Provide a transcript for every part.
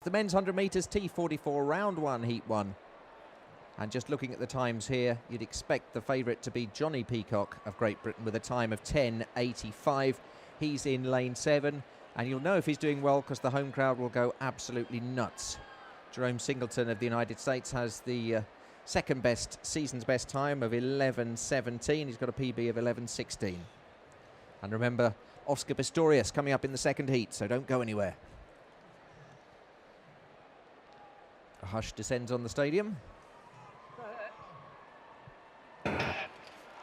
The men's 100 metres T44 round 1 heat 1, and just looking at the times here, you'd expect the favourite to be Johnny Peacock of Great Britain with a time of 10:85. He's in lane 7, and you'll know if he's doing well because the home crowd will go absolutely nuts. Jerome Singleton of the United States has the second best, season's best time of 11:17. He's got a PB of 11:16. And remember, Oscar Pistorius coming up in the second heat, so don't go anywhere. A hush descends on the stadium.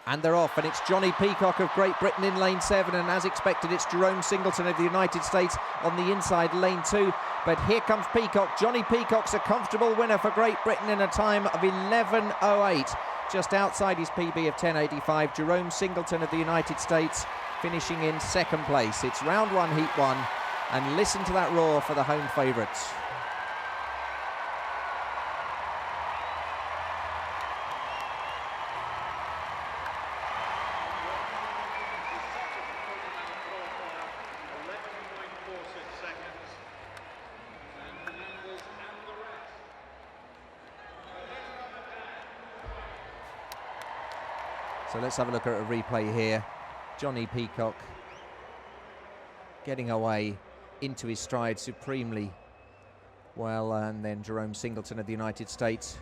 And they're off, and it's Johnny Peacock of Great Britain in lane 7, and as expected it's Jerome Singleton of the United States on the inside lane 2. But here comes Peacock. Johnny Peacock's a comfortable winner for Great Britain in a time of 11:08, just outside his PB of 10:85. Jerome Singleton of the United States finishing in second place. It's round 1 heat 1, and listen to that roar for the home favourites. So let's have a look at a replay here. Johnny Peacock getting away into his stride supremely well, and then Jerome Singleton of the United States,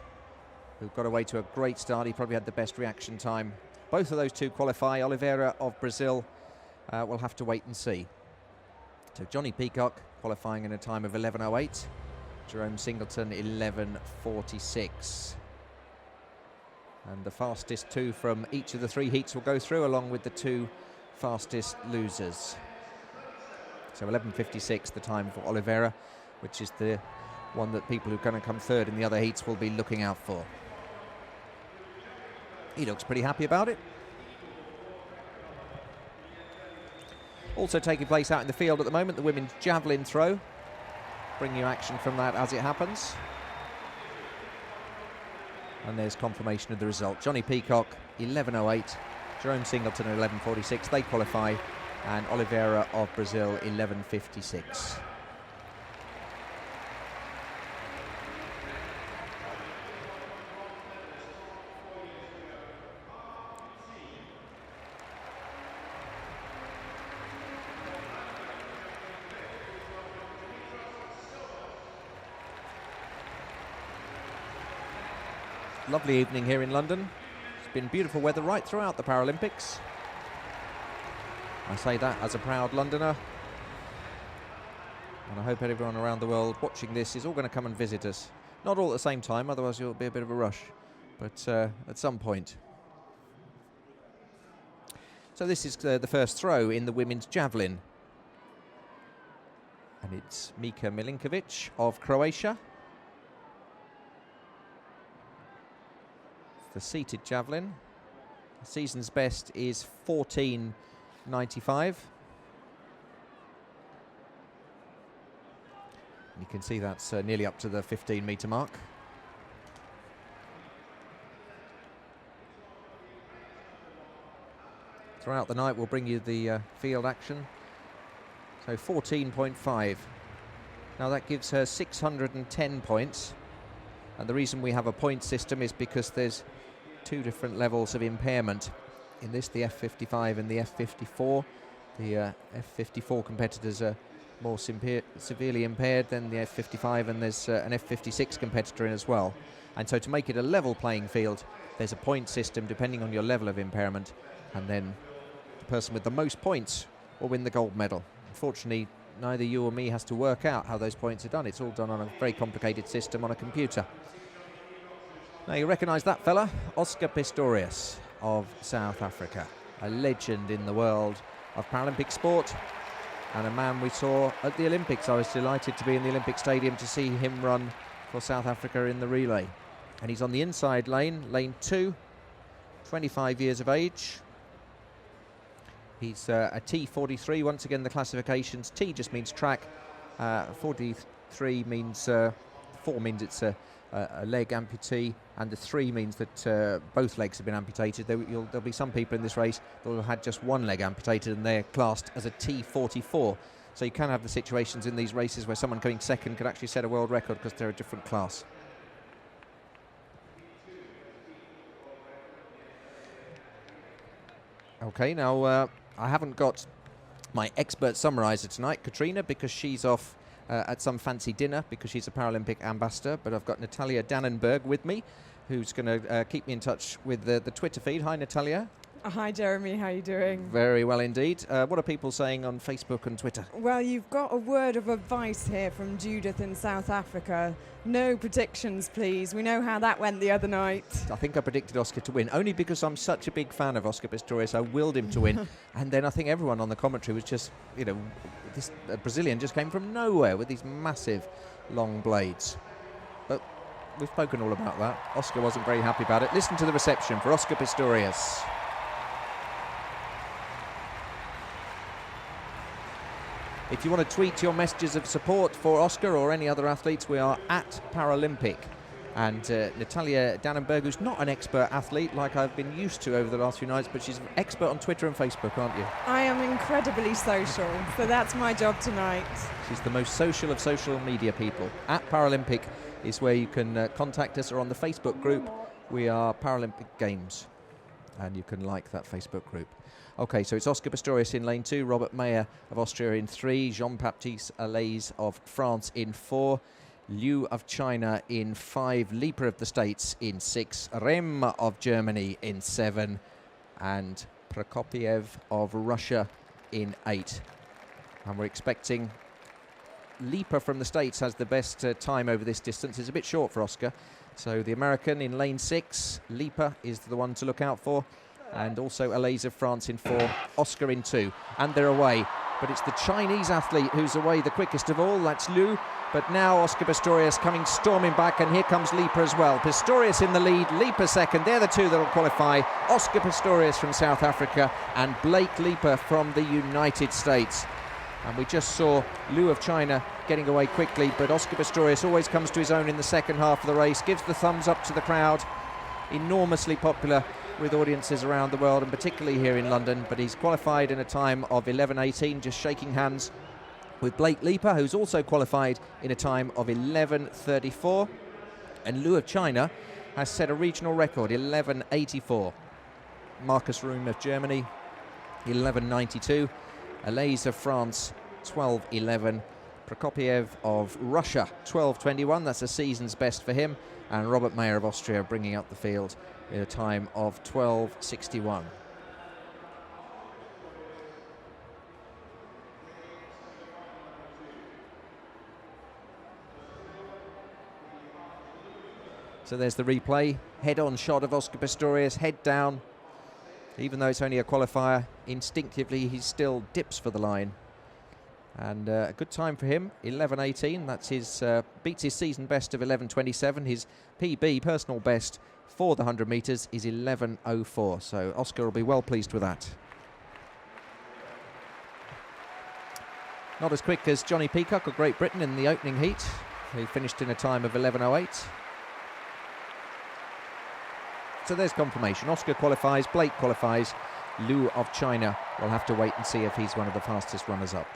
who got away to a great start. He probably had the best reaction time. Both of those two qualify. Oliveira of Brazil will have to wait and see. So Johnny Peacock qualifying in a time of 11:08. Jerome Singleton 11:46. And the fastest two from each of the 3 heats will go through, along with the 2 fastest losers. So 11:56 the time for Oliveira, which is the one that people who are going to come third in the other heats will be looking out for. He looks pretty happy about it. Also taking place out in the field at the moment, the women's javelin throw. Bring you action from that as it happens. And there's confirmation of the result. Johnny Peacock 11:08, Jerome Singleton 11:46, they qualify, and Oliveira of Brazil 11:56. Lovely evening here in London. It's been beautiful weather right throughout the Paralympics. I say that as a proud Londoner. And I hope everyone around the world watching this is all going to come and visit us. Not all at the same time, otherwise it'll be a bit of a rush. But at some point. So this is the first throw in the women's javelin. And it's Mika Milinkovic of Croatia. The seated javelin. The season's best is 14:95. You can see that's nearly up to the 15-metre mark. Throughout the night we'll bring you the field action. So 14.5. Now that gives her 610 points. And the reason we have a point system is because there's 2 different levels of impairment. In this, the F55 and the F54. The F54 competitors are more severely impaired than the F55, and there's an F56 competitor in as well. And so to make it a level playing field, there's a point system depending on your level of impairment, and then the person with the most points will win the gold medal. Unfortunately, neither you or me has to work out how those points are done. It's all done on a very complicated system on a computer. Now you recognise that fella, Oscar Pistorius of South Africa, a legend in the world of Paralympic sport, and a man we saw at the Olympics. I was delighted to be in the Olympic Stadium to see him run for South Africa in the relay. And he's on the inside lane, lane 2, 25 years of age. He's a T43, once again the classifications. T just means track, 43 means, 4 means it's a leg amputee, and the 3 means that both legs have been amputated. There'll be some people in this race that will have had just one leg amputated, and they're classed as a T44. So you can have the situations in these races where someone coming second could actually set a world record because they're a different class. Okay, now I haven't got my expert summariser tonight, Katrina, because she's off at some fancy dinner because she's a Paralympic ambassador, but I've got Natalia Dannenberg with me, who's going to keep me in touch with the Twitter feed. Hi, Natalia. Hi, Jeremy. How are you doing? Very well indeed. What are people saying on Facebook and Twitter? Well, you've got a word of advice here from Judith in South Africa. No predictions, please. We know how that went the other night. I think I predicted Oscar to win, only because I'm such a big fan of Oscar Pistorius. I willed him to win. And then I think everyone on the commentary was just, you know, this Brazilian just came from nowhere with these massive long blades. But we've spoken all about that. Oscar wasn't very happy about it. Listen to the reception for Oscar Pistorius. If you want to tweet your messages of support for Oscar or any other athletes, we are at Paralympic. And Natalia Dannenberg, who's not an expert athlete like I've been used to over the last few nights, but she's an expert on Twitter and Facebook, aren't you? I am incredibly social, so that's my job tonight. She's the most social of social media people. At Paralympic is where you can contact us, or on the Facebook group, we are Paralympic Games. And you can like that Facebook group. Okay, so it's Oscar Pistorius in lane 2, Robert Mayer of Austria in 3, Jean-Baptiste Allaise of France in 4, Liu of China in 5, Lieper of the States in 6, Rem of Germany in 7, and Prokopiev of Russia in 8. And we're expecting Lieper from the States has the best time over this distance. It's a bit short for Oscar. So the American in lane 6, Lieper is the one to look out for. And also Allaise of France in 4, Oscar in 2. And they're away. But it's the Chinese athlete who's away the quickest of all. That's Liu. But now Oscar Pistorius coming storming back. And here comes Lieper as well. Pistorius in the lead, Lieper second. They're the two that will qualify. Oscar Pistorius from South Africa and Blake Lieper from the United States. And we just saw Liu of China getting away quickly. But Oscar Pistorius always comes to his own in the second half of the race. Gives the thumbs up to the crowd. Enormously popular with audiences around the world, and particularly here in London, but he's qualified in a time of 11:18, just shaking hands with Blake Lieper, who's also qualified in a time of 11:34, and Liu of China has set a regional record, 11:84. Marcus Room of Germany, 11:92, Allaise of France, 12:11, Prokopiev of Russia, 12:21, that's a season's best for him, and Robert Mayer of Austria bringing up the field in a time of 12:61. So there's the replay, head-on shot of Oscar Pistorius, head down. Even though it's only a qualifier, instinctively he still dips for the line. And a good time for him, 11:18. That's his beats his season best of 11:27. His PB, personal best, for the 100 metres is 11:04. So Oscar will be well pleased with that. Not as quick as Johnny Peacock of Great Britain in the opening heat. He finished in a time of 11:08. So there's confirmation. Oscar qualifies, Blake qualifies. Liu of China will have to wait and see if he's one of the fastest runners up.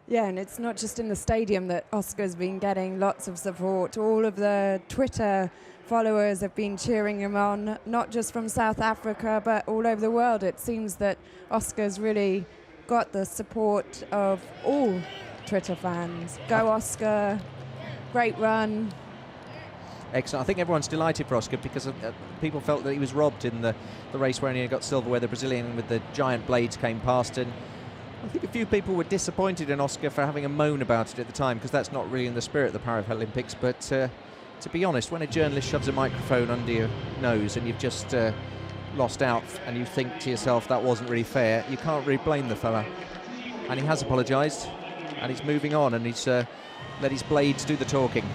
Yeah, and it's not just in the stadium that Oscar's been getting lots of support. All of the Twitter followers have been cheering him on, not just from South Africa, but all over the world. It seems that Oscar's really got the support of all Twitter fans. Go Oscar, great run. Excellent. I think everyone's delighted for Oscar because people felt that he was robbed in the race where he got silver, where the Brazilian with the giant blades came past, and I think a few people were disappointed in Oscar for having a moan about it at the time, because that's not really in the spirit of the Paralympics. But to be honest, when a journalist shoves a microphone under your nose and you've just lost out and you think to yourself that wasn't really fair, you can't really blame the fella. And he has apologised, and he's moving on, and he's let his blades do the talking.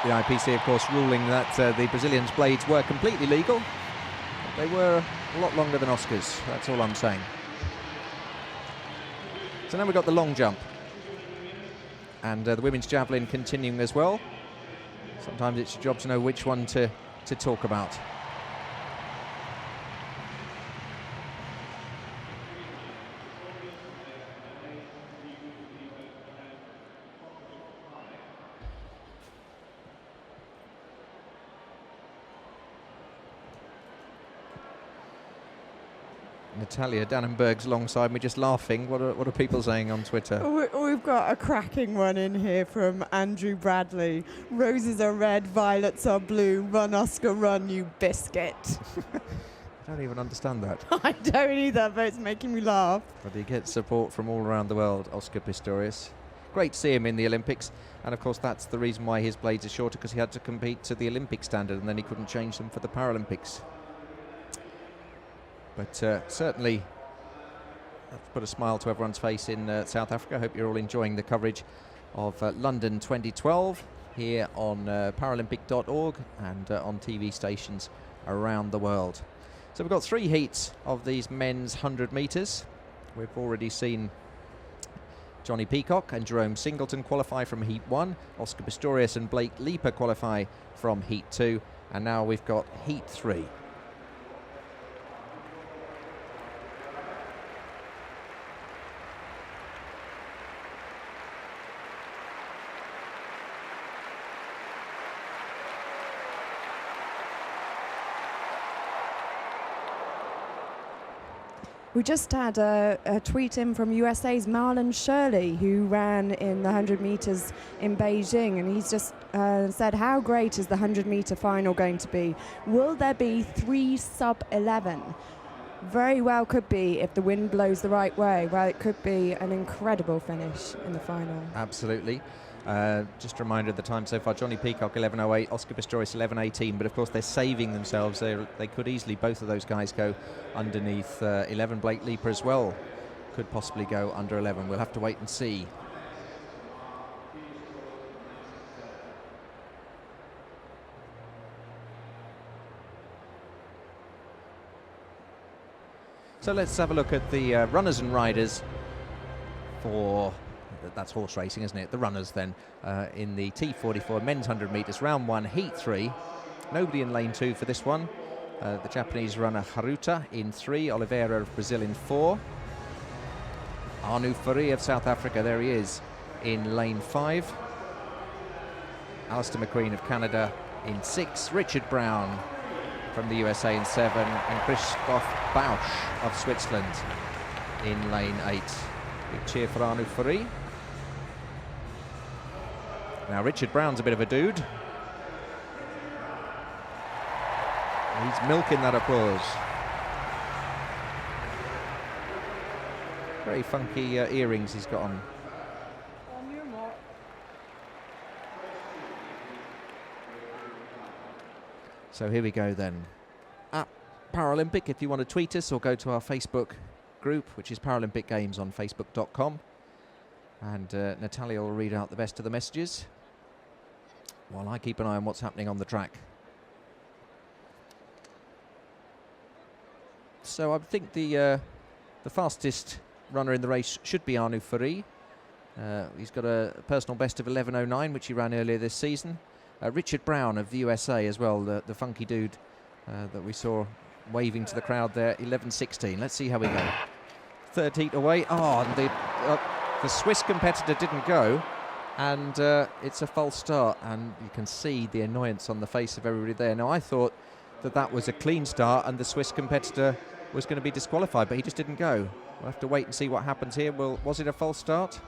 The IPC, of course, ruling that the Brazilians' blades were completely legal. They were a lot longer than Oscar's, that's all I'm saying. So now we've got the long jump. and the women's javelin continuing as well. Sometimes it's your job to know which one to talk about. Natalia Dannenberg's alongside me, just laughing. What are people saying on Twitter? We've got a cracking one in here from Andrew Bradley. Roses are red, violets are blue. Run, Oscar, run, you biscuit. I don't even understand that. I don't either, but it's making me laugh. But he gets support from all around the world, Oscar Pistorius. Great to see him in the Olympics, and of course that's the reason why his blades are shorter, because he had to compete to the Olympic standard and then he couldn't change them for the Paralympics. But certainly that's put a smile to everyone's face in South Africa. I hope you're all enjoying the coverage of London 2012 here on Paralympic.org and on TV stations around the world. So we've got 3 heats of these men's 100 metres. We've already seen Johnny Peacock and Jerome Singleton qualify from Heat 1. Oscar Pistorius and Blake Leaper qualify from Heat 2. And now we've got Heat 3. We just had a tweet in from USA's Marlon Shirley, who ran in the 100 metres in Beijing, and he's just said, how great is the 100-metre final going to be? Will there be 3 sub-11? Very well could be if the wind blows the right way. Well, it could be an incredible finish in the final. Absolutely. Just a reminder of the time so far. Johnny Peacock 11:08, Oscar Pistorius 11:18, but of course they're saving themselves. They could easily, both of those guys, go underneath 11. Blake Leaper as well could possibly go under 11. We'll have to wait and see. So let's have a look at the runners and riders for... That's horse racing, isn't it? The runners then in the T44 men's 100 metres, round 1, heat 3. Nobody in lane 2 for this one. The Japanese runner Haruta in 3, Oliveira of Brazil in 4. Anu Fari of South Africa, there he is, in lane 5. Alistair McQueen of Canada in 6. Richard Brown from the USA in 7. And Christoph Bausch of Switzerland in lane 8. Big cheer for Anu Fari. Now Richard Brown's a bit of a dude. He's milking that applause. Very funky earrings he's got on. So here we go then. At Paralympic, if you want to tweet us or go to our Facebook group, which is Paralympic Games on facebook.com. And Natalia will read out the best of the messages while I keep an eye on what's happening on the track. So I think the fastest runner in the race should be Anu Fari. He's got a personal best of 11:09, which he ran earlier this season. Richard Brown of the USA as well, the funky dude that we saw waving to the crowd there, 11:16. Let's see how we go. Third heat away. Oh, and the Swiss competitor didn't go, and it's a false start, and you can see the annoyance on the face of everybody there. Now, I thought that was a clean start and the Swiss competitor was going to be disqualified, but he just didn't go. We'll have to wait and see what happens here. Was it a false start?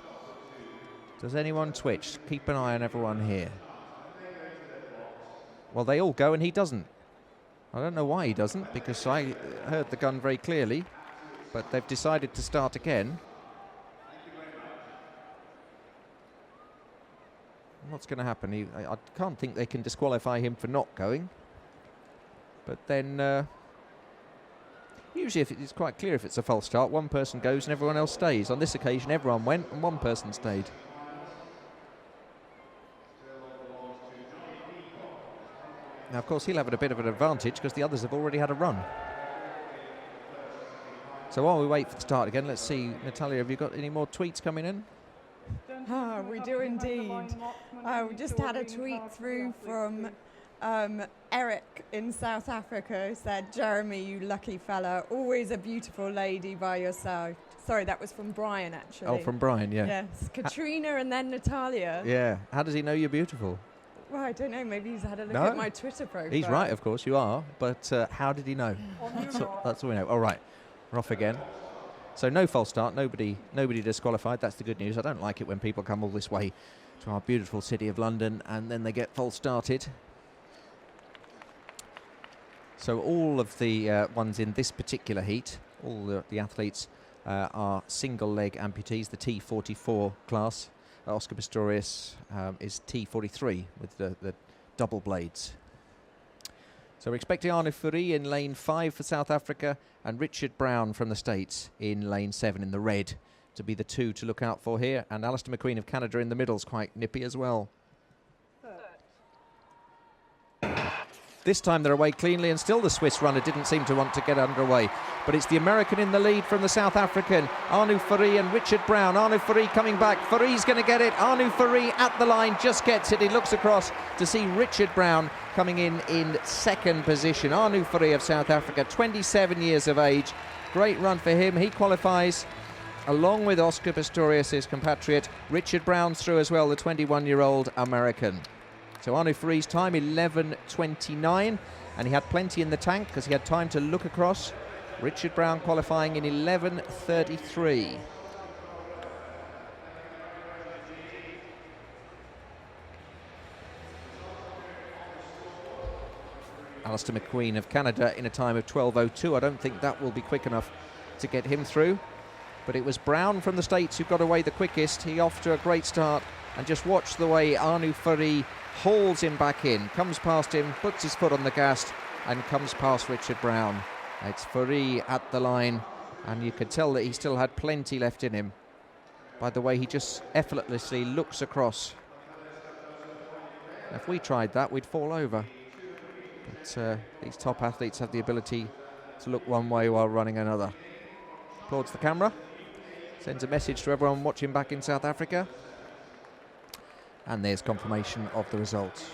Does anyone twitch? Keep an eye on everyone here. Well, they all go and he doesn't. I don't know why he doesn't, because I heard the gun very clearly, but they've decided to start again. What's going to happen? I can't think they can disqualify him for not going. But then, usually if it's quite clear if it's a false start, one person goes and everyone else stays. On this occasion, everyone went and one person stayed. Now, of course, he'll have a bit of an advantage because the others have already had a run. So while we wait for the start again, let's see. Natalia, have you got any more tweets coming in? We do indeed. We just had a tweet through from Eric in South Africa who said, "Jeremy, you lucky fella, always a beautiful lady by your side." Sorry, that was from Brian, actually. Oh, from Brian, yeah. Yes, Katrina and then Natalia. Yeah. How does he know you're beautiful? Well, I don't know. Maybe he's had a look No? at my Twitter profile. He's right, of course, you are. But how did he know? That's all we know. All right, we're off again. So no false start, nobody disqualified. That's the good news. I don't like it when people come all this way to our beautiful city of London and then they get false started. So all of the ones in this particular heat, all the athletes are single leg amputees, the T44 class. Oscar Pistorius is T43 with the double blades. So we're expecting Arnaud Fourie in lane 5 for South Africa and Richard Brown from the States in lane 7 in the red to be the two to look out for here. And Alistair McQueen of Canada in the middle is quite nippy as well. This time they're away cleanly and still the Swiss runner didn't seem to want to get underway. But it's the American in the lead from the South African, Arnaud Fourie and Richard Brown. Arnaud Fourie coming back. Fourie's going to get it. Arnaud Fourie at the line, just gets it. He looks across to see Richard Brown coming in second position. Arnaud Fourie of South Africa, 27 years of age. Great run for him. He qualifies along with Oscar Pistorius, his compatriot. Richard Brown's through as well, the 21-year-old American. So Arnaud Fourie's time, 11:29, and he had plenty in the tank because he had time to look across. Richard Brown qualifying in 11:33. Alistair McQueen of Canada in a time of 12:02. I don't think that will be quick enough to get him through. But it was Brown from the States who got away the quickest. He off to a great start, and just watch the way Arnaud Fourie hauls him back in, comes past him, puts his foot on the gas and comes past Richard Brown. It's Fourie at the line, and you could tell that he still had plenty left in him by the way he just effortlessly looks across. If we tried that, we'd fall over. But these top athletes have the ability to look one way while running another. Applauds the camera, sends a message to everyone watching back in South Africa. And there's confirmation of the results.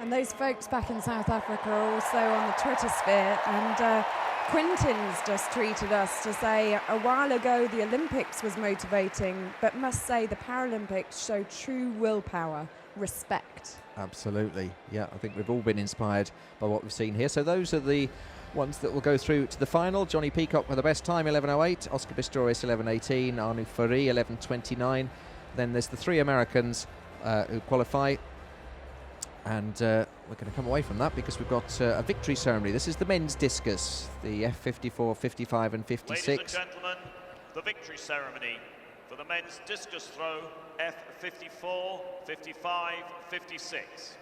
And those folks back in South Africa are also on the Twitter sphere. And Quintin's just tweeted us to say, a while ago the Olympics was motivating, but must say the Paralympics show true willpower, respect. Absolutely. Yeah, I think we've all been inspired by what we've seen here. So those are the ones that will go through to the final. Johnny Peacock with the best time, 11:08. Oscar Pistorius, 11:18. Arnaud Fourie, 11:29. Then there's the three Americans who qualify, and we're going to come away from that because we've got a victory ceremony. This is the men's discus, the F54, 55 and 56. Ladies and gentlemen, the victory ceremony for the men's discus throw, F54, 55, 56.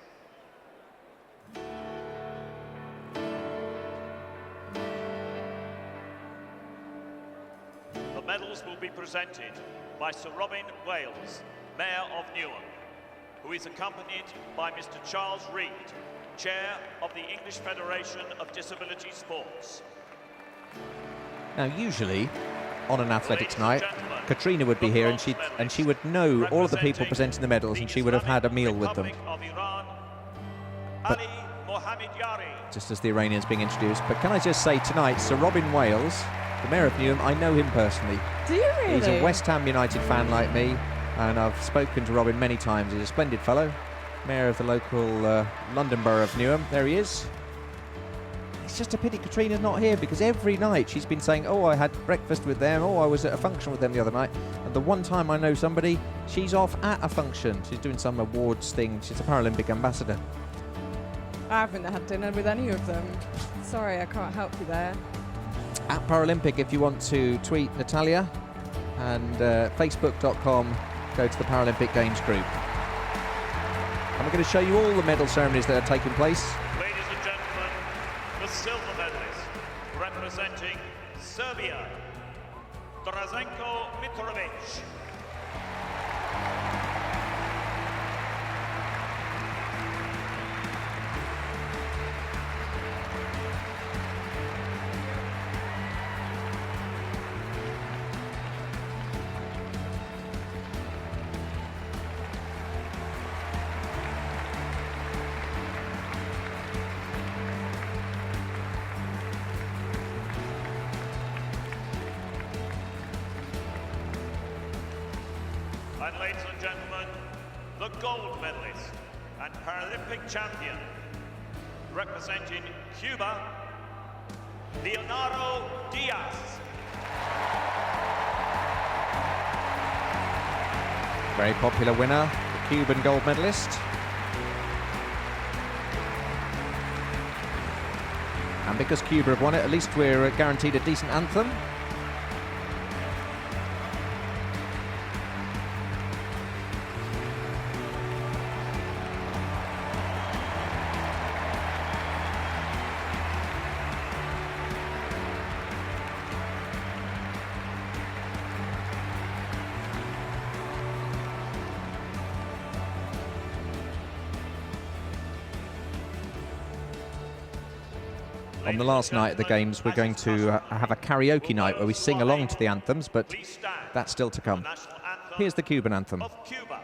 The medals will be presented by Sir Robin Wales, Mayor of Newham, who is accompanied by Mr. Charles Reid, Chair of the English Federation of Disability Sports. Now, usually on an athletics night, Katrina would be here and she would know all of the people presenting the medals and she would have had a meal with them. But just as the Iranians being introduced. But can I just say tonight, Sir Robin Wales, the Mayor of Newham, I know him personally. Do you really? He's a West Ham United fan like me, and I've spoken to Robin many times. He's a splendid fellow, Mayor of the local London Borough of Newham. There he is. It's just a pity Katrina's not here, because every night she's been saying, oh, I had breakfast with them, oh, I was at a function with them the other night, and the one time I know somebody, she's off at a function. She's doing some awards thing. She's a Paralympic ambassador. I haven't had dinner with any of them. Sorry, I can't help you there. At Paralympic, if you want to tweet Natalia, and facebook.com, go to the Paralympic Games group. And we're going to show you all the medal ceremonies that are taking place. Ladies and gentlemen, the silver medalist representing Serbia, Drazenko Mitrovic. And ladies and gentlemen, the gold medalist and Paralympic champion, representing Cuba, Leonardo Diaz. Very popular winner, the Cuban gold medalist. And because Cuba have won it, at least we're guaranteed a decent anthem. On the last night of the games, we're going to have a karaoke night where we sing along to the anthems, but that's still to come. Here's the Cuban anthem. Of Cuba.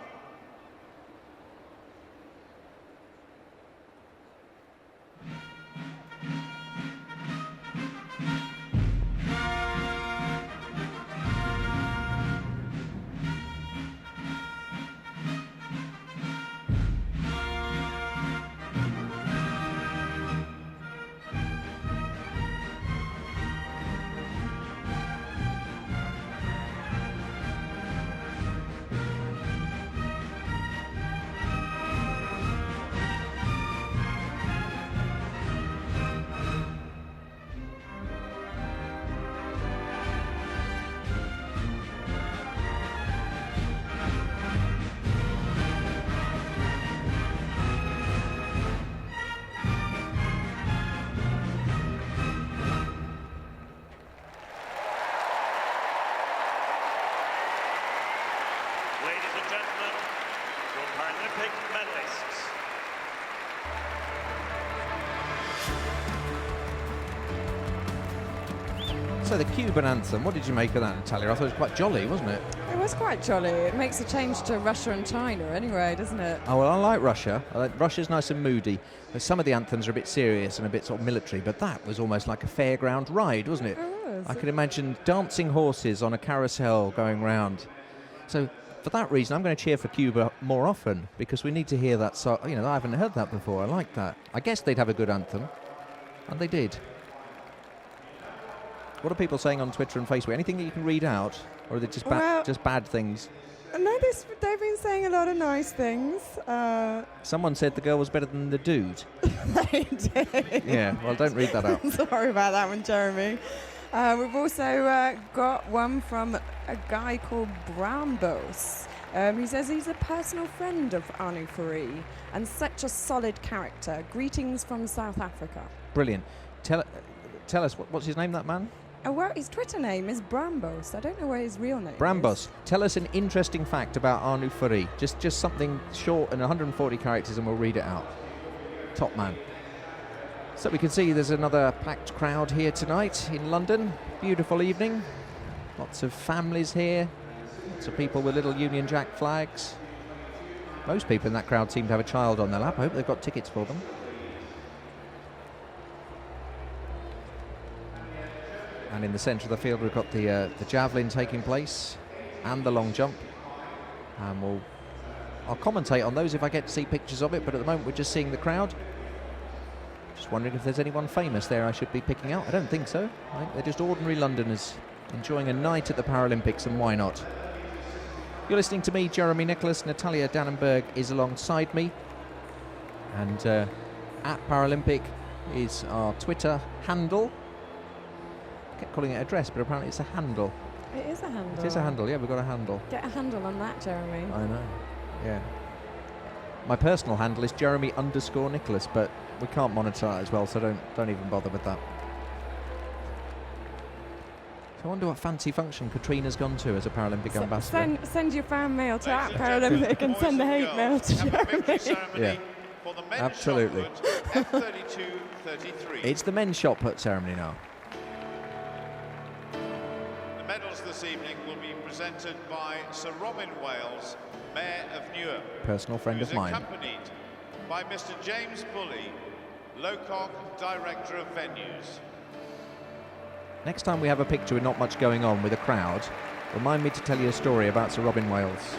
Ladies and gentlemen, your Paralympic medalists. So the Cuban anthem, what did you make of that, Natalia? I thought it was quite jolly, wasn't it? It was quite jolly. It makes a change to Russia and China anyway, doesn't it? Oh, well, I like Russia. Russia's nice and moody. Some of the anthems are a bit serious and a bit sort of military, but that was almost like a fairground ride, wasn't it? It was. I can imagine dancing horses on a carousel going round. So for that reason, I'm going to cheer for Cuba more often, because we need to hear that. So, you know, I haven't heard that before. I like that. I guess they'd have a good anthem, and they did. What are people saying on Twitter and Facebook? Anything that you can read out, or are they just just bad things? No, they've been saying a lot of nice things. Someone said the girl was better than the dude. They did. Yeah, well, don't read that out. Sorry about that one, Jeremy. We've also got one from a guy called Brambos. He says he's a personal friend of Anu Furi and such a solid character. Greetings from South Africa. Brilliant. Tell us, what's his name, that man? Well, his Twitter name is Brambos. I don't know what his real name Brambos. is. Tell us an interesting fact about Anu Furi. Just something short and 140 characters, and we'll read it out. Top man. So we can see there's another packed crowd here tonight in London. Beautiful evening. Lots of families here. Lots of people with little Union Jack flags. Most people in that crowd seem to have a child on their lap. I hope they've got tickets for them. And in the centre of the field, we've got the javelin taking place and the long jump. And I'll commentate on those if I get to see pictures of it, but at the moment we're just seeing the crowd. Just wondering if there's anyone famous there I should be picking out. I don't think so. I think they're just ordinary Londoners enjoying a night at the Paralympics, and why not? You're listening to me, Jeremy Nicholas. Natalia Dannenberg is alongside me. And at Paralympic is our Twitter handle. Kept calling it a dress, but apparently it's a handle. It is a handle. It is a handle, yeah, we've got a handle. Get a handle on that, Jeremy. I know, yeah. My personal handle is Jeremy_Nicholas, but we can't monitor that as well, so don't even bother with that. So I wonder what fancy function Katrina's gone to as a Paralympic ambassador. Send your fan mail to at Paralympic and send the hate mail to Jeremy. Yeah, For the men's absolutely. shot put, F32-33. It's the men's shot put ceremony now. The medals this evening will be presented by Sir Robin Wales, Mayor of Newark. Personal friend who's of mine. Accompanied by Mr. James Bully, Locock Director of Venues. Next time we have a picture with not much going on with a crowd, remind me to tell you a story about Sir Robin Wales.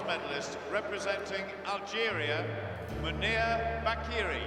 medalist representing Algeria, Munir Bakiri.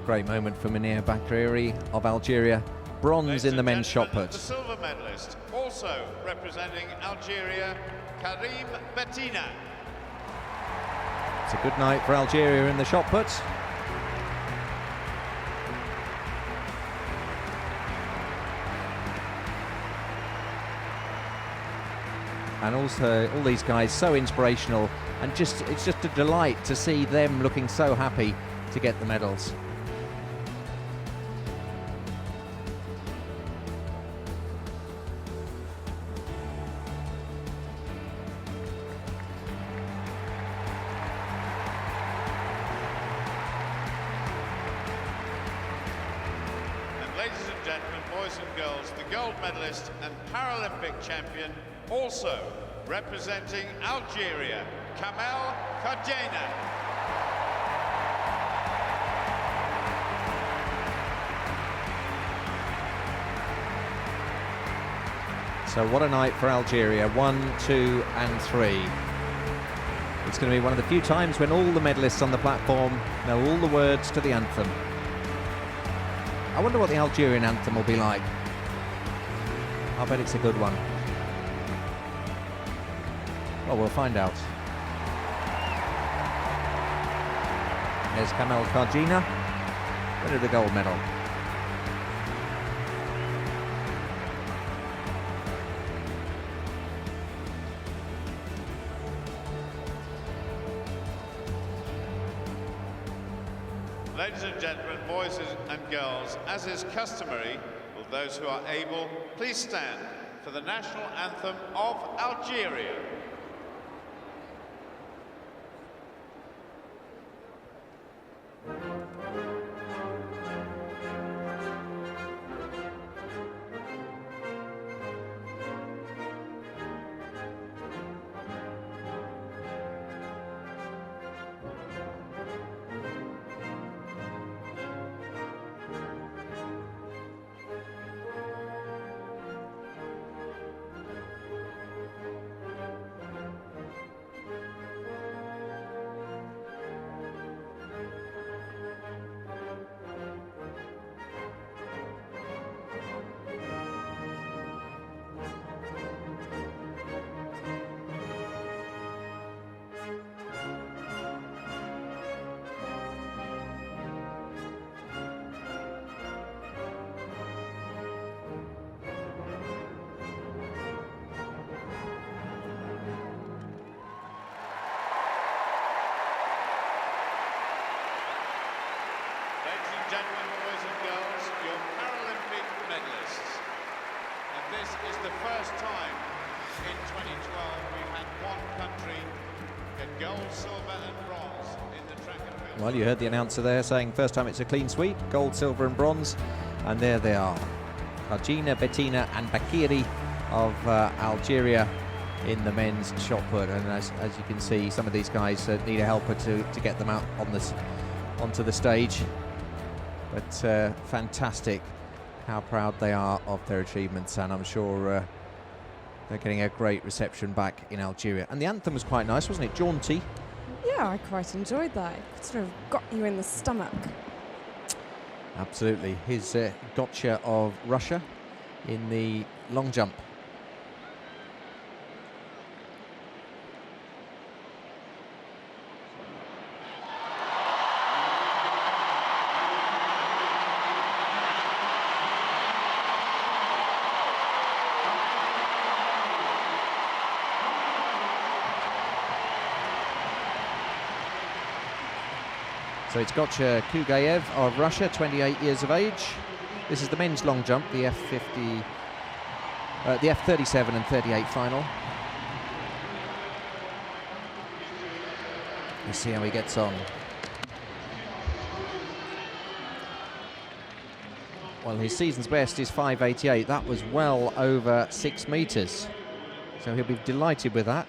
Great moment for Munir Bakiri of Algeria. Bronze Ladies in the and men's shot gentlemen, put. The silver medalist, also representing Algeria, Karim Bettina. It's a good night for Algeria in the shot put. And also all these guys so inspirational, and it's just a delight to see them looking so happy to get the medals. Ladies and gentlemen, boys and girls, the gold medalist and Paralympic champion, also representing Algeria, Kamel Kajena. So what a night for Algeria, 1, 2 and 3. It's going to be one of the few times when all the medalists on the platform know all the words to the anthem. I wonder what the Algerian anthem will be like. I bet it's a good one. Well, we'll find out. There's Kamel Kajena, winner of the gold medal. Ladies and gentlemen, boys and girls, as is customary, will those who are able please stand for the national anthem of Algeria. Gentlemen, boys and girls, your Paralympic medalists. And this is the first time in 2012 we've had one country get gold, silver and bronze in the track and field. Well, you heard the announcer there saying first time it's a clean sweep, gold, silver and bronze. And there they are. Kajena, Bettina and Bakiri of Algeria in the men's shot put. And as you can see, some of these guys need a helper to get them out on onto the stage. But fantastic how proud they are of their achievements, and I'm sure they're getting a great reception back in Algeria. And the anthem was quite nice, wasn't it? Jaunty. Yeah, I quite enjoyed that. It sort of got you in the stomach. Absolutely. His gotcha of Russia in the long jump. So it's Gotcha Kugayev of Russia, 28 years of age. This is the men's long jump, the F37 and 38 final. Let's see how he gets on. Well, his season's best is 5:88. That was well over 6 meters. So he'll be delighted with that.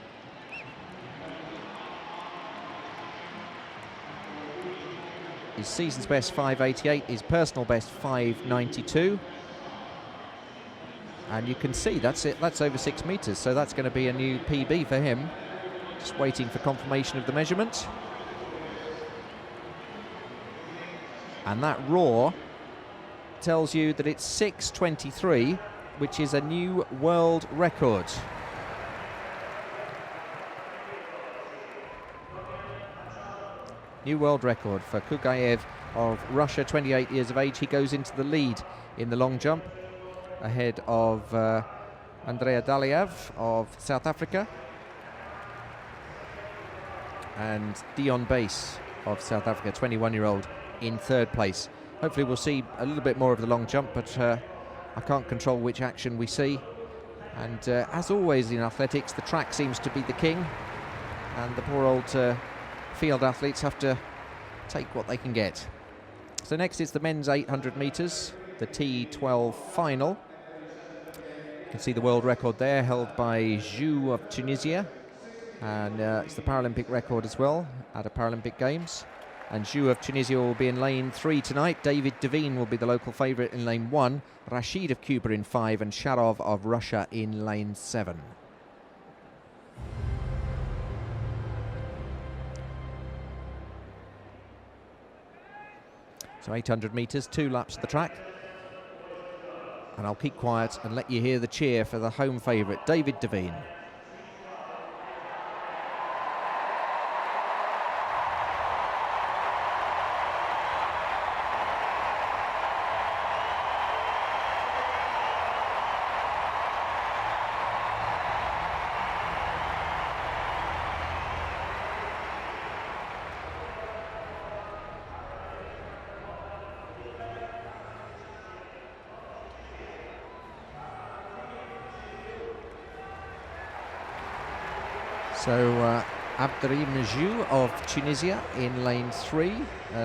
His season's best 5:88, his personal best 5:92. And you can see that's it, that's over 6 meters, so that's going to be a new PB for him. Just waiting for confirmation of the measurement. And that roar tells you that it's 6:23, which is a new world record. New world record for Kugayev of Russia, 28 years of age. He goes into the lead in the long jump, ahead of Andrea Daliev of South Africa and Dion Bass of South Africa, 21-year-old, in third place. Hopefully we'll see a little bit more of the long jump, but I can't control which action we see. And as always in athletics, the track seems to be the king, and the poor old field athletes have to take what they can get. So next is the men's 800 metres, the T12 final. You can see the world record there, held by Zhu of Tunisia, and it's the Paralympic record as well at a Paralympic Games. And Zhu of Tunisia will be in lane 3 tonight. David Devine will be the local favourite in lane 1, Rashid of Cuba in 5, and Sharov of Russia in lane 7. So 800 metres, 2 laps of the track. And I'll keep quiet and let you hear the cheer for the home favourite, David Devine. So Abderrahim Zhu of Tunisia in lane 3,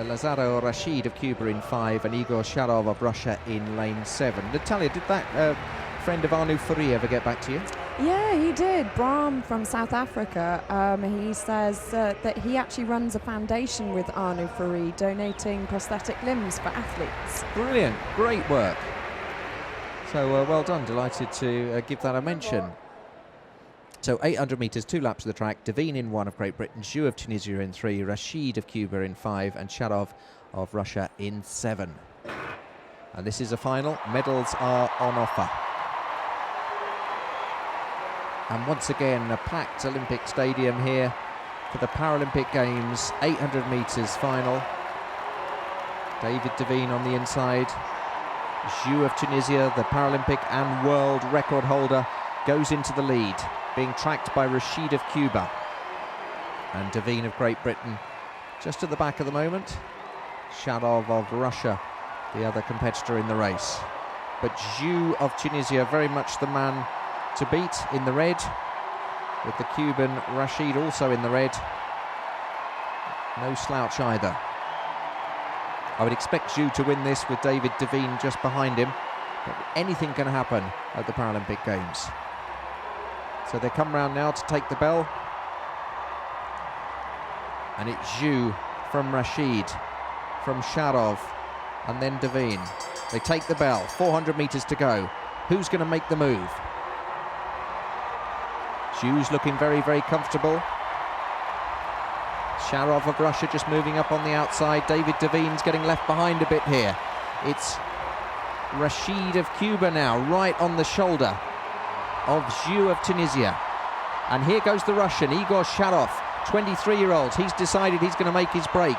Lazaro Rashid of Cuba in 5, and Igor Sharov of Russia in lane 7. Natalia, did that friend of Arnu Furi ever get back to you? Yeah, he did. Brahm from South Africa. He says that he actually runs a foundation with Arnu Furi, donating prosthetic limbs for athletes. Brilliant, great work. So well done, delighted to give that a mention. So 800 metres, 2 laps of the track. Devine in 1 of Great Britain, Zhu of Tunisia in 3, Rashid of Cuba in 5, and Sharov of Russia in 7. And this is a final. Medals are on offer. And once again, a packed Olympic stadium here for the Paralympic Games 800 metres final. David Devine on the inside. Zhu of Tunisia, the Paralympic and world record holder, goes into the lead, being tracked by Rashid of Cuba and Devine of Great Britain just at the back at the moment. Sharov of Russia, the other competitor in the race. But Zhu of Tunisia very much the man to beat in the red, with the Cuban Rashid also in the red. No slouch either. I would expect Zhu to win this with David Devine just behind him, but anything can happen at the Paralympic Games. So they come round now to take the bell. And it's Zhu from Rashid, from Sharov, and then Devine. They take the bell, 400 metres to go. Who's going to make the move? Zhu's looking very, very comfortable. Sharov of Russia just moving up on the outside. David Devine's getting left behind a bit here. It's Rashid of Cuba now, right on the shoulder of Zhu of Tunisia. And here goes the Russian, Igor Sharov, 23-year-old. He's decided he's going to make his break.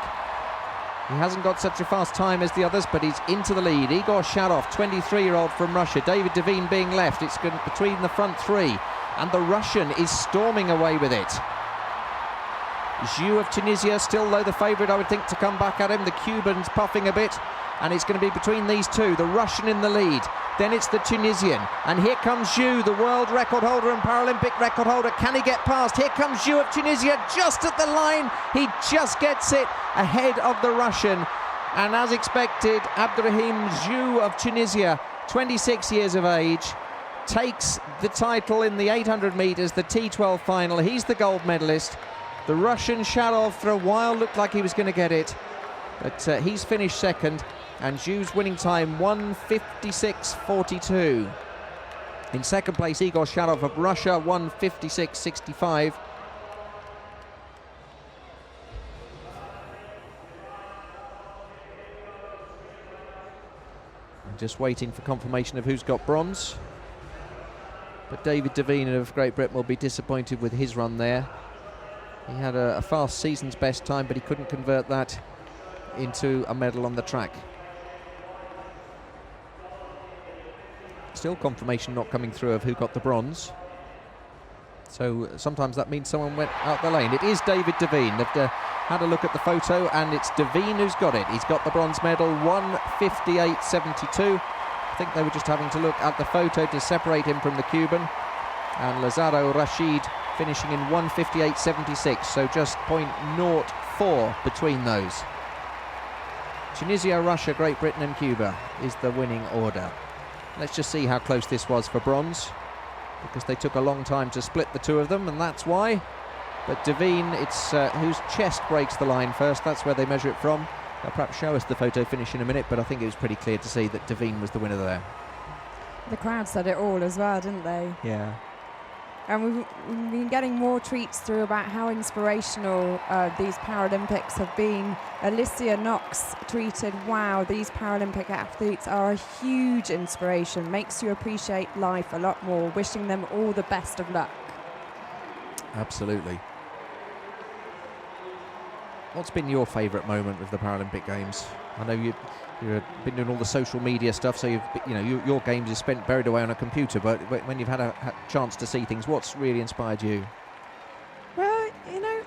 He hasn't got such a fast time as the others, but he's into the lead. Igor Sharov, 23-year-old from Russia. David Devine being left. It's between the front three, and the Russian is storming away with it. Zhu of Tunisia still, though, the favourite, I would think, to come back at him. The Cuban's puffing a bit, and it's going to be between these two. The Russian in the lead, then it's the Tunisian, and here comes Zhu, the world record holder and Paralympic record holder. Can he get past? Here comes Zhu of Tunisia, just at the line. He just gets it ahead of the Russian, and as expected, Abdurrahim Zhu of Tunisia, 26 years of age, takes the title in the 800 metres, the T12 final. He's the gold medalist. The Russian Sharov for a while looked like he was going to get it, but he's finished second, and Zhu's winning time 1:56.42. In second place, Igor Sharov of Russia, 1:56.65. Just waiting for confirmation of who's got bronze. But David Devine of Great Britain will be disappointed with his run there. He had a fast season's best time, but he couldn't convert that into a medal on the track. Still confirmation not coming through of who got the bronze. So sometimes that means someone went out the lane. It is David Devine. They've had a look at the photo, and it's Devine who's got it. He's got the bronze medal, 1:58.72. I think they were just having to look at the photo to separate him from the Cuban. And Lazaro Rashid finishing in 1:58.76, so just 0.04 between those. Tunisia, Russia, Great Britain and Cuba is the winning order. Let's just see how close this was for bronze, because they took a long time to split the two of them, and that's why. But Devine, it's whose chest breaks the line first, that's where they measure it from. They'll perhaps show us the photo finish in a minute, but I think it was pretty clear to see that Devine was the winner there. The crowd said it all as well, didn't they? Yeah. And we've been getting more tweets through about how inspirational these Paralympics have been. Alicia Knox tweeted, "Wow, these Paralympic athletes are a huge inspiration. Makes you appreciate life a lot more. Wishing them all the best of luck." Absolutely. What's been your favourite moment of the Paralympic Games? I know you've been doing all the social media stuff, so your games is spent buried away on a computer, but when you've had a chance to see things, what's really inspired you? Well, you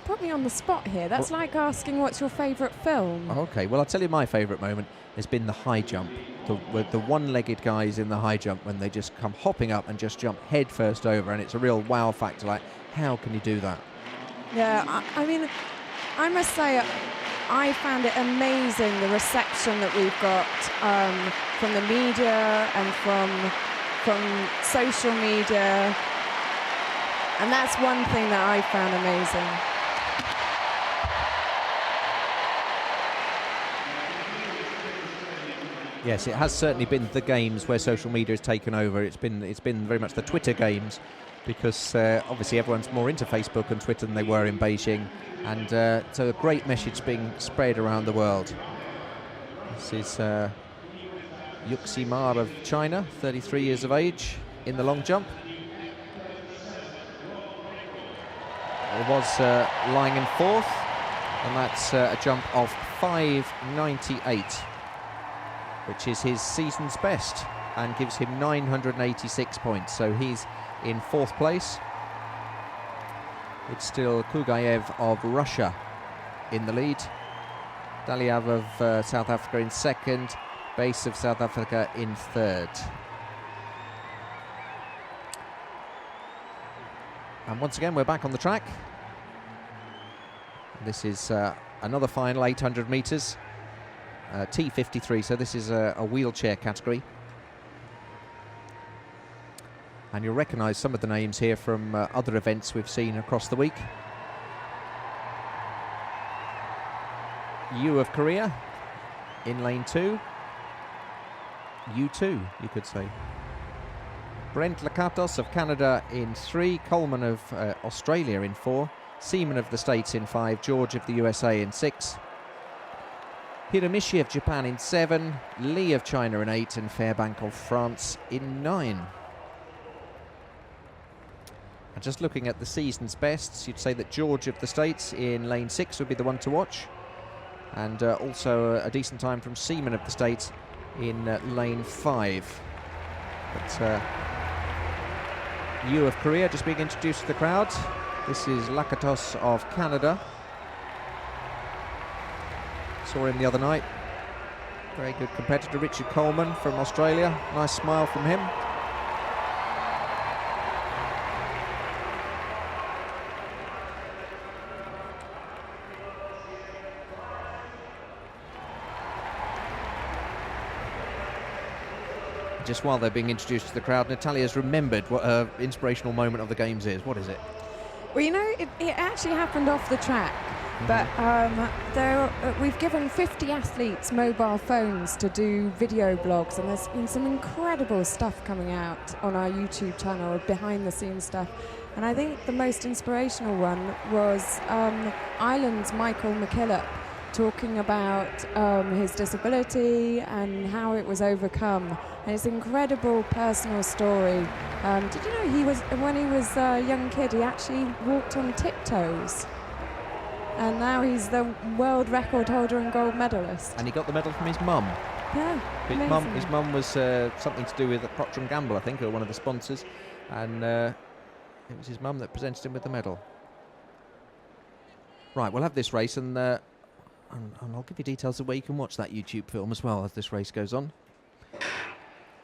put me on the spot here. That's like asking what's your favourite film. Okay, well, I'll tell you my favourite moment has been the high jump. With the one-legged guys in the high jump, when they just come hopping up and just jump head first over, and it's a real wow factor, like, how can you do that? Yeah, I mean, I must say, I found it amazing, the reception that we've got from the media and from social media, and that's one thing that I found amazing. Yes, it has certainly been the games where social media has taken over. It's been very much the Twitter games, because obviously everyone's more into Facebook and Twitter than they were in Beijing, and so a great message being spread around the world. This is Yuxi Ma of China, 33 years of age, in the long jump. It was lying in fourth, and that's a jump of 5:98, which is his season's best and gives him 986 points. So he's in fourth place. It's still Kugayev of Russia in the lead. Daliev of South Africa in second. Base of South Africa in third. And once again, we're back on the track. This is another final, 800 metres. T53, so this is a wheelchair category. And you'll recognise some of the names here from other events we've seen across the week. Yu of Korea in lane 2. U2, you could say. Brent Lakatos of Canada in 3. Coleman of Australia in 4. Seaman of the States in 5. George of the USA in 6. Hiramishi of Japan in 7. Lee of China in 8. And Fairbank of France in 9. And just looking at the season's bests, you'd say that George of the States in lane 6 would be the one to watch. And also a decent time from Seaman of the States in lane 5. But Yu of Korea just being introduced to the crowd. This is Lakatos of Canada. Saw him the other night. Very good competitor. Richard Coleman from Australia. Nice smile from him. Just while they're being introduced to the crowd, Natalia's remembered what her inspirational moment of the Games is. What is it? Well, you know, it actually happened off the track, but we've given 50 athletes mobile phones to do video blogs, and there's been some incredible stuff coming out on our YouTube channel, behind the scenes stuff. And I think the most inspirational one was Ireland's Michael McKillop, talking about his disability and how it was overcome. And it's an incredible personal story. Did you know when he was a young kid, he actually walked on tiptoes? And now he's the world record holder and gold medalist. And he got the medal from his mum. Yeah, His mum was something to do with Procter & Gamble, I think, or one of the sponsors. And it was his mum that presented him with the medal. Right, we'll have this race, and I'll give you details of where you can watch that YouTube film as well as this race goes on.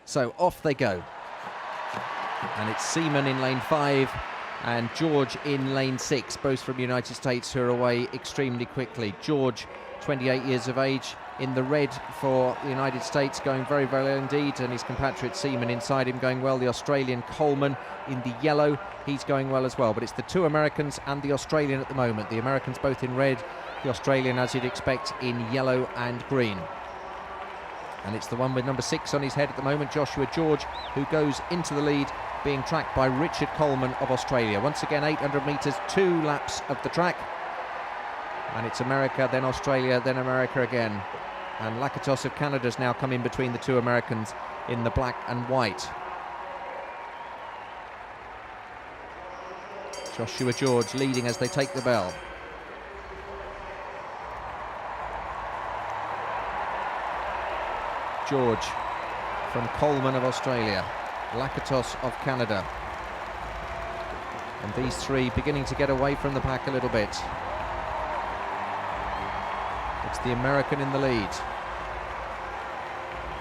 So off they go. And it's Seaman in lane 5 and George in lane 6, both from the United States, who are away extremely quickly. George, 28 years of age, in the red for the United States, going very, very well indeed, and his compatriot Seaman inside him going well. The Australian Coleman in the yellow, he's going well as well. But it's the two Americans and the Australian at the moment. The Americans both in red, the Australian, as you'd expect, in yellow and green. And it's the one with number 6 on his head at the moment, Joshua George, who goes into the lead, being tracked by Richard Coleman of Australia. Once again, 800 metres, 2 laps of the track. And it's America, then Australia, then America again. And Lakatos of Canada's now come in between the two Americans in the black and white. Joshua George leading as they take the bell. George from Coleman of Australia, Lakatos of Canada. And these three beginning to get away from the pack a little bit. It's the American in the lead.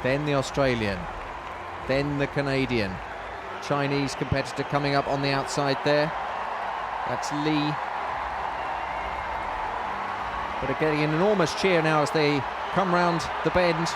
Then the Australian. Then the Canadian. Chinese competitor coming up on the outside there. That's Lee. But are getting an enormous cheer now as they come round the bend.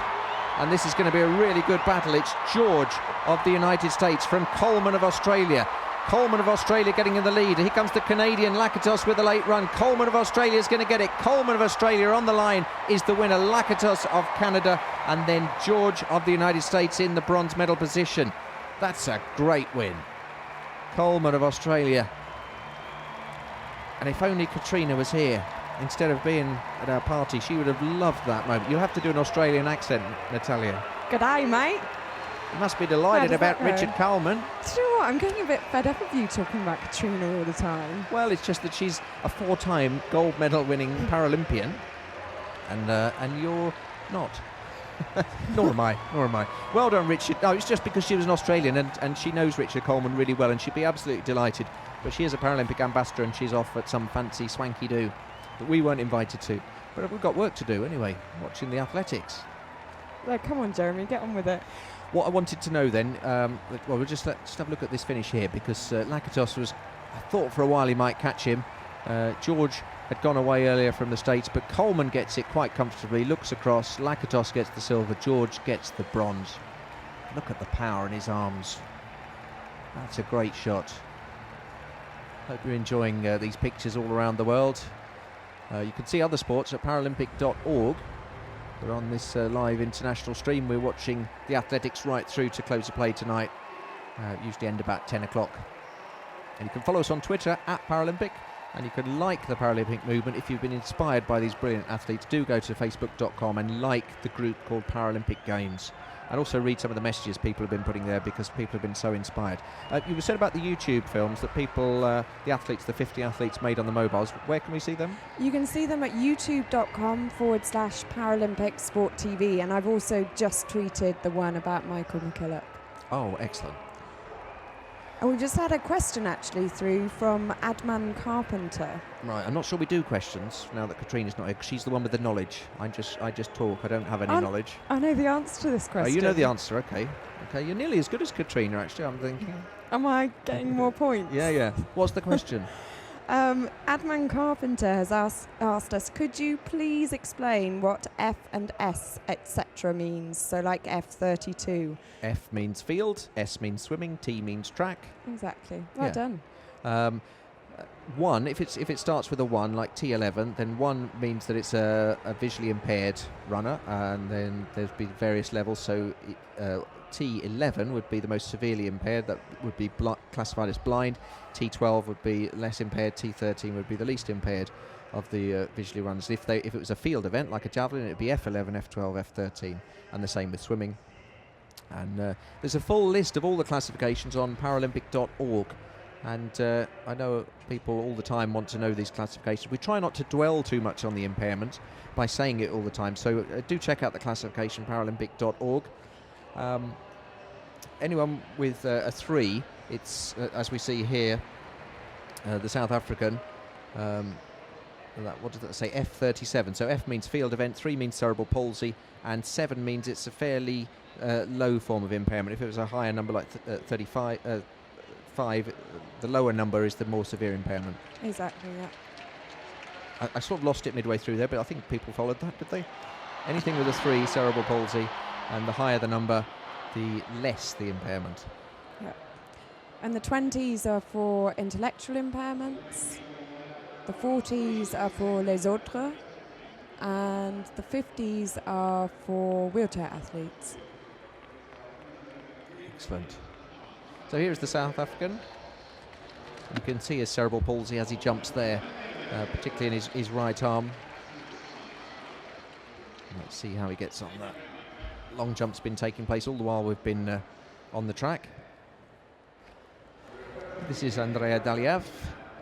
And this is going to be a really good battle. It's George of the United States from Coleman of Australia. Coleman of Australia getting in the lead. Here comes the Canadian Lakatos with a late run. Coleman of Australia is going to get it. Coleman of Australia on the line is the winner. Lakatos of Canada, and then George of the United States in the bronze medal position. That's a great win. Coleman of Australia. And if only Katrina was here instead of being at our party, she would have loved that moment. You have to do an Australian accent, Natalia. G'day, mate. You must be delighted about Richard Coleman. Do you know what? I'm getting a bit fed up of you talking about Katrina all the time. Well, it's just that she's a 4-time gold medal winning Paralympian, and you're not. Nor am I. Well done, Richard. No, it's just because she was an Australian and she knows Richard Coleman really well, and she'd be absolutely delighted. But she is a Paralympic ambassador and she's off at some fancy swanky do that we weren't invited to. But we've got work to do anyway, watching the athletics. Like, come on, Jeremy, get on with it. What I wanted to know then, well, we'll just have a look at this finish here, because Lakatos was, I thought for a while he might catch him. George had gone away earlier from the States, but Coleman gets it quite comfortably, looks across, Lakatos gets the silver, George gets the bronze. Look at the power in his arms. That's a great shot. Hope you're enjoying these pictures all around the world. You can see other sports at paralympic.org. We're on this live international stream. We're watching the athletics right through to close of play tonight. Usually end about 10 o'clock. And you can follow us on Twitter @Paralympic, and you can like the Paralympic movement. If you've been inspired by these brilliant athletes, do go to facebook.com and like the group called Paralympic Games. And also read some of the messages people have been putting there, because people have been so inspired. You said about the YouTube films that people, the athletes, the 50 athletes made on the mobiles. Where can we see them? You can see them at youtube.com/Paralympic Sport TV. And I've also just tweeted the one about Michael McKillop. Oh, excellent. And we just had a question actually through from Adman Carpenter. Right, I'm not sure we do questions now that Katrina's not here. 'Cause she's the one with the knowledge. I just talk. I don't have any knowledge. I know the answer to this question. Oh, you know the answer. Okay. Okay, you're nearly as good as Katrina, actually. I'm thinking. Am I getting more points? Yeah. What's the question? Adman Carpenter has asked us, could you please explain what F and S, etc. means? So like F32. F means field, S means swimming, T means track. Exactly. Well done. 1, if it starts with a 1, like T11, then 1 means that it's a visually impaired runner, and then there's be various levels. So T11 would be the most severely impaired, that would be classified as blind. T12 would be less impaired. T13 would be the least impaired of the visually runners. If it was a field event like a javelin, it would be F11, F12, F13, and the same with swimming. And there's a full list of all the classifications on Paralympic.org. And I know people all the time want to know these classifications. We try not to dwell too much on the impairment by saying it all the time. So do check out the classification, Paralympic.org. Anyone with a 3, it's, as we see here, the South African, what does that say, F37. So F means field event, 3 means cerebral palsy, and 7 means it's a fairly low form of impairment. If it was a higher number like 35, 5, the lower number is the more severe impairment. Exactly, yeah. I sort of lost it midway through there, but I think people followed that, did they? Anything with a 3, cerebral palsy, and the higher the number, the less the impairment. Yeah. And the 20s are for intellectual impairments, the 40s are for les autres, and the 50s are for wheelchair athletes. Excellent. So here's the South African. You can see his cerebral palsy as he jumps there, particularly in his right arm. Let's see how he gets on that. Long jump's been taking place all the while we've been on the track. This is Andrea Daliev,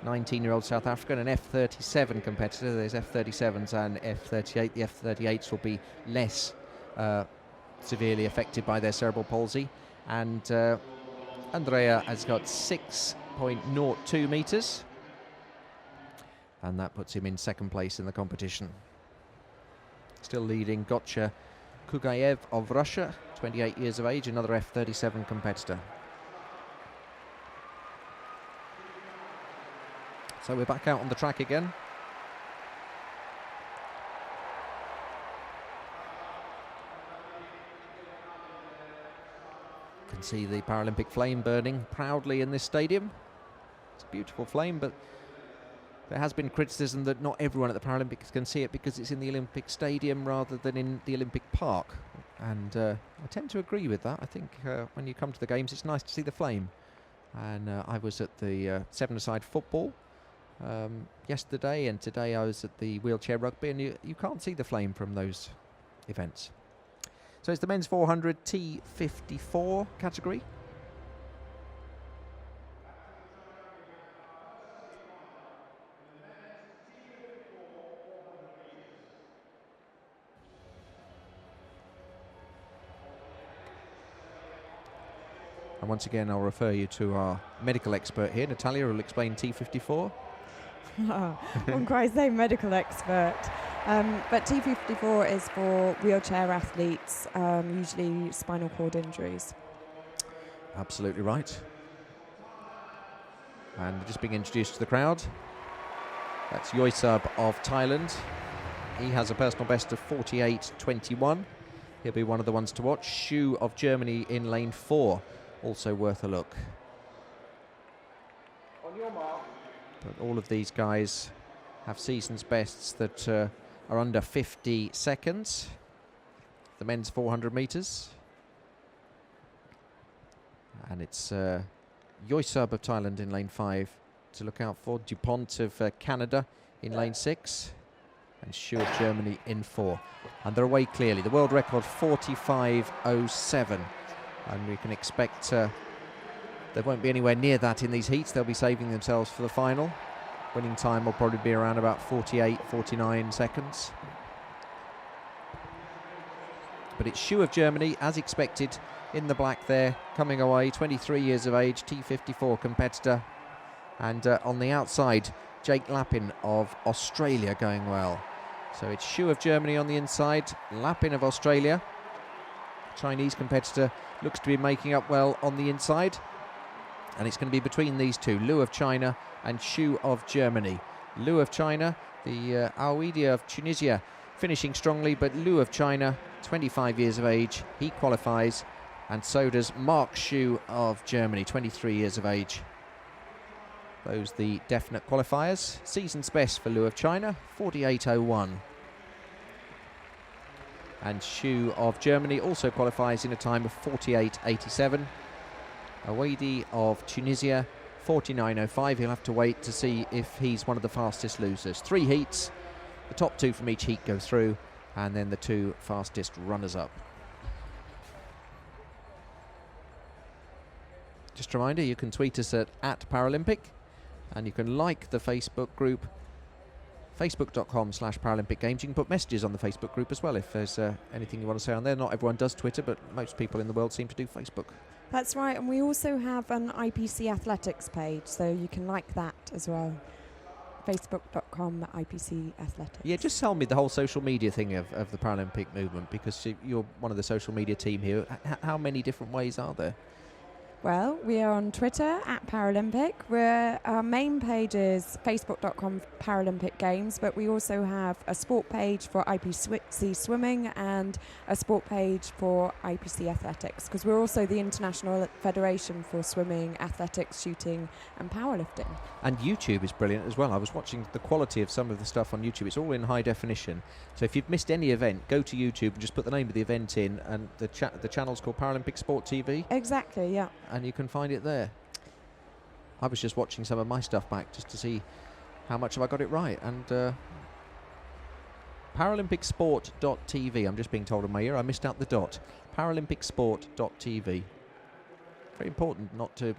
19-year-old South African, an F37 competitor. There's F37s and F38. The F38s will be less severely affected by their cerebral palsy. And Andrea has got 6.02 metres. And that puts him in second place in the competition. Still leading Gotcha Kugayev of Russia, 28 years of age, another F37 competitor. So we're back out on the track again. You can see the Paralympic flame burning proudly in this stadium. It's a beautiful flame, but there has been criticism that not everyone at the Paralympics can see it because it's in the Olympic Stadium rather than in the Olympic Park. And I tend to agree with that. I think when you come to the Games, it's nice to see the flame. And I was at the seven-a-side football yesterday, and today I was at the wheelchair rugby, and you can't see the flame from those events. So it's the men's 400 T54 category. And once again, I'll refer you to our medical expert here, Natalia, who will explain T54. I'm quite a medical expert. But T54 is for wheelchair athletes, usually spinal cord injuries. Absolutely right. And just being introduced to the crowd. That's Yoisub of Thailand. He has a personal best of 48.21. He'll be one of the ones to watch. Shu of Germany in lane 4. Also worth a look. On your mark. But all of these guys have season's bests that are under 50 seconds. The men's 400 metres. And it's Yoisub of Thailand in lane 5 to look out for. DuPont of Canada in lane 6. And Shu of Germany in 4. And they're away clearly. The world record 45.07. And we can expect they won't be anywhere near that in these heats. They'll be saving themselves for the final. Winning time will probably be around about 48, 49 seconds. But it's Xu of Germany, as expected, in the black there, coming away, 23 years of age, T54 competitor. And on the outside, Jake Lappin of Australia going well. So it's Xu of Germany on the inside, Lappin of Australia. Chinese competitor looks to be making up well on the inside. And it's going to be between these two, Liu of China and Xu of Germany. Liu of China, the Aouidi of Tunisia, finishing strongly, but Liu of China, 25 years of age, he qualifies. And so does Mark Xu of Germany, 23 years of age. Those the definite qualifiers. Season's best for Liu of China, 48.01. And Xu of Germany also qualifies in a time of 48.87. Aouidi of Tunisia, 49.05. He'll have to wait to see if he's one of the fastest losers. 3 heats. The top 2 from each heat go through, and then the 2 fastest runners-up. Just a reminder, you can tweet us at @Paralympic, and you can like the Facebook group, facebook.com/Paralympic Games. You can put messages on the Facebook group as well if there's anything you want to say on there. Not everyone does Twitter, but most people in the world seem to do Facebook. That's right, and we also have an IPC Athletics page, so you can like that as well. Facebook.com IPC Athletics. Yeah, just tell me the whole social media thing of the Paralympic movement, because you're one of the social media team here. How many different ways are there? Well, we are on Twitter @Paralympic. Our main page is facebook.com Paralympic Games, but we also have a sport page for IPC Swimming and a sport page for IPC Athletics, because we're also the International Federation for Swimming, Athletics, Shooting and Powerlifting. And YouTube is brilliant as well. I was watching the quality of some of the stuff on YouTube. It's all in high definition. So if you've missed any event, go to YouTube and just put the name of the event in, and the channel's called Paralympic Sport TV. Exactly, yeah. And you can find it there. I was just watching some of my stuff back just to see how much have I got it right. And ParalympicSport.tv. I'm just being told in my ear I missed out the dot. ParalympicSport.tv. Very important not to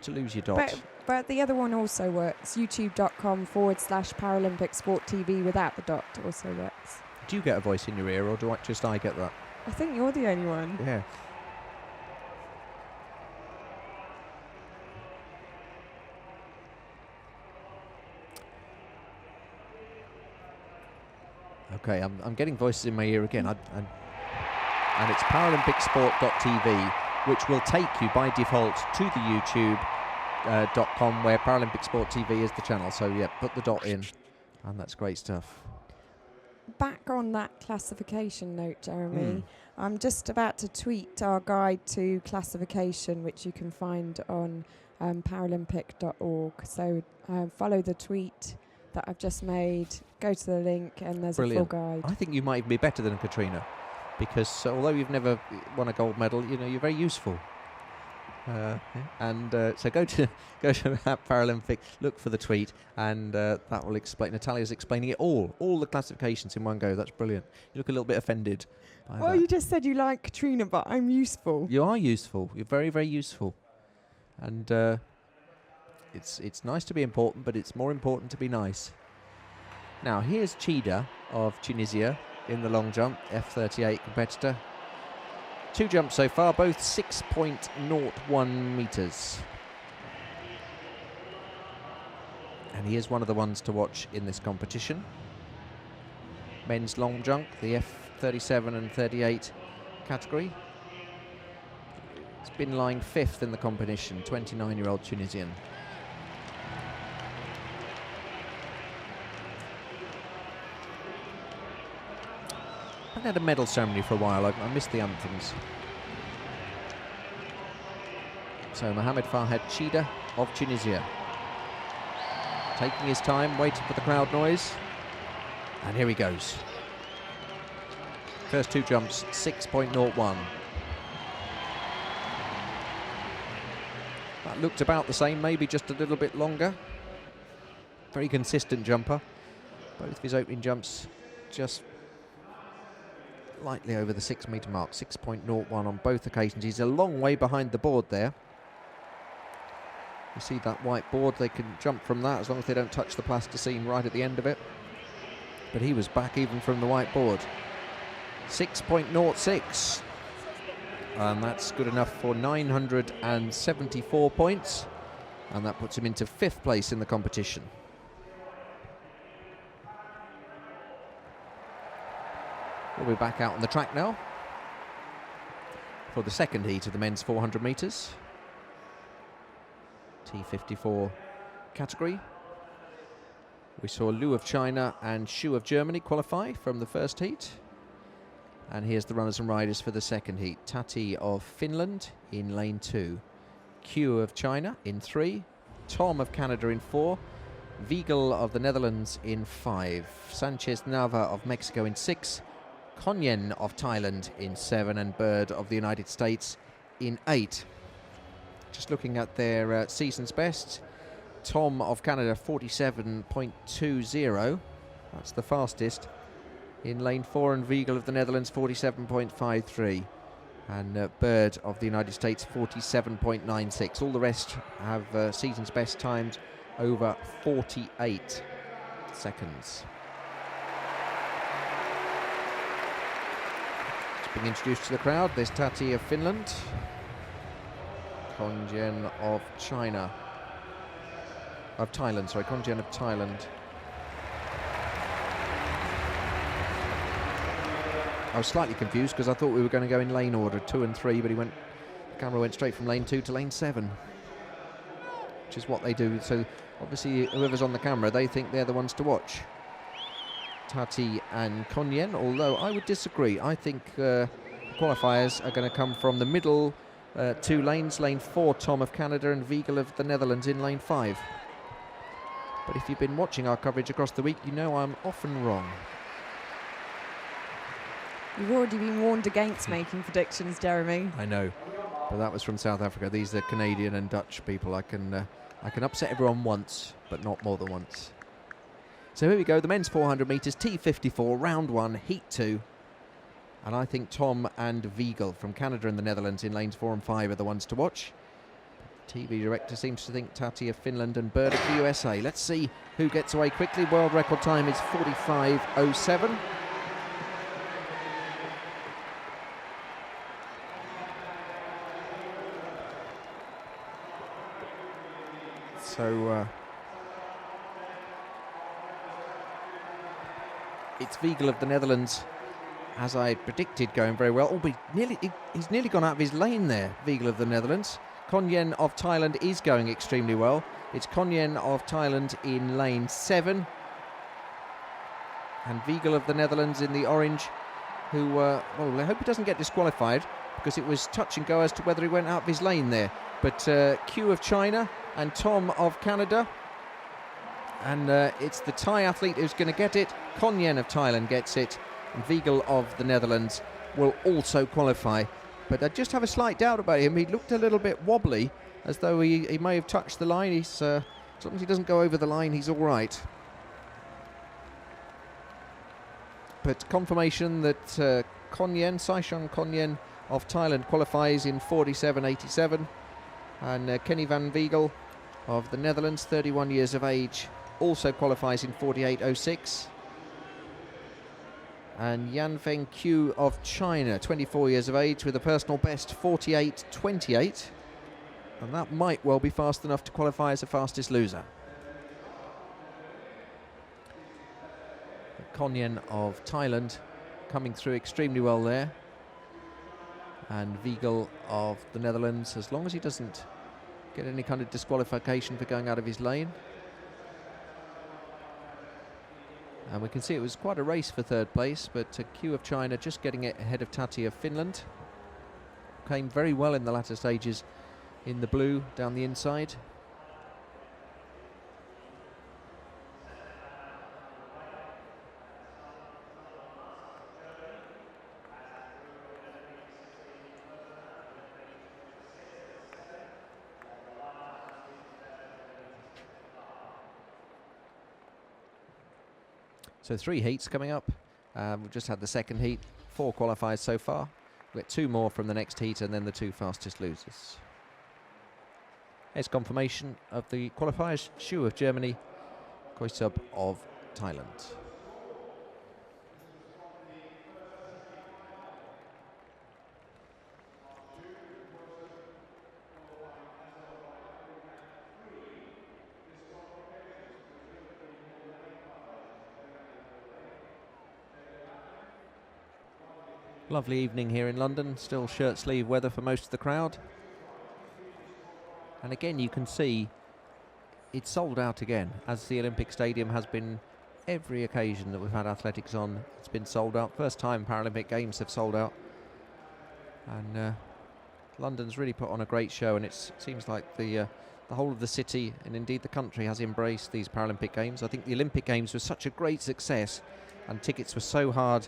lose your dot. But the other one also works. YouTube.com/Paralympic Sport TV without the dot also works. Do you get a voice in your ear, or do I get that? I think you're the only one. Yeah. Okay, I'm getting voices in my ear again. And it's ParalympicSport.tv, which will take you by default to the YouTube.com where Paralympic Sport TV is the channel. So yeah, put the dot in, and that's great stuff. Back on that classification note, Jeremy, I'm just about to tweet our guide to classification, which you can find on paralympic.org. So follow the tweet that I've just made, go to the link, and there's Brilliant. a full guide. I think you might even be better than Katrina, because although you've never won a gold medal, you're very useful. So go to Paralympic, look for the tweet, and that will explain. Natalia's explaining it all the classifications in one go. That's brilliant. You look a little bit offended by Well, that. you just said you like Katrina, but I'm useful. You are useful. You're very, very useful. And it's nice to be important, but it's more important to be nice. Now, here's Chida of Tunisia in the long jump, F38 competitor. 2 jumps so far, both 6.01 metres. And he is one of the ones to watch in this competition. Men's long jump, the F37 and 38 category. He's been lying 5th in the competition, 29-year-old Tunisian. I haven't had a medal ceremony for a while. I missed the anthems. So Mohamed Farhed Chida of Tunisia, taking his time, waiting for the crowd noise. And here he goes. First 2 jumps, 6.01. That looked about the same, maybe just a little bit longer. Very consistent jumper. Both of his opening jumps just lightly over the 6 metre mark, 6.01 on both occasions. He's a long way behind the board there. You see that white board, they can jump from that as long as they don't touch the plasticine right at the end of it. But he was back even from the white board. 6.06. And that's good enough for 974 points. And that puts him into 5th place in the competition. We'll be back out on the track now for the second heat of the men's 400 metres. T54 category. We saw Liu of China and Xu of Germany qualify from the first heat. And here's the runners and riders for the second heat. Tati of Finland in lane 2. Q of China in 3. Tom of Canada in 4. Wiegel of the Netherlands in 5. Sanchez Nava of Mexico in 6. Konyen of Thailand in 7. And Bird of the United States in 8. Just looking at their season's best. Tom of Canada 47.20. That's the fastest. In lane 4, and Wiegel of the Netherlands 47.53. And Bird of the United States 47.96. All the rest have season's best times over 48 seconds. Just being introduced to the crowd, there's Tati of Finland. Konyen of China. Of Thailand, sorry, Konyen of Thailand. I was slightly confused because I thought we were going to go in lane order 2 and 3, but the camera went straight from lane 2 to lane 7, which is what they do. So obviously whoever's on the camera, they think they're the ones to watch. Tati and Konyen, although I would disagree. I think qualifiers are going to come from the middle 2 lanes, lane 4 Tom of Canada and Wiegel of the Netherlands in lane 5. But if you've been watching our coverage across the week, you know I'm often wrong. You've already been warned against making predictions, Jeremy. I know, but that was from South Africa. These are Canadian and Dutch people. I can upset everyone once, but not more than once. So here we go, the men's 400 metres, T54, round 1, heat 2. And I think Tom and Wiegel from Canada and the Netherlands in lanes 4 and 5 are the ones to watch. The TV director seems to think Tati of Finland and Bird of the USA. Let's see who gets away quickly. World record time is 45.07. So it's Wiegel of the Netherlands, as I predicted, going very well. Oh, but he's nearly gone out of his lane there, Wiegel of the Netherlands. Konyen of Thailand is going extremely well. It's Konyen of Thailand in lane 7. And Wiegel of the Netherlands in the orange, who, well, I hope he doesn't get disqualified, because it was touch and go as to whether he went out of his lane there. But Q of China and Tom of Canada. And it's the Thai athlete who's going to get it. Konyen of Thailand gets it. And Wiegel of the Netherlands will also qualify. But I just have a slight doubt about him. He looked a little bit wobbly, as though he may have touched the line. As long as he doesn't go over the line, he's all right. But confirmation that Konyen, Saishon Konyen of Thailand qualifies in 47.87. And Kenny van Wiegel of the Netherlands, 31 years of age, also qualifies in 48.06. And Yan Feng Qiu of China, 24 years of age, with a personal best 48.28. And that might well be fast enough to qualify as the fastest loser. Konyen of Thailand coming through extremely well there. And Wiegel of the Netherlands, as long as he doesn't get any kind of disqualification for going out of his lane. And we can see it was quite a race for third place, but Q of China just getting it ahead of Tati of Finland. Came very well in the latter stages in the blue down the inside. So 3 heats coming up. We've just had the second heat, 4 qualifiers so far. We'll get 2 more from the next heat and then the 2 fastest losers. Here's confirmation of the qualifiers. Xu of Germany, Koisub of Thailand. Lovely evening here in London, still shirt sleeve weather for most of the crowd. And again, you can see it's sold out again, as the Olympic Stadium has been every occasion that we've had athletics on. It's been sold out. First time Paralympic Games have sold out. And London's really put on a great show, and it seems like the whole of the city and indeed the country has embraced these Paralympic Games. I think the Olympic Games was such a great success and tickets were so hard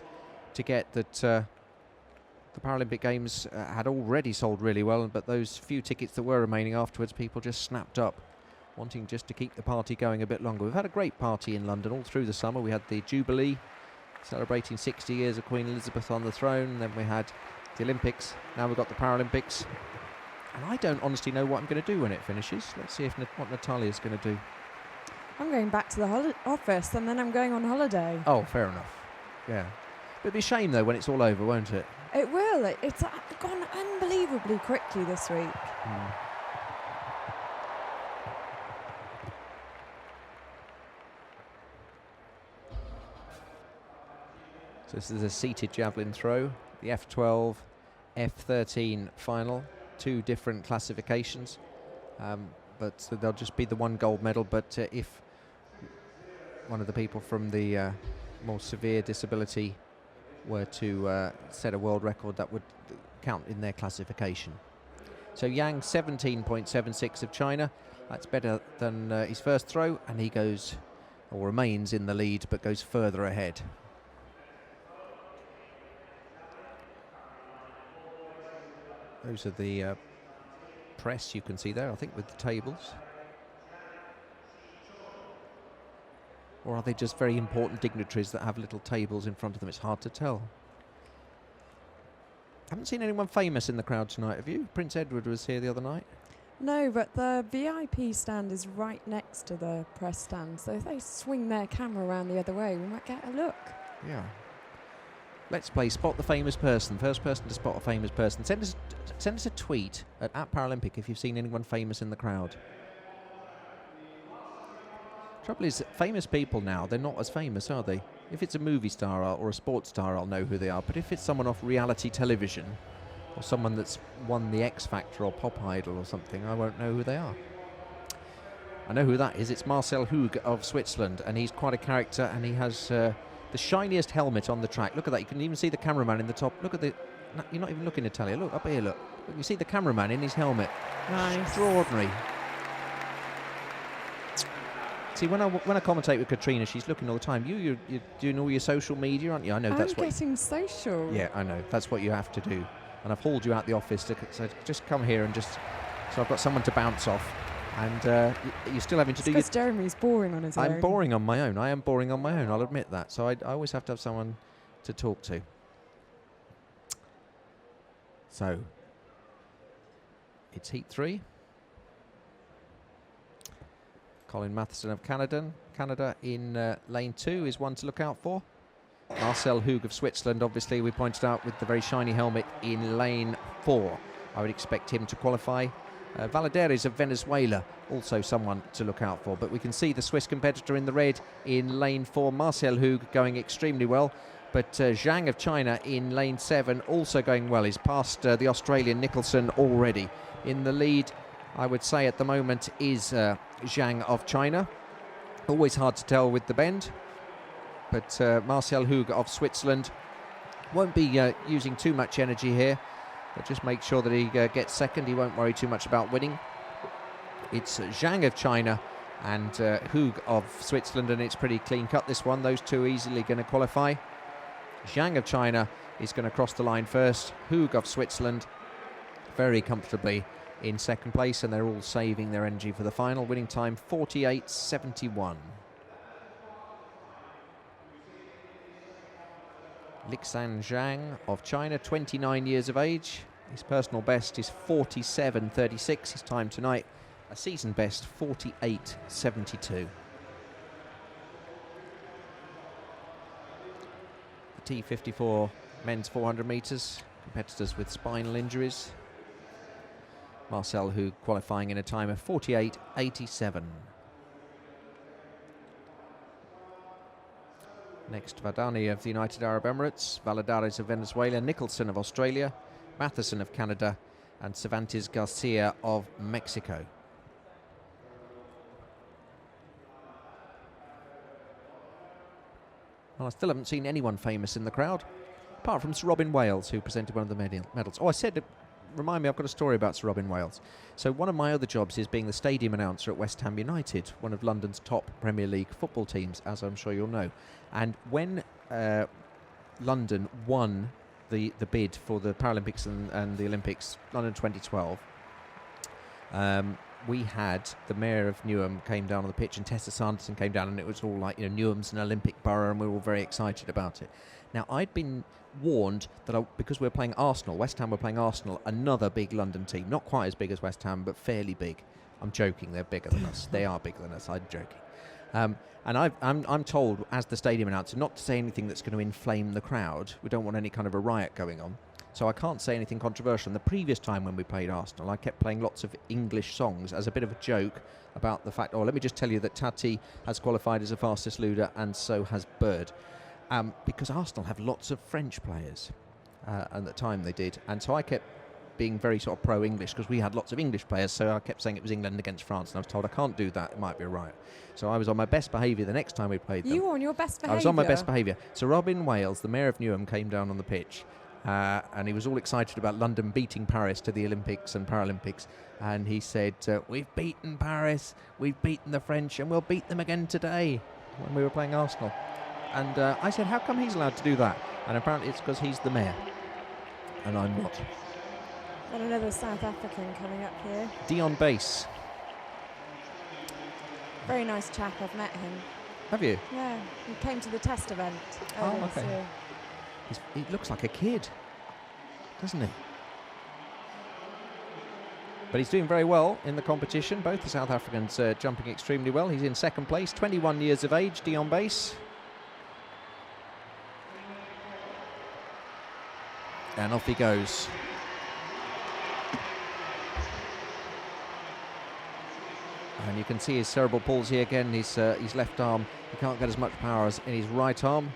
to get that the Paralympic Games had already sold really well, but those few tickets that were remaining afterwards, people just snapped up, wanting just to keep the party going a bit longer. We've had a great party in London all through the summer. We had the Jubilee, celebrating 60 years of Queen Elizabeth on the throne. Then we had the Olympics. Now we've got the Paralympics. And I don't honestly know what I'm going to do when it finishes. Let's see what Natalia's going to do. I'm going back to the office and then I'm going on holiday. Oh, fair enough. Yeah. It'll be a shame, though, when it's all over, won't it? It will. It's gone unbelievably quickly this week. So this is a seated javelin throw, the F12, F13 final, 2 different classifications, but so there'll just be the 1 gold medal. But if one of the people from the more severe disability were to set a world record, that would count in their classification. So Yang, 17.76 of China. That's better than his first throw, and he goes, or remains in the lead, but goes further ahead. Those are the press you can see there, I think, with the tables. Or are they just very important dignitaries that have little tables in front of them? It's hard to tell. Haven't seen anyone famous in the crowd tonight, have you? Prince Edward was here the other night. No, but the VIP stand is right next to the press stand, so if they swing their camera around the other way, we might get a look. Yeah. Let's play Spot the Famous Person. First person to spot a famous person. Send us a tweet at @Paralympic if you've seen anyone famous in the crowd. Trouble is, famous people now, they're not as famous, are they? If it's a movie star or a sports star, I'll know who they are. But if it's someone off reality television, or someone that's won the X Factor or Pop Idol or something, I won't know who they are. I know who that is. It's Marcel Hug of Switzerland, and he's quite a character, and he has the shiniest helmet on the track. Look at that. You can even see the cameraman in the top. Look at the... No, you're not even looking, Natalia. Look, up here, look. You see the cameraman in his helmet. Nice. Extraordinary. See, when I commentate with Katrina, she's looking all the time. You're doing all your social media, aren't you? I know I'm that's what... getting social. Yeah, I know. That's what you have to do. And I've hauled you out the office to so just come here and just... So I've got someone to bounce off. And you're still having to do... Because Jeremy's boring on his own. I'm boring on my own. I am boring on my own. I'll admit that. So I always have to have someone to talk to. So it's heat 3. Colin Matheson of Canada in lane 2 is one to look out for. Marcel Hug of Switzerland, obviously, we pointed out, with the very shiny helmet in lane 4. I would expect him to qualify. Valadares of Venezuela, also someone to look out for. But we can see the Swiss competitor in the red in lane 4, Marcel Hug, going extremely well. But Zhang of China in lane 7 also going well. He's passed the Australian Nicholson already. In the lead, I would say at the moment, is Zhang of China. Always hard to tell with the bend. But Marcel Hug of Switzerland won't be using too much energy here. But just make sure that he gets second. He won't worry too much about winning. It's Zhang of China and Hug of Switzerland, and it's pretty clean cut, this one. Those two easily going to qualify. Zhang of China is going to cross the line first. Hug of Switzerland very comfortably in second place, and they're all saving their energy for the final. Winning time 48.71. Lixan Zhang of China, 29 years of age. His personal best is 47.36. His time tonight, a season best, 48.72. The T54 men's 400 metres, competitors with spinal injuries. Marcel Hug qualifying in a time of 48.87. Next, Vadani of the United Arab Emirates, Valadares of Venezuela, Nicholson of Australia, Matheson of Canada, and Cervantes Garcia of Mexico. Well, I still haven't seen anyone famous in the crowd, apart from Sir Robin Wales, who presented one of the medals. Oh, I said, remind me, I've got a story about Sir Robin Wales. So one of my other jobs is being the stadium announcer at West Ham United, one of London's top Premier League football teams, as I'm sure you'll know. And when London won the bid for the Paralympics and the Olympics, London 2012, we had the mayor of Newham came down on the pitch, and Tessa Sanderson came down, and it was all like, you know, Newham's an Olympic borough, and we were all very excited about it. Now, I'd been warned that because we were playing Arsenal, West Ham were playing Arsenal, another big London team, not quite as big as West Ham, but fairly big. I'm joking, they're bigger than us. They are bigger than us, I'm joking. And I'm told, as the stadium announcer, not to say anything that's going to inflame the crowd. We don't want any kind of a riot going on. So I can't say anything controversial. And the previous time when we played Arsenal, I kept playing lots of English songs as a bit of a joke about the fact, let me just tell you that Tati has qualified as a fastest luder, and so has Bird. Because Arsenal have lots of French players, and at the time they did. And so I kept being very sort of pro-English, because we had lots of English players, so I kept saying it was England against France, and I was told I can't do that, it might be a riot. So I was on my best behaviour the next time we played them. You were on your best behaviour? I was on my best behaviour. So Robin Wales, the mayor of Newham, came down on the pitch, and he was all excited about London beating Paris to the Olympics and Paralympics, and he said, we've beaten Paris, we've beaten the French, and we'll beat them again today, when we were playing Arsenal. And I said, how come he's allowed to do that? And apparently it's because he's the mayor, and I'm not. And another South African coming up here. Dion Bass. Very nice chap, I've met him. Have you? Yeah, he came to the test event. Oh, okay. He looks like a kid, doesn't he? But he's doing very well in the competition. Both the South Africans jumping extremely well. He's in second place, 21 years of age, Dion Bass. And off he goes. And you can see his cerebral palsy again, his left arm. He can't get as much power as in his right arm.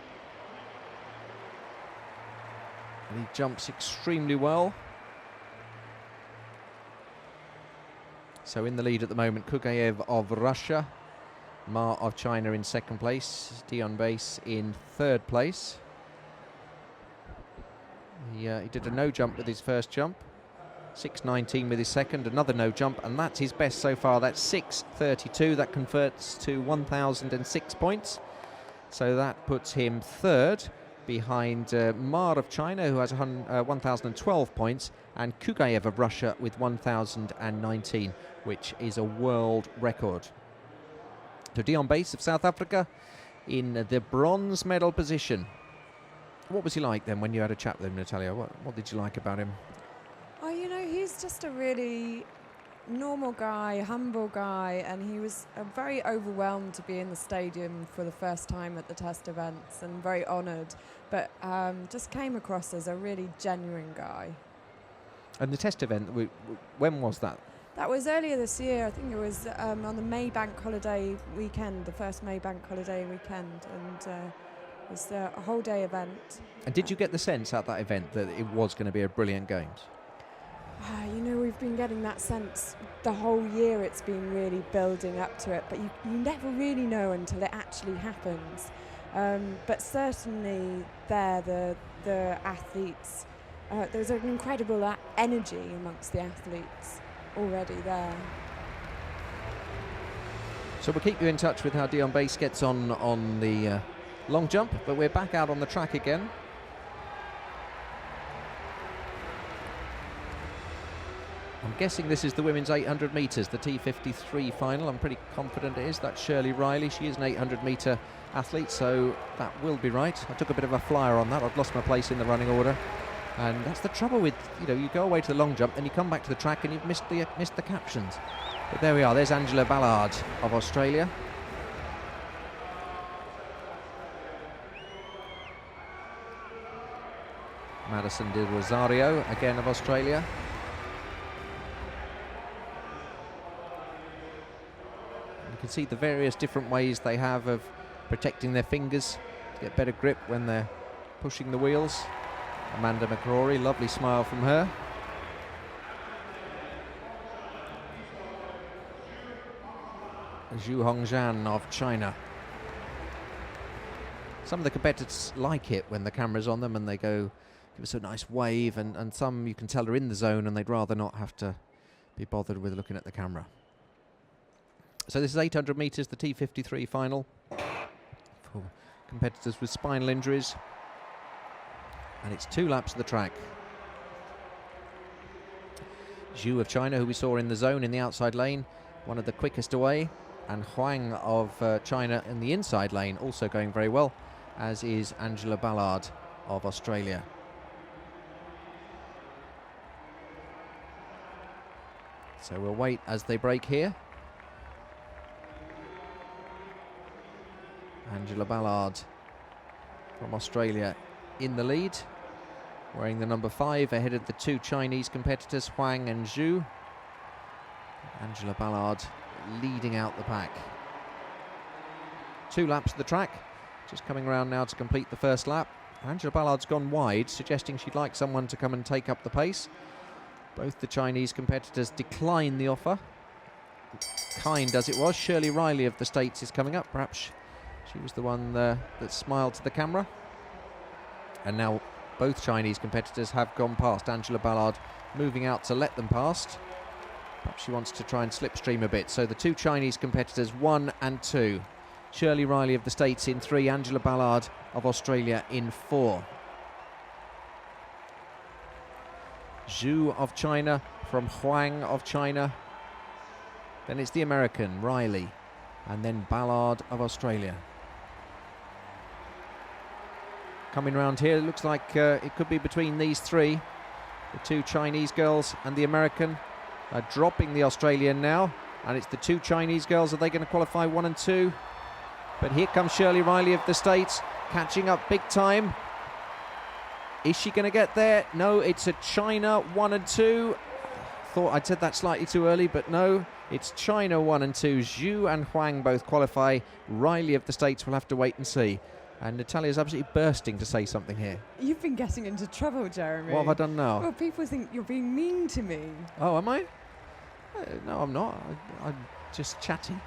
And he jumps extremely well. So in the lead at the moment, Kugayev of Russia, Ma of China in second place, Dion Bass in third place. He did a no jump with his first jump, 6.19 with his second, another no jump, and that's his best so far. That's 6.32. That converts to 1,006 points. So that puts him third behind Ma of China, who has 1,012 points, and Kugayev of Russia with 1,019, which is a world record. So Dion Bass of South Africa in the bronze medal position. What was he like then when you had a chat with him, Natalia? What did you like about him? Oh, you know, he's just a really normal guy, humble guy, and he was very overwhelmed to be in the stadium for the first time at the test events, and very honoured, but just came across as a really genuine guy. And the test event, when was that? That was earlier this year. I think it was on the May Bank holiday weekend, the first May Bank holiday weekend, and it was a whole day event. And did you get the sense at that event that it was going to be a brilliant Games? You know, we've been getting that sense the whole year. It's been really building up to it, but you never really know until it actually happens. But certainly there, the athletes, there's an incredible energy amongst the athletes already there. So we'll keep you in touch with how Dion Bass gets on the long jump, but we're back out on the track again. I'm guessing this is the women's 800 metres, the T53 final. I'm pretty confident it is. That's Shirley Riley. She is an 800 metre athlete, so that will be right. I took a bit of a flyer on that. I've lost my place in the running order. And that's the trouble with, you go away to the long jump, then you come back to the track and you've missed the captions. But there we are. There's Angela Ballard of Australia. Madison de Rosario, again of Australia. You can see the various different ways they have of protecting their fingers get better grip when they're pushing the wheels. Amanda McCrory, lovely smile from her. Zhu Hongzhan of China. Some of the competitors like it when the camera's on them and they go, give us a nice wave, and some you can tell are in the zone and they'd rather not have to be bothered with looking at the camera. So this is 800 metres, the T53 final for competitors with spinal injuries. And it's 2 laps of the track. Zhu of China, who we saw in the zone in the outside lane, one of the quickest away, and Huang of China in the inside lane, also going very well, as is Angela Ballard of Australia. So we'll wait as they break here. Angela Ballard from Australia in the lead, wearing the number 5 ahead of the 2 Chinese competitors, Huang and Zhu. Angela Ballard leading out the pack. 2 laps of the track, just coming around now to complete the first lap. Angela Ballard's gone wide, suggesting she'd like someone to come and take up the pace. Both the Chinese competitors decline the offer. Kind as it was, Shirley Riley of the States is coming up. Perhaps she was the one that smiled to the camera. And now both Chinese competitors have gone past. Angela Ballard moving out to let them past. Perhaps she wants to try and slipstream a bit. So the 2 Chinese competitors, 1 and 2. Shirley Riley of the States in 3, Angela Ballard of Australia in 4. Zhu of China from Huang of China. Then it's the American, Riley, and then Ballard of Australia. Coming round here, it looks like it could be between these 3. The 2 Chinese girls and the American are dropping the Australian now, and it's the 2 Chinese girls. Are they going to qualify 1 and 2? But here comes Shirley Riley of the States, catching up big time. Is she going to get there? No, it's a China 1 and 2. Thought I'd said that slightly too early, but no. It's China 1 and 2. Zhu and Huang both qualify. Riley of the States will have to wait and see. And Natalia's absolutely bursting to say something here. You've been getting into trouble, Jeremy. What have I done now? Well, people think you're being mean to me. Oh, am I? No, I'm not. I'm just chatting.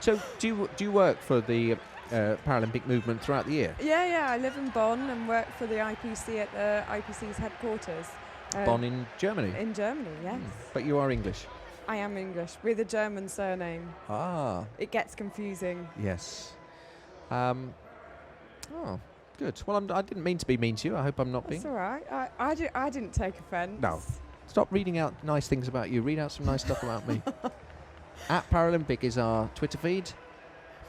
So, do you work for the Paralympic movement throughout the year? Yeah. I live in Bonn and work for the IPC at the IPC's headquarters. Bonn in Germany? In Germany, yes. But you are English? I am English, with a German surname. Ah. It gets confusing. Yes. Oh, good. Well, I didn't mean to be mean to you. I hope I'm not being. That's all right. I didn't take offence. No. Stop reading out nice things about you. Read out some nice stuff about me. At Paralympic is our Twitter feed.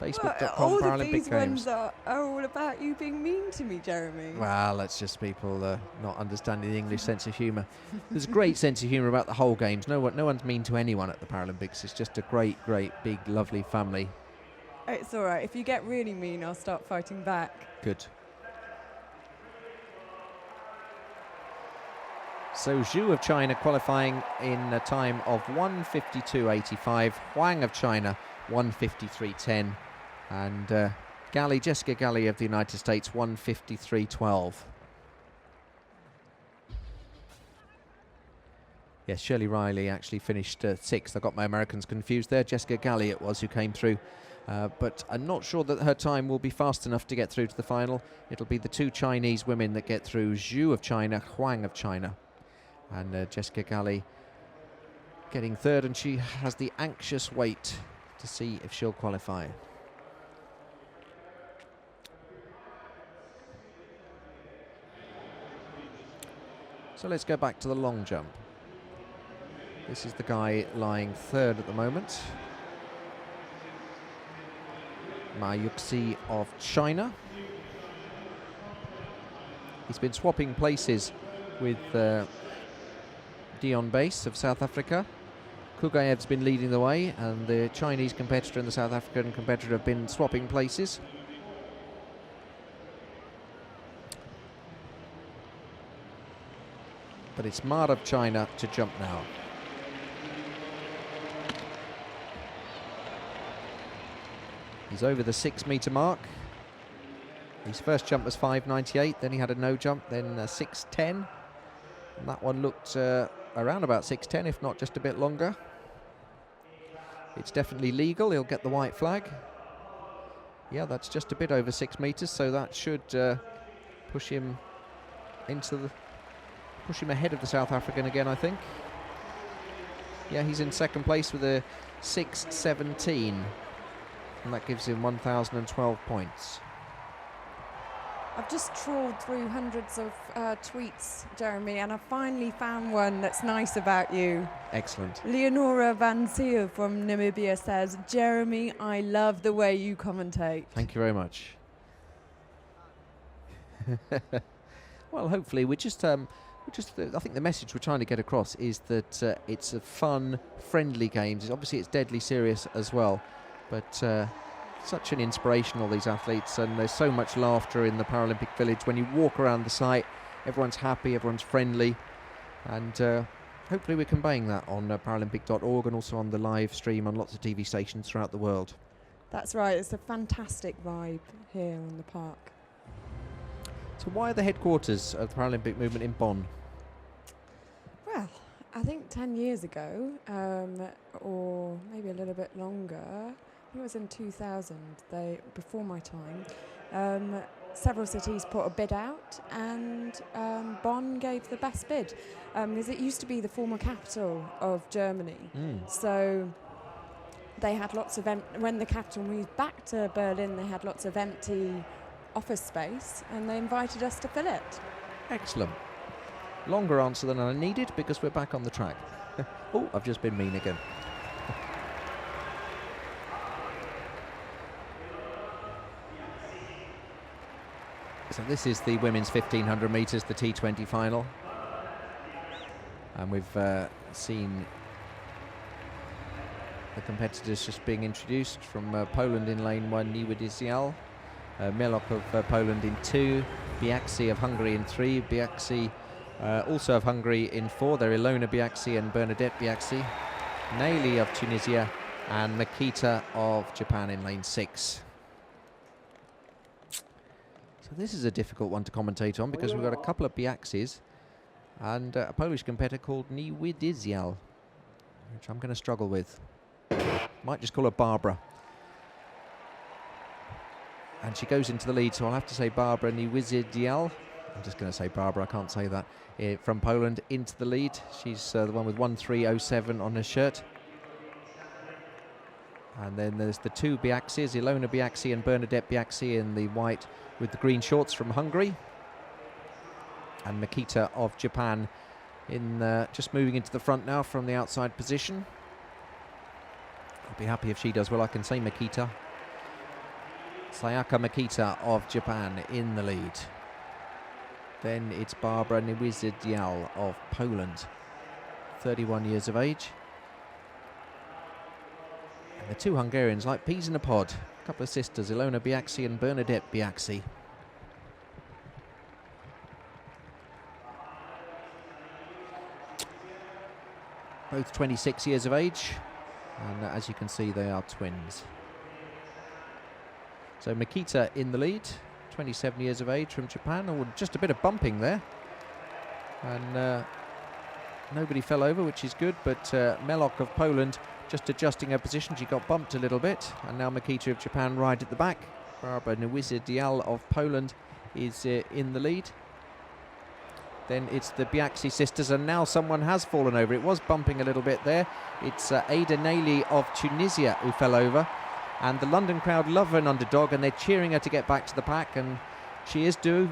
Facebook.com all Paralympic of these Games. ones are all about you being mean to me, Jeremy. Well, that's just people not understanding the English sense of humour. There's a great sense of humour about the whole games. No one's mean to anyone at the Paralympics. It's just a great, big, lovely family. It's all right. If you get really mean, I'll start fighting back. Good. So Zhu of China qualifying in a time of 1:52.85. Huang of China 1:53.10. And Jessica Galley of the United States 1:53.12. Yes, Shirley Riley actually finished 6th. I got my Americans confused there. Jessica Galley it was who came through. But I'm not sure that her time will be fast enough to get through to the final. It'll be the 2 Chinese women that get through, Zhu of China, Huang of China. And Jessica Galley getting 3rd, and she has the anxious wait to see if she'll qualify. So let's go back to the long jump. This is the guy lying 3rd at the moment. Ma Yuxi of China. He's been swapping places with Dion Bass of South Africa. Kugaev's been leading the way, and the Chinese competitor and the South African competitor have been swapping places. But it's Ma of China to jump now. He's over the 6 metre mark. His first jump was 5.98, then he had a no jump, then 6.10. And that one looked around about 6.10, if not just a bit longer. It's definitely legal, he'll get the white flag. Yeah, that's just a bit over 6 metres, so that should push him ahead of the South African again, I think. Yeah, he's in second place with a 6.17, and that gives him 1,012 points. I've just trawled through hundreds of tweets, Jeremy, and I finally found one that's nice about you. Excellent. Leonora Van Ziel from Namibia says, Jeremy, I love the way you commentate. Thank you very much. Well, hopefully I think the message we're trying to get across is that it's a fun, friendly games. Obviously it's deadly serious as well, but such an inspiration, all these athletes, and there's so much laughter in the Paralympic Village. When you walk around the site, everyone's happy, everyone's friendly, and hopefully we're conveying that on Paralympic.org and also on the live stream on lots of TV stations throughout the world. That's right, it's a fantastic vibe here in the park. So why are the headquarters of the Paralympic Movement in Bonn? Well, I think 10 years ago, or maybe a little bit longer, I think it was in 2000, before my time, several cities put a bid out, and Bonn gave the best bid, because it used to be the former capital of Germany. So they had lots of, when the capital moved back to Berlin, they had lots of empty office space, and they invited us to fill it. Excellent. Longer answer than I needed, because we're back on the track. Oh, I've just been mean again. So this is the women's 1500 metres, the T20 final. And we've seen the competitors just being introduced. From Poland in lane 1, Niewidzial. Mielok of Poland in 2. Biaksi of Hungary in 3. Biaksi also of Hungary in 4. They're Ilona Biaksi and Bernadette Biaksi. Naili of Tunisia and Makita of Japan in lane 6. So this is a difficult one to commentate on, because we've got a couple of Biaksis and a Polish competitor called Niewidzial, which I'm going to struggle with. Might just call her Barbara. And she goes into the lead, so I'll have to say Barbara Niewidzial. I'm just going to say Barbara, I can't say that. From Poland into the lead. She's the one with 1307 on her shirt. And then there's the two Biaksis, Ilona Biaksi and Bernadette Biaksi in the white with the green shorts from Hungary. And Makita of Japan in just moving into the front now from the outside position. I'll be happy if she does well. I can say Makita. Sayaka Makita of Japan in the lead. Then it's Barbara Niewidzial of Poland, 31 years of age. And the two Hungarians, like peas in a pod, a couple of sisters, Ilona Biaksi and Bernadette Biaksi. Both 26 years of age, and as you can see, they are twins. So Makita in the lead, 27 years of age from Japan. Oh, just a bit of bumping there. And nobody fell over, which is good, but Mielok of Poland just adjusting her position. She got bumped a little bit, and now Makita of Japan right at the back. Barbara Niewidzial of Poland is in the lead. Then it's the Biaksi sisters, and now someone has fallen over. It was bumping a little bit there. It's Ada Naili of Tunisia who fell over. And the London crowd love an underdog, and they're cheering her to get back to the pack, and she is due.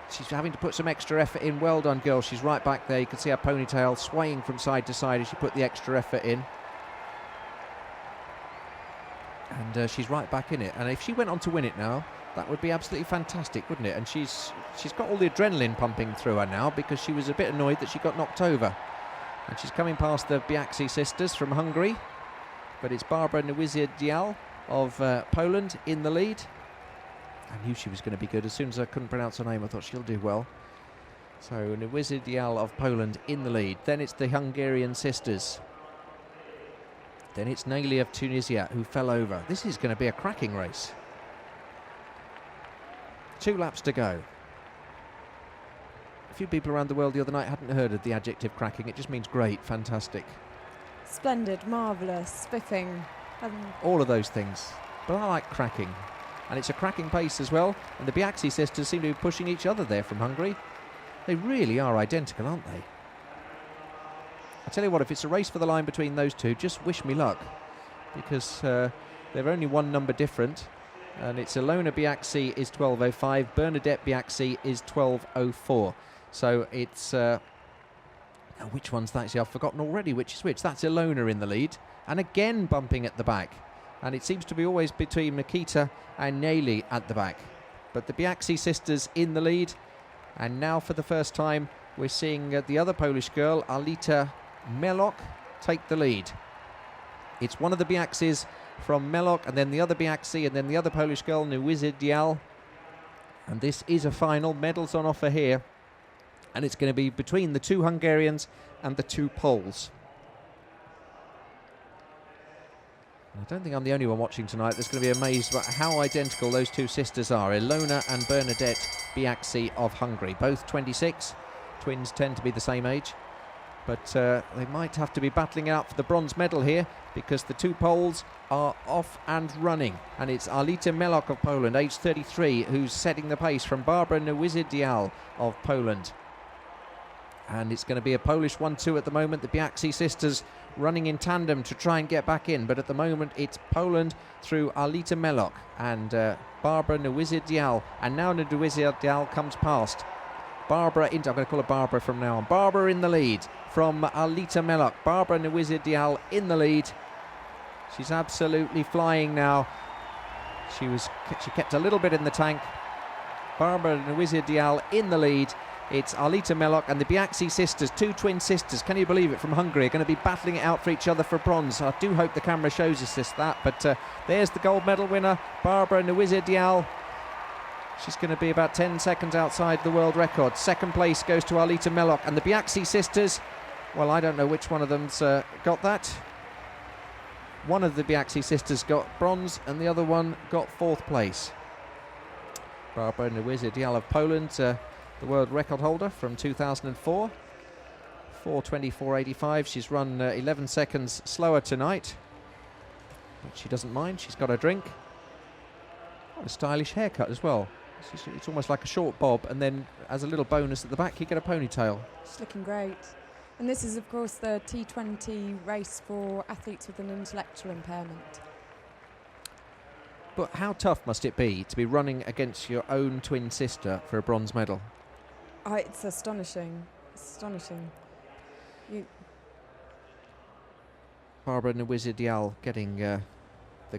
She's having to put some extra effort in. Well done, girl. She's right back there. You can see her ponytail swaying from side to side as she put the extra effort in. And she's right back in it. And if she went on to win it now, that would be absolutely fantastic, wouldn't it? And she's got all the adrenaline pumping through her now, because she was a bit annoyed that she got knocked over. And she's coming past the Biaksi sisters from Hungary. But it's Barbara Niewidzial of Poland in the lead. I knew she was going to be good. As soon as I couldn't pronounce her name, I thought she'll do well. So Niewidzial of Poland in the lead. Then it's the Hungarian sisters. Then it's Naili of Tunisia who fell over. This is going to be a cracking race. 2 laps to go. A few people around the world the other night hadn't heard of the adjective cracking. It just means great, fantastic. Splendid, marvellous, spiffing. All of those things. But I like cracking. And it's a cracking pace as well. And the Biaxi sisters seem to be pushing each other there from Hungary. They really are identical, aren't they? I tell you what, if it's a race for the line between those two, just wish me luck. Because they're only 1 number different. And it's Ilona Biaxi is 12.05. Bernadette Biaxi is 12.04. So it's... now which one's that? See, I've forgotten already which is which. That's Ilona in the lead. And again bumping at the back. And it seems to be always between Makita and Naili at the back. But the Biaxi sisters in the lead. And now for the first time we're seeing the other Polish girl, Alita Melok, take the lead. It's one of the Biaxis from Melok, and then the other Biaxi, and then the other Polish girl, Nuizy Dial. And this is a final. Medals on offer here. And it's going to be between the 2 Hungarians and the 2 Poles. I don't think I'm the only one watching tonight that's going to be amazed about how identical those 2 sisters are. Ilona and Bernadette Biaxi of Hungary. Both 26. Twins tend to be the same age. But they might have to be battling it out for the bronze medal here, because the 2 Poles are off and running. And it's Alita Melok of Poland, age 33, who's setting the pace from Barbara Nuizy Dial of Poland. And it's going to be a Polish 1-2 at the moment. The Biaxi sisters running in tandem to try and get back in. But at the moment, it's Poland through Alita Melok and Barbara Nuizy Dial. And now Nuizy Dial comes past. Barbara, I'm going to call her Barbara from now on. Barbara in the lead from Alita Melok. Barbara Nuizy Dial in the lead. She's absolutely flying now. She kept a little bit in the tank. Barbara Nuizy Dial in the lead. It's Alita Melok and the Biaxi sisters, 2 twin sisters, can you believe it, from Hungary, are going to be battling it out for each other for bronze. I do hope the camera shows us that, but there's the gold medal winner, Barbara Nuizy Dial. She's going to be about 10 seconds outside the world record. Second place goes to Alita Melok, and the Biaxi sisters, well, I don't know which one of them's got that. One of the Biaxi sisters got bronze, and the other one got 4th place. Barbara Nuizy Dial of Poland, the world record holder from 2004, 4:24.85. She's run 11 seconds slower tonight, but she doesn't mind. She's got a drink. What a stylish haircut as well. It's almost like a short bob, and then as a little bonus at the back you get a ponytail. It's looking great. And this is of course the T20 race for athletes with an intellectual impairment. But how tough must it be to be running against your own twin sister for a bronze medal? Oh, it's astonishing. Astonishing. Barbara Nuizy Dial getting the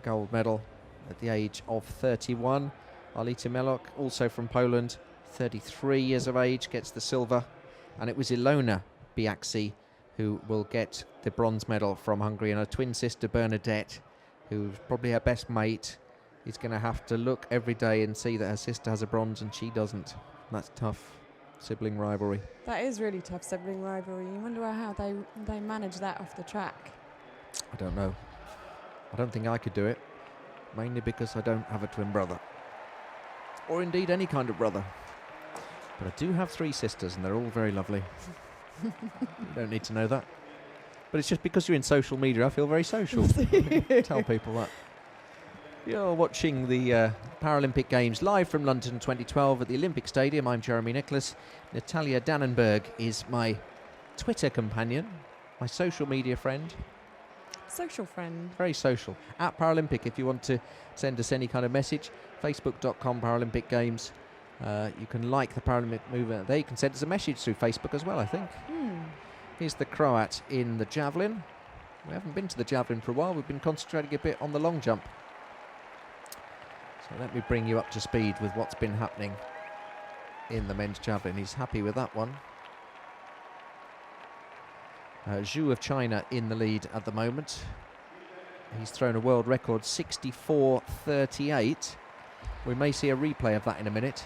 gold medal at the age of 31. Alita Melok, also from Poland, 33 years of age, gets the silver. And it was Ilona Biaxi who will get the bronze medal from Hungary. And her twin sister Bernadette, who's probably her best mate, is going to have to look every day and see that her sister has a bronze and she doesn't. That's tough. Sibling rivalry. That is really tough, sibling rivalry. You wonder how they manage that off the track. I don't know. I don't think I could do it, mainly because I don't have a twin brother, or indeed any kind of brother. But I do have 3 sisters, and they're all very lovely. You don't need to know that. But it's just because you're in social media, I feel very social. Tell people that. You're watching the Paralympic Games live from London 2012 at the Olympic Stadium. I'm Jeremy Nicholas. Natalia Dannenberg is my Twitter companion, my social media friend. Social friend. Very social. At Paralympic, if you want to send us any kind of message. Facebook.com Paralympic Games. You can like the Paralympic Movement there. You can send us a message through Facebook as well, I think. Here's the Croat in the javelin. We haven't been to the javelin for a while. We've been concentrating a bit on the long jump. So let me bring you up to speed with what's been happening in the men's javelin. He's happy with that one. Zhu of China in the lead at the moment. He's thrown a world record 64.38. We may see a replay of that in a minute.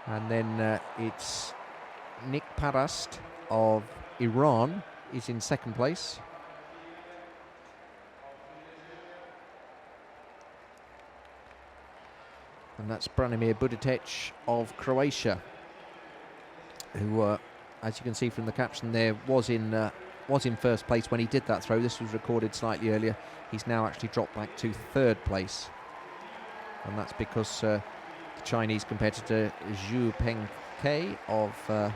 And then it's Nick Parast of Iran is in second place. And that's Branimir Budetec of Croatia, who, as you can see from the caption there, was in first place when he did that throw. This was recorded slightly earlier. He's now actually dropped back to third place. And that's because the Chinese competitor Zhu Pengke of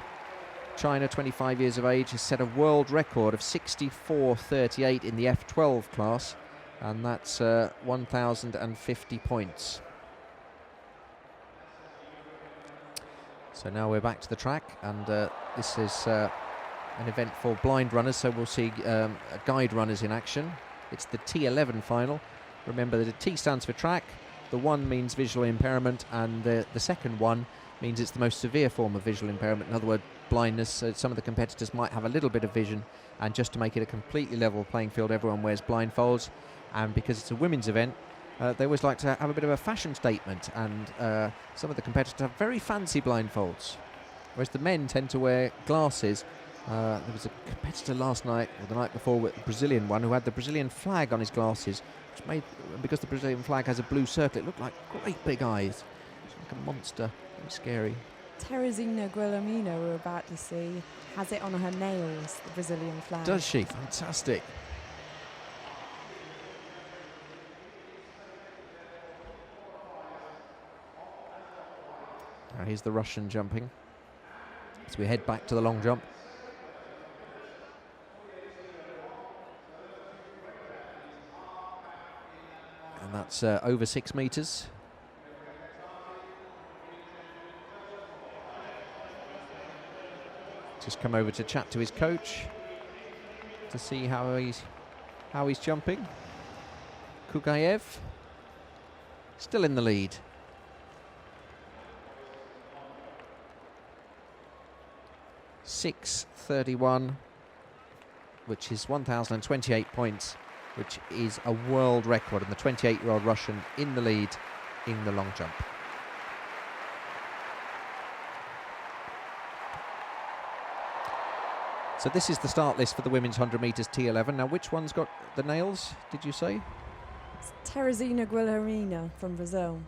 China, 25 years of age, has set a world record of 64.38 in the F12 class, and that's 1,050 points. So now we're back to the track, and this is an event for blind runners, so we'll see guide runners in action. It's the T11 final. Remember that the T stands for track, the 1 means visual impairment, and the second one means it's the most severe form of visual impairment. In other words, blindness. Some of the competitors might have a little bit of vision, and just to make it a completely level playing field, everyone wears blindfolds. And because it's a women's event, they always like to have a bit of a fashion statement, and some of the competitors have very fancy blindfolds, whereas the men tend to wear glasses. There was a competitor last night, or the night before, with the Brazilian one, who had the Brazilian flag on his glasses, which made, because the Brazilian flag has a blue circle, it looked like great big eyes. It's like a monster. Very scary. Teresina Guilhermina, we're about to see, has it on her nails, the Brazilian flag. Does she? Fantastic. Now here's the Russian jumping as we head back to the long jump. And that's over 6 meters. Just come over to chat to his coach to see how he's jumping. Kugayev still in the lead. .631, which is 1,028 points, which is a world record, and the 28-year-old Russian in the lead in the long jump. So this is the start list for the women's 100 metres T11. Now, which one's got the nails, did you say? It's Teresina Guilhermina from Brazil.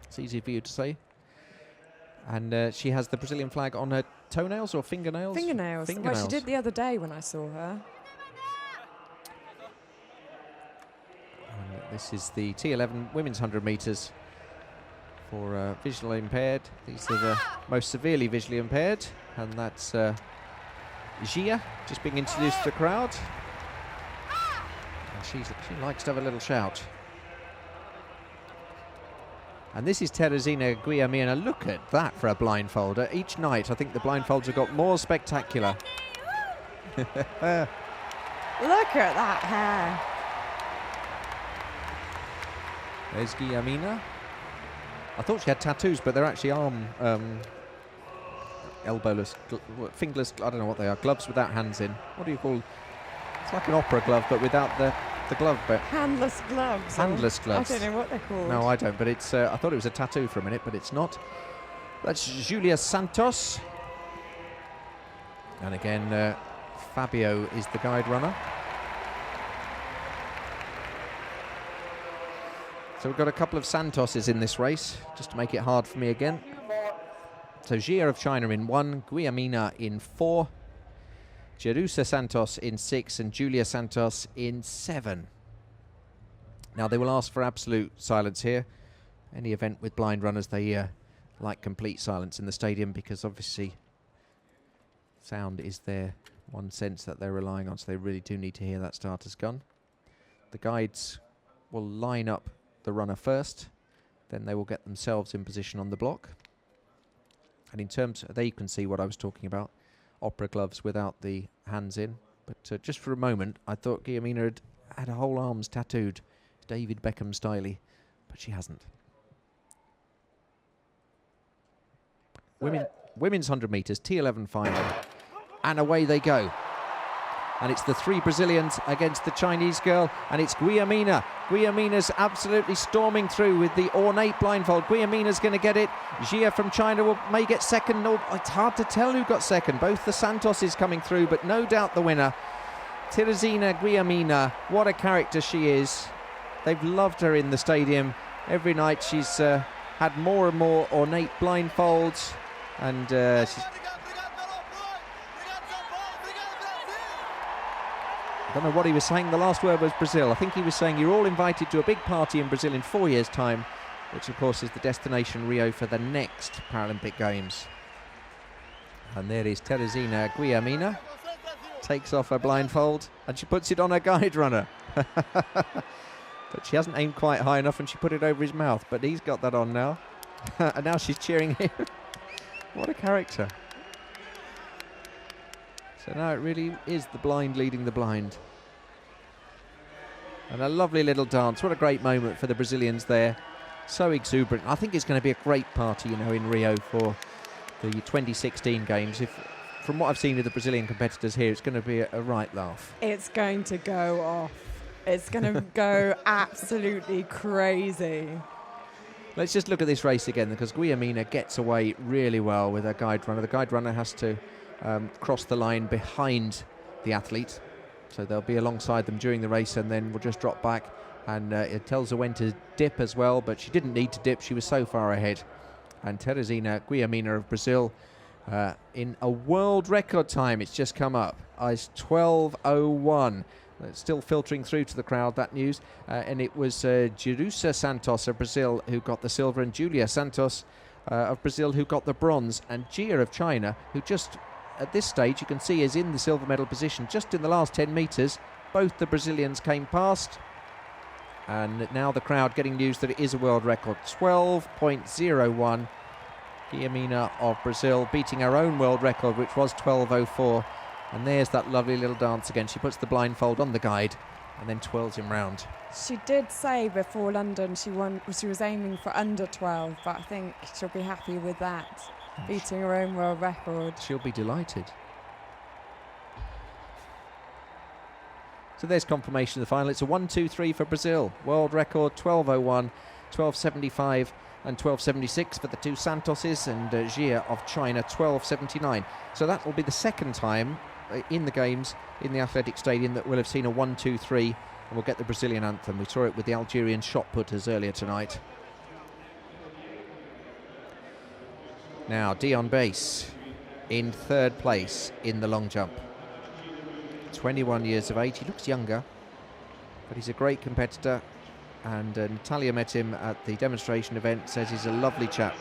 It's easy for you to say. And she has the Brazilian flag on her toenails or fingernails? Fingernails. Well, she did the other day when I saw her. And this is the T11 women's 100 metres for visually impaired. These are the most severely visually impaired, and that's Gia just being introduced to the crowd. And she likes to have a little shout. And this is Teresina Guilhermina. Look at that for a blindfolder. Each night I think the blindfolds have got more spectacular. Look at that hair. There's Guilhermina. I thought she had tattoos, but they're actually arm, elbowless, fingerless, I don't know what they are, gloves without hands in. What do you call? It's like an opera glove, but without the glove bit. Handless gloves. Handless gloves. I don't know what they're called. No, I don't, but it's, I thought it was a tattoo for a minute, but it's not. That's Julia Santos. And again, Fabio is the guide runner. So we've got a couple of Santoses in this race, just to make it hard for me again. So Gia of China in 1, Guilhermina in 4, Jerusa Santos in 6, and Julia Santos in 7. Now they will ask for absolute silence here. Any event with blind runners, they like complete silence in the stadium, because obviously sound is their one sense that they're relying on, so they really do need to hear that starter's gun. The guides will line up the runner first, then they will get themselves in position on the block. And in terms, there you can see what I was talking about, opera gloves without the hands in. But just for a moment, I thought Guilhermina had her whole arms tattooed, David Beckham styley, but she hasn't. Women's 100 metres, T11 final, and away they go. And it's the 3 Brazilians against the Chinese girl, and it's Guilhermina. Guilhermina's absolutely storming through with the ornate blindfold. Guilhermina's going to get it. Gia from China may get second. No, it's hard to tell who got second. Both the Santoses coming through, but no doubt the winner, Teresina Guilhermina. What a character she is. They've loved her in the stadium. Every night she's had more and more ornate blindfolds, and she's... I don't know what he was saying. The last word was Brazil. I think he was saying you're all invited to a big party in Brazil in 4 years' time, which of course is the destination Rio for the next Paralympic Games. And there is Teresina Guillermina, takes off her blindfold and she puts it on her guide runner. But she hasn't aimed quite high enough and she put it over his mouth, but he's got that on now. And now she's cheering him. What a character. So now it really is the blind leading the blind. And a lovely little dance. What a great moment for the Brazilians there. So exuberant. I think it's going to be a great party, you know, in Rio for the 2016 Games. From what I've seen of the Brazilian competitors here, it's going to be a right laugh. It's going to go off. It's going to go absolutely crazy. Let's just look at this race again, because Guillermina gets away really well with her guide runner. The guide runner has to cross the line behind the athlete, so they'll be alongside them during the race and then we'll just drop back, and it tells her when to dip as well, but she didn't need to dip, she was so far ahead. And Teresina Guillermina of Brazil in a world record time, it's just come up, is 12:01. It's still filtering through to the crowd, that news, and it was Jerusa Santos of Brazil who got the silver, and Julia Santos of Brazil who got the bronze, and Jia of China, who just at this stage you can see is in the silver medal position. Just in the last 10 metres both the Brazilians came past, and now the crowd getting news that it is a world record. 12.01. Guillermina of Brazil beating her own world record, which was 12:04. And there's that lovely little dance again. She puts the blindfold on the guide and then twirls him round. She did say before London she was aiming for under 12, but I think she'll be happy with that, beating her own world record. She'll be delighted. So there's confirmation of the final. It's a 1-2-3 for Brazil. World record 12:01, 12:75 and 12:76 for the two Santoses, and Jia of China 12:79. So that will be the second time in the Games in the Athletic Stadium that we'll have seen a 1-2-3, and we'll get the Brazilian anthem. We saw it with the Algerian shot putters earlier tonight. Now Dion Bass in third place in the long jump. 21 years of age. He looks younger, but he's a great competitor, and Natalia met him at the demonstration event, says he's a lovely chap.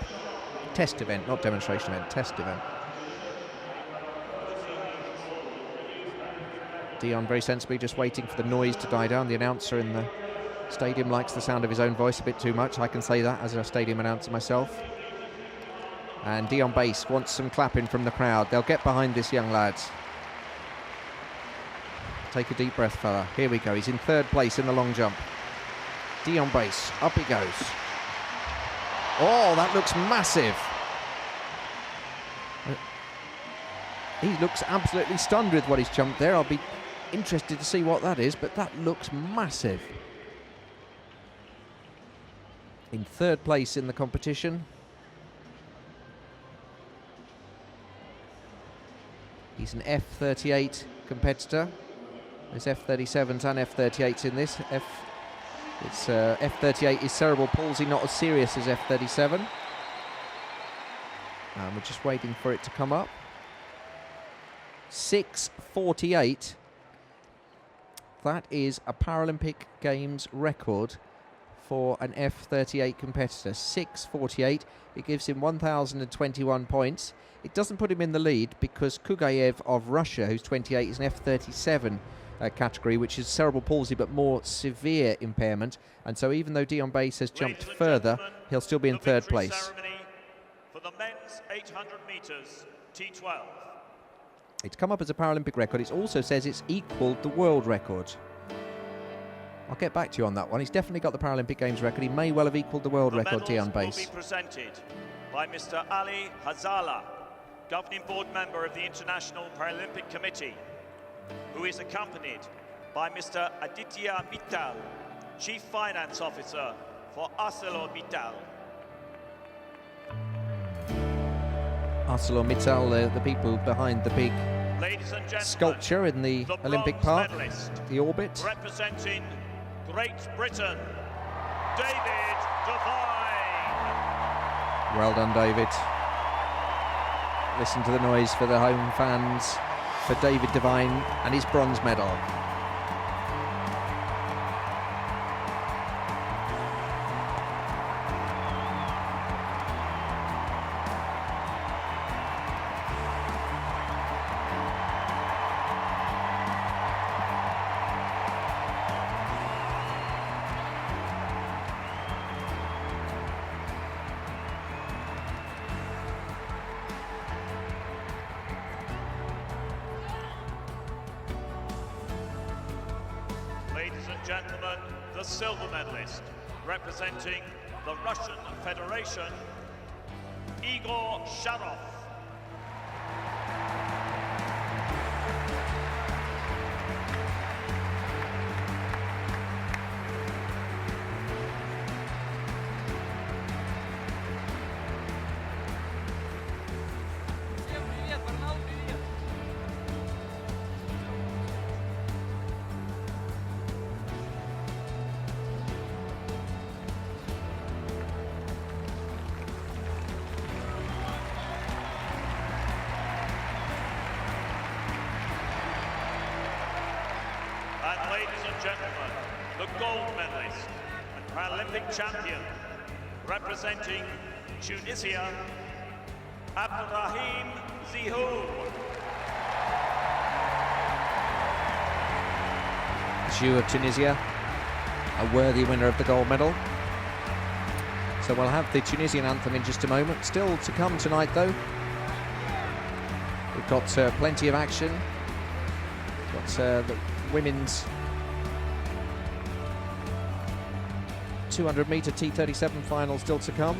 Test event, not demonstration event, test event. Dion very sensibly just waiting for the noise to die down. The announcer in the stadium likes the sound of his own voice a bit too much. I can say that as a stadium announcer myself. And Dion Bass wants some clapping from the crowd. They'll get behind this young lad. Take a deep breath, fella. Here we go. He's in third place in the long jump. Dion Bass, up he goes. Oh, that looks massive. He looks absolutely stunned with what he's jumped there. I'll be interested to see what that is, but that looks massive. In third place in the competition. He's an F38 competitor. There's F37s and F38s in this. F38 is cerebral palsy, not as serious as F37. And we're just waiting for it to come up. 6:48. That is a Paralympic Games record for an F38 competitor. 6:48. It gives him 1,021 points. It doesn't put him in the lead because Kugayev of Russia, who's 28, is an F37 category, which is cerebral palsy but more severe impairment, and so even though Dion Bass has jumped further, he'll still be in third place. For the men's 800 meters T12. It's come up as a Paralympic record. It also says it's equalled the world record. I'll get back to you on that one. He's definitely got the Paralympic Games record. He may well have equalled the world record, Dion Bass. The medals will be presented by Mr. Ali Hazala, governing board member of the International Paralympic Committee, who is accompanied by Mr. Aditya Mittal, Chief Finance Officer for ArcelorMittal. ArcelorMittal, the people behind the big sculpture in the Olympic Park, the orbit. Representing Great Britain, David Devine. Well done, David. Listen to the noise for the home fans for David Devine and his bronze medal. Ladies and gentlemen, the silver medalist, representing the Russian Federation, Igor Sharov. And ladies and gentlemen, the gold medalist and Paralympic champion, representing Tunisia, Abdurrahim Zihoul. Zhou of Tunisia, a worthy winner of the gold medal. So we'll have the Tunisian anthem in just a moment. Still to come tonight, though. We've got plenty of action. Got the women's 200 metre T37 final still to come.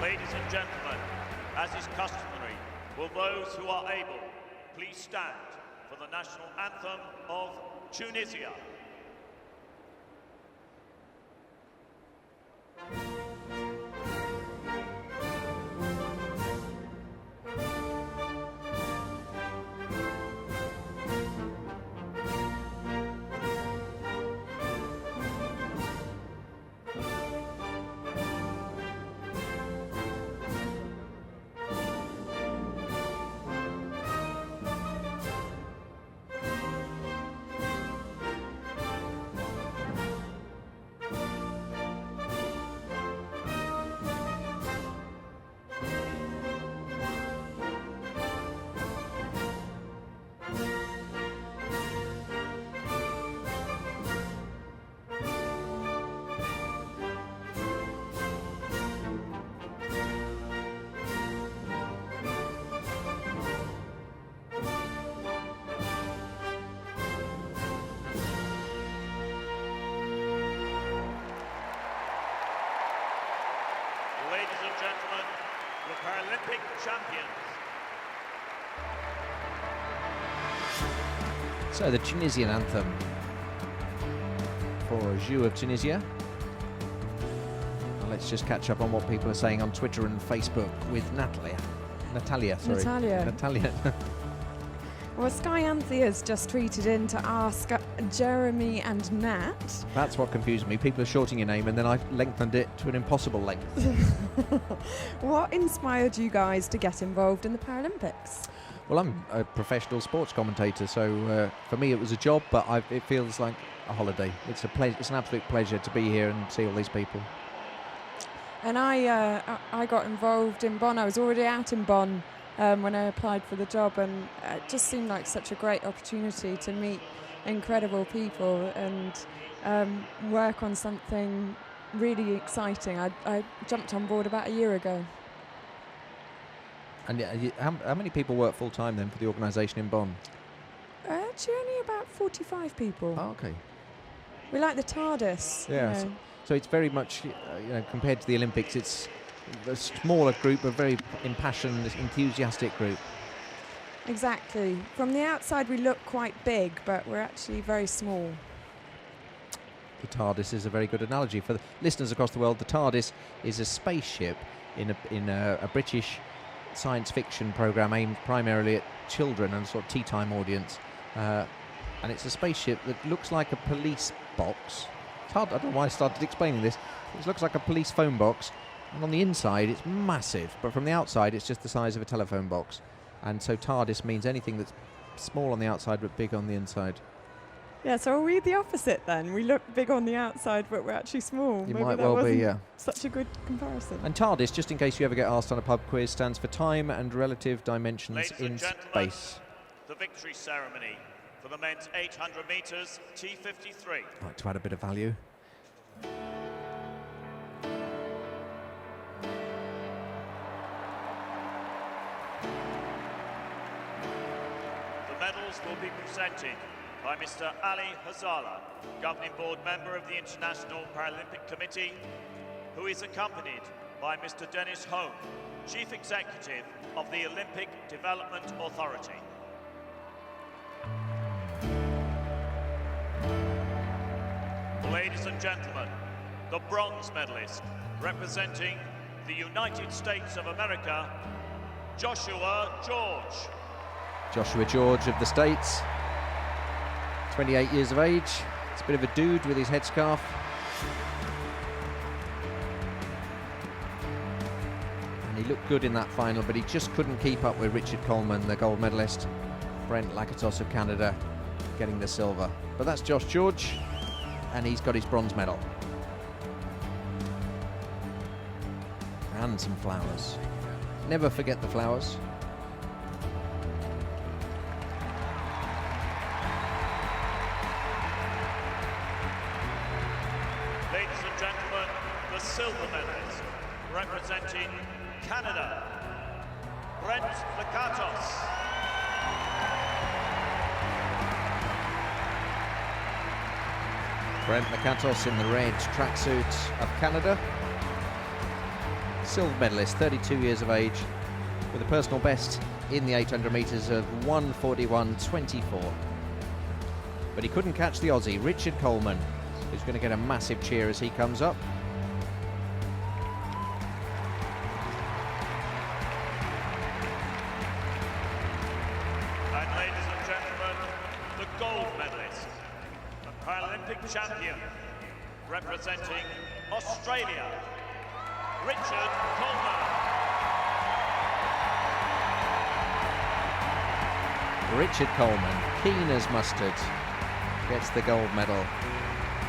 Ladies and gentlemen, as is customary, will those who are able please stand for the national anthem of Tunisia. Ladies and gentlemen, the Paralympic champions. So the Tunisian anthem for Zhou of Tunisia. Well, let's just catch up on what people are saying on Twitter and Facebook with Natalia. Well, Sky Anthea's just tweeted in to ask Jeremy and Nat. That's what confused me. People are shorting your name and then I lengthened it to an impossible length. What inspired you guys to get involved in the Paralympics? Well, I'm a professional sports commentator, so for me it was a job, but it feels like a holiday. It's an absolute pleasure to be here and see all these people. And I got involved in Bonn. I was already out in Bonn when I applied for the job, and it just seemed like such a great opportunity to meet incredible people and work on something really exciting. I jumped on board about a year ago. And how many people work full-time then for the organisation in Bonn? Actually, only about 45 people. Oh, okay. We like the TARDIS. Yeah. You know. So it's very much, compared to the Olympics, it's a smaller group, a very impassioned, enthusiastic group. Exactly. From the outside, we look quite big, but we're actually very small. The TARDIS is a very good analogy for the listeners across the world. The TARDIS is a spaceship in a British science fiction program aimed primarily at children and sort of tea time audience. And it's a spaceship that looks like a police box. It's hard, I don't know why I started explaining this. It looks like a police phone box, and on the inside it's massive, but from the outside it's just the size of a telephone box. And so TARDIS means anything that's small on the outside but big on the inside. Yeah, so are we the opposite then? We look big on the outside, but we're actually small. You Maybe might that well be, wasn't yeah. Such a good comparison. And TARDIS, just in case you ever get asked on a pub quiz, stands for time and relative dimensions Ladies in and gentlemen, space. the victory ceremony for the men's 800 metres T53. I'd like to add a bit of value. The medals will be presented by Mr. Ali Hazala, Governing Board Member of the International Paralympic Committee, who is accompanied by Mr. Dennis Hone, Chief Executive of the Olympic Development Authority. Ladies and gentlemen, the bronze medalist representing the United States of America, Joshua George. Joshua George of the States, 28 years of age. It's a bit of a dude with his headscarf. And he looked good in that final, but he just couldn't keep up with Richard Coleman, the gold medalist. Brent Lakatos of Canada getting the silver. But that's Josh George, and he's got his bronze medal. And some flowers. Never forget the flowers. Ladies and gentlemen, the silver medalist representing Canada, Brent Lakatos. Brent Lakatos in the red tracksuit of Canada. Silver medalist, 32 years of age, with a personal best in the 800 metres of 1:41.24. But he couldn't catch the Aussie, Richard Coleman, who's going to get a massive cheer as he comes up. And ladies and gentlemen, the gold medalist, the Paralympic champion, representing Australia, Richard Coleman. Richard Coleman, keen as mustard, gets the gold medal.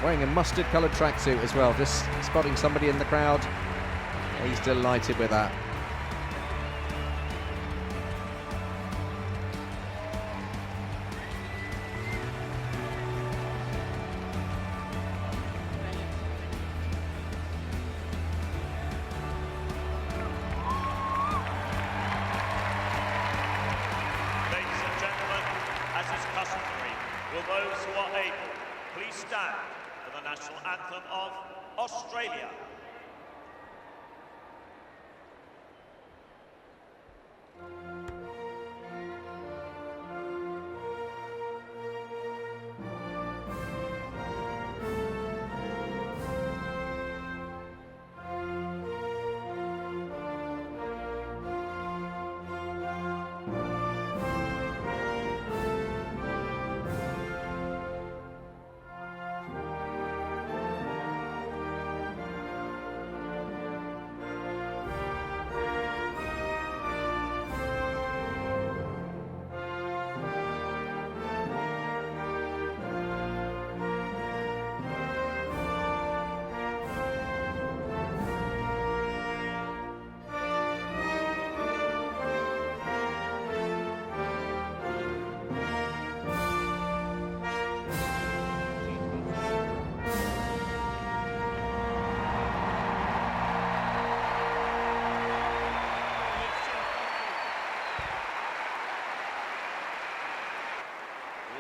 Wearing a mustard-coloured tracksuit as well, just spotting somebody in the crowd. He's delighted with that. Ladies and gentlemen, as is customary, will those who are able please stand for the national anthem of Australia.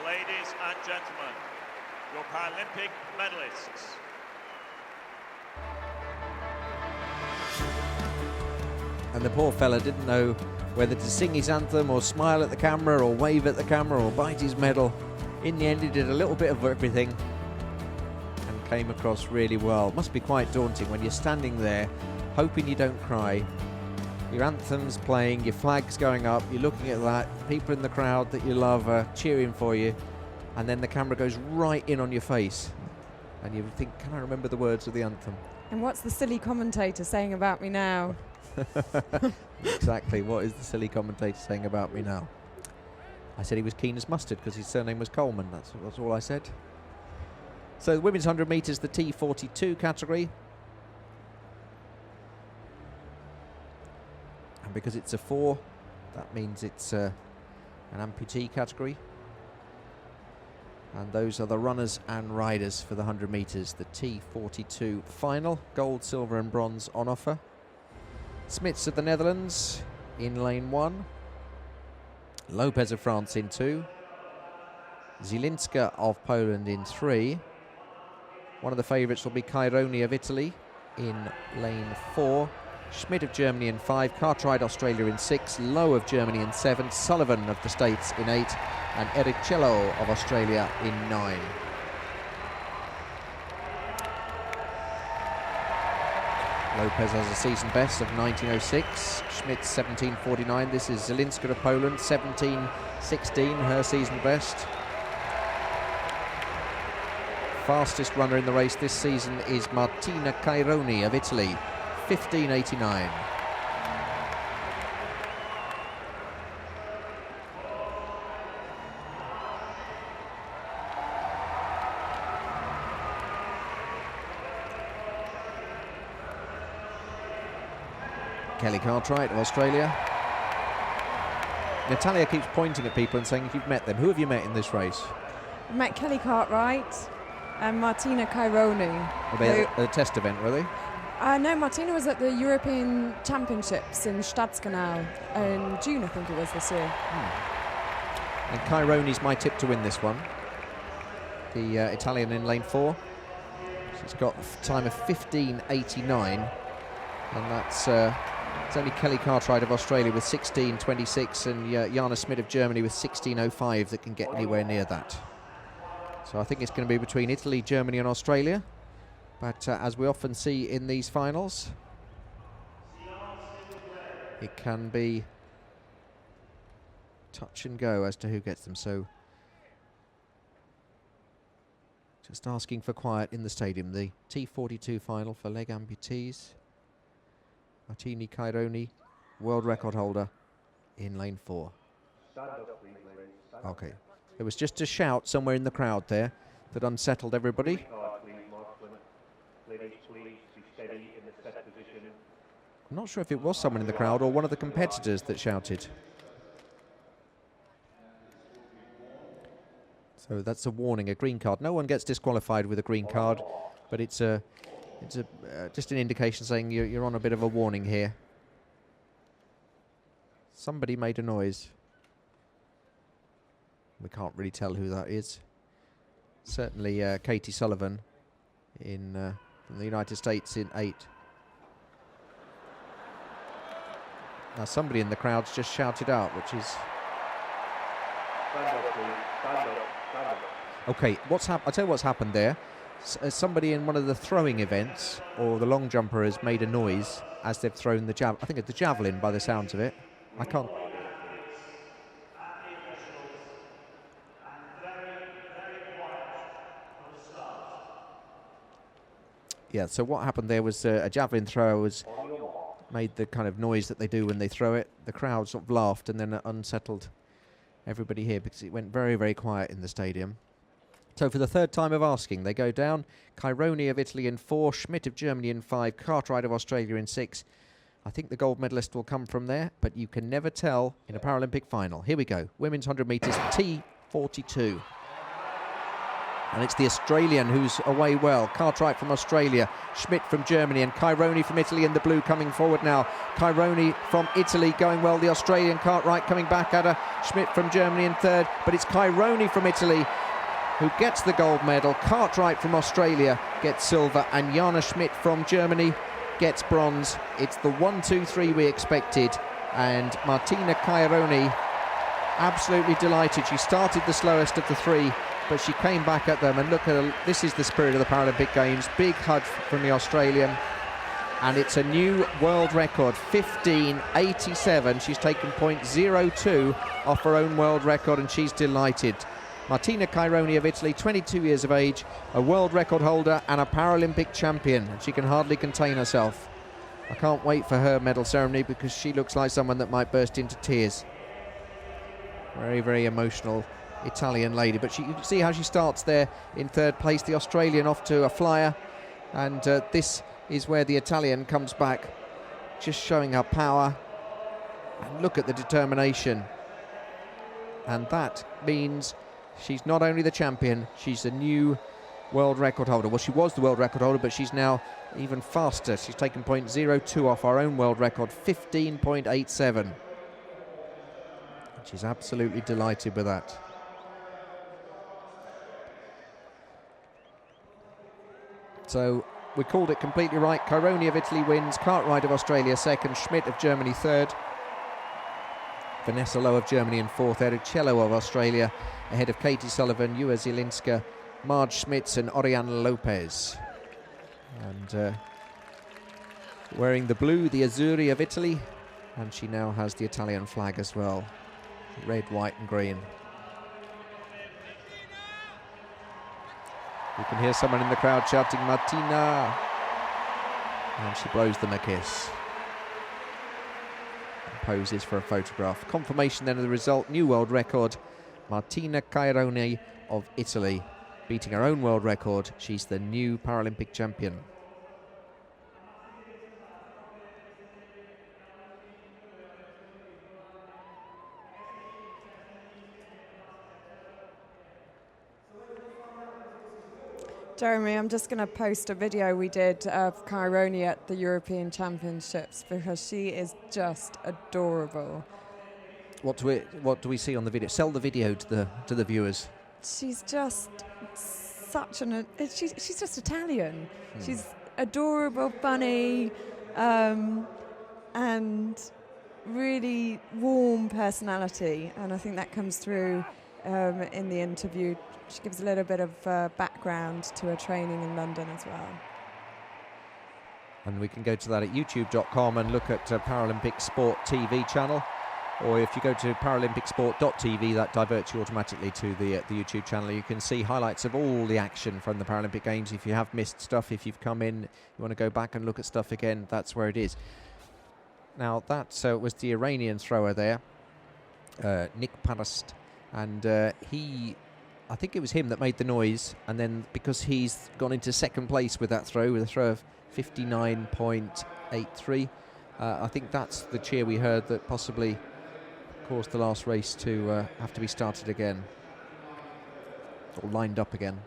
Ladies and gentlemen, your Paralympic medalists. And the poor fella didn't know whether to sing his anthem or smile at the camera or wave at the camera or bite his medal. In the end, he did a little bit of everything and came across really well. Must be quite daunting when you're standing there hoping you don't cry Your anthem's playing, your flag's going up, you're looking at that, people in the crowd that you love are cheering for you, and then the camera goes right in on your face, and you think, can I remember the words of the anthem? And what's the silly commentator saying about me now? Exactly, what is the silly commentator saying about me now? I said he was keen as mustard because his surname was Coleman, that's all I said. So the women's 100 metres, the T42 category. And because it's a 4, that means it's an amputee category. And those are the runners and riders for the 100 metres, the T42 final. Gold, silver and bronze on offer. Smits of the Netherlands in lane 1. Lopez of France in 2. Zielinska of Poland in 3. One of the favourites will be Caironi of Italy in lane 4. Schmidt of Germany in 5. Cartwright Australia in 6. Lowe of Germany in 7. Sullivan of the States in 8. And Ericello of Australia in 9. Lopez has a season best of 1906, Schmidt 17:49. This is Zielinska of Poland, 17:16, her season best. Fastest runner in the race this season is Martina Caironi of Italy, 15:89. Kelly Cartwright of Australia. Natalia keeps pointing at people and saying, if you've met them, who have you met in this race? I met Kelly Cartwright and Martina Caironi. Were they at a test event, were they? No, Martina was at the European Championships in Stadskanaal in June, I think it was this year. And Caironi's my tip to win this one. The Italian in lane 4. She's got a time of 15:89, and that's it's only Kelly Cartwright of Australia with 16:26 and Jana Schmidt of Germany with 16:05 that can get anywhere near that. So I think it's going to be between Italy, Germany and Australia. But as we often see in these finals, it can be touch and go as to who gets them. So just asking for quiet in the stadium. The T42 final for leg amputees. Martina Caironi, world record holder, in lane 4. Okay. There was just a shout somewhere in the crowd there that unsettled everybody. I'm not sure if it was someone in the crowd or one of the competitors that shouted. So that's a warning, a green card. No one gets disqualified with a green card, but it's just an indication saying you're on a bit of a warning here. Somebody made a noise. We can't really tell who that is. Certainly Katie Sullivan in from the United States in 8. Now somebody in the crowd's just shouted out, which is... Okay, I'll tell you what's happened there. Somebody in one of the throwing events, or the long jumper, has made a noise as they've thrown the I think it's the javelin by the sounds of it. I can't... Yeah, so what happened there was a javelin thrower made the kind of noise that they do when they throw it. The crowd sort of laughed and then unsettled everybody here because it went very, very quiet in the stadium. So for the third time of asking, they go down. Caironi of Italy in 4, Schmidt of Germany in 5, Cartwright of Australia in 6. I think the gold medalist will come from there, but you can never tell in a Paralympic final. Here we go, women's 100 metres, T42. And it's the Australian who's away well. Cartwright from Australia, Schmidt from Germany, and Caironi from Italy in the blue coming forward now. Caironi from Italy going well. The Australian Cartwright coming back at her. Schmidt from Germany in 3rd, but it's Caironi from Italy who gets the gold medal. Cartwright from Australia gets silver, and Jana Schmidt from Germany gets bronze. It's the 1-2-3 we expected, and Martina Caironi absolutely delighted. She started the slowest of the 3, but she came back at them, and look at her. This is the spirit of the Paralympic Games. Big hug from the Australian. and it's a new world record, 15.87. She's taken 0.02 off her own world record, and she's delighted. Martina Caironi of Italy, 22 years of age, a world record holder and a Paralympic champion. She can hardly contain herself. I can't wait for her medal ceremony because she looks like someone that might burst into tears. Very, very emotional Italian lady, but you can see how she starts there in third place, the Australian off to a flyer, and this is where the Italian comes back, just showing her power. And look at the determination, and that means she's not only the champion, she's the new world record holder. Well, she was the world record holder, but she's now even faster. She's taken 0.02 off our own world record, 15.87. She's absolutely delighted with that. So we called it completely right. Caironi of Italy wins, Cartwright of Australia second, Schmidt of Germany third, Vanessa Lowe of Germany in fourth, Ericello of Australia ahead of Katie Sullivan, Ewa Zielinska, Marge Schmitz and Oriana Lopez. And wearing the blue, the Azzurri of Italy, and she now has the Italian flag as well. Red, white and green. You can hear someone in the crowd shouting Martina, and she blows them a kiss and poses for a photograph. Confirmation then of the result, new world record, Martina Caironi of Italy beating her own world record. She's the new Paralympic champion. Jeremy, I'm just going to post a video we did of Caironi at the European Championships because she is just adorable. What do we see on the video? Sell the video to the viewers. She's just such an... She's just Italian. She's adorable, funny, and really warm personality. And I think that comes through in the interview. She gives a little bit of background to her training in London as well. And we can go to that at youtube.com and look at Paralympic Sport TV channel. Or if you go to paralympicsport.tv, that diverts you automatically to the YouTube channel. You can see highlights of all the action from the Paralympic Games. If you have missed stuff, if you've come in, you want to go back and look at stuff again, that's where it is. Now that was the Iranian thrower there, Nick Parast, and I think it was him that made the noise, and then because he's gone into second place with that throw, with a throw of 59.83, I think that's the cheer we heard that possibly caused the last race to have to be started again, or lined up again.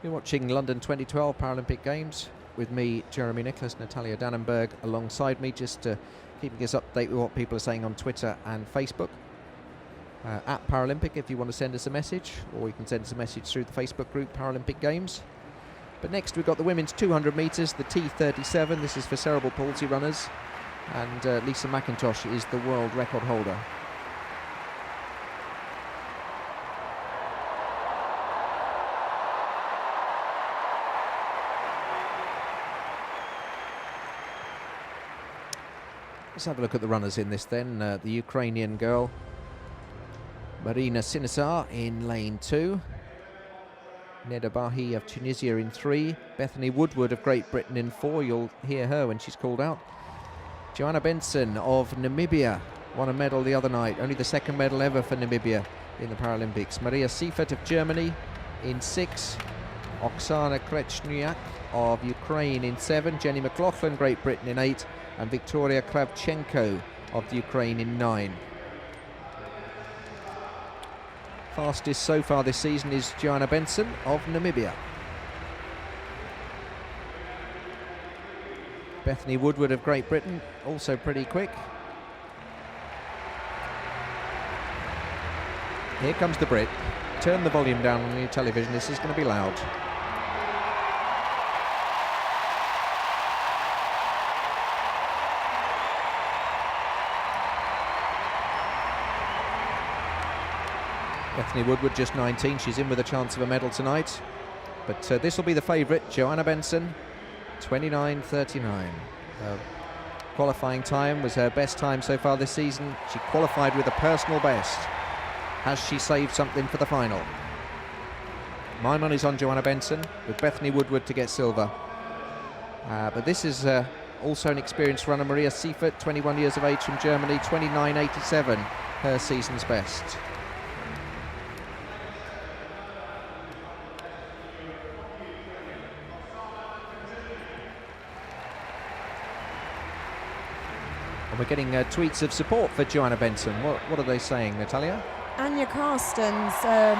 You're watching London 2012 Paralympic Games with me, Jeremy Nicholas, Natalia Dannenberg alongside me, just keeping us updated with what people are saying on Twitter and Facebook. At Paralympic if you want to send us a message, or you can send us a message through the Facebook group Paralympic Games. But next we've got the women's 200 metres, the T37. This is for cerebral palsy runners, and Lisa McIntosh is the world record holder. Let's have a look at the runners in this then. The Ukrainian girl, Marina Sinisar in lane 2. Neda Bahi of Tunisia in 3. Bethany Woodward of Great Britain in 4. You'll hear her when she's called out. Joanna Benson of Namibia won a medal the other night. Only the second medal ever for Namibia in the Paralympics. Maria Seifert of Germany in 6. Oksana Krechniak of Ukraine in 7. Jenny McLaughlin, Great Britain in 8. And Victoria Kravchenko of the Ukraine in 9. Fastest so far this season is Joanna Benson of Namibia. Bethany Woodward of Great Britain, also pretty quick. Here comes the Brit. Turn the volume down on your television, this is going to be loud. Bethany Woodward, just 19, she's in with a chance of a medal tonight. But this will be the favourite, Joanna Benson, 29.39. Qualifying time was her best time so far this season. She qualified with a personal best. Has she saved something for the final? My money's on Joanna Benson, with Bethany Woodward to get silver. But this is also an experienced runner, Maria Seifert, 21 years of age from Germany, 29.87, her season's best. And we're getting tweets of support for Joanna Benson. What are they saying, Natalia? Anya Carstens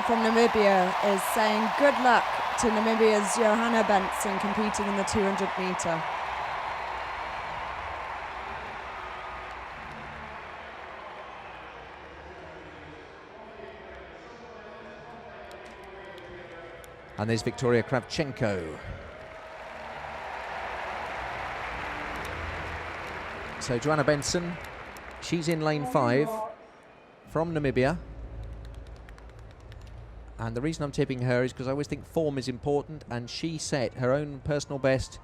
from Namibia is saying good luck to Namibia's Johanna Benson competing in the 200 metre. And there's Victoria Kravchenko. So Joanna Benson, she's in lane 5 from Namibia. And the reason I'm tipping her is because I always think form is important, and she set her own personal best,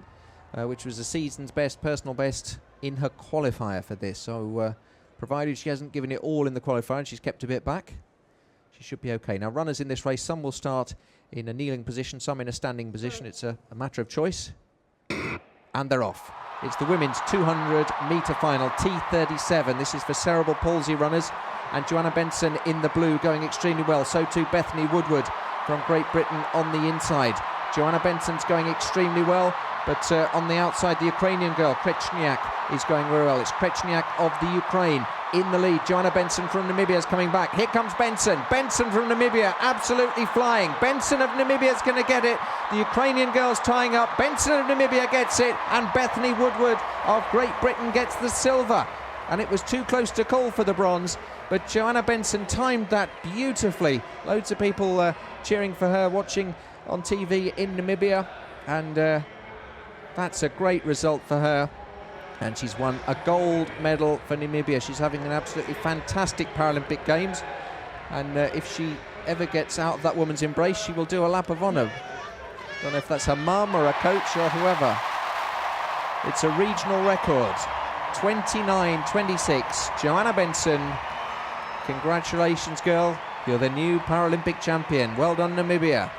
which was the season's best personal best in her qualifier for this. So provided she hasn't given it all in the qualifier and she's kept a bit back, she should be okay. Now, runners in this race, some will start in a kneeling position, some in a standing position. It's a matter of choice. And they're off. It's the women's 200 metre final, T37. This is for cerebral palsy runners. And Joanna Benson in the blue going extremely well. So too Bethany Woodward from Great Britain on the inside. Joanna Benson's going extremely well, but on the outside, the Ukrainian girl, Krechniak, is going very well. It's Krechniak of the Ukraine in the lead. Joanna Benson from Namibia is coming back. Here comes Benson. Benson from Namibia, absolutely flying. Benson of Namibia is going to get it. The Ukrainian girl's tying up. Benson of Namibia gets it, and Bethany Woodward of Great Britain gets the silver. And it was too close to call for the bronze, but Joanna Benson timed that beautifully. Loads of people cheering for her, watching on TV in Namibia, and that's a great result for her. And she's won a gold medal for Namibia. She's having an absolutely fantastic Paralympic Games, and if she ever gets out of that woman's embrace, she will do a lap of honour. Don't know if that's her mum or a coach or whoever. It's a regional record. 29.26. Joanna Benson, congratulations, girl. You're the new Paralympic champion. Well done, Namibia.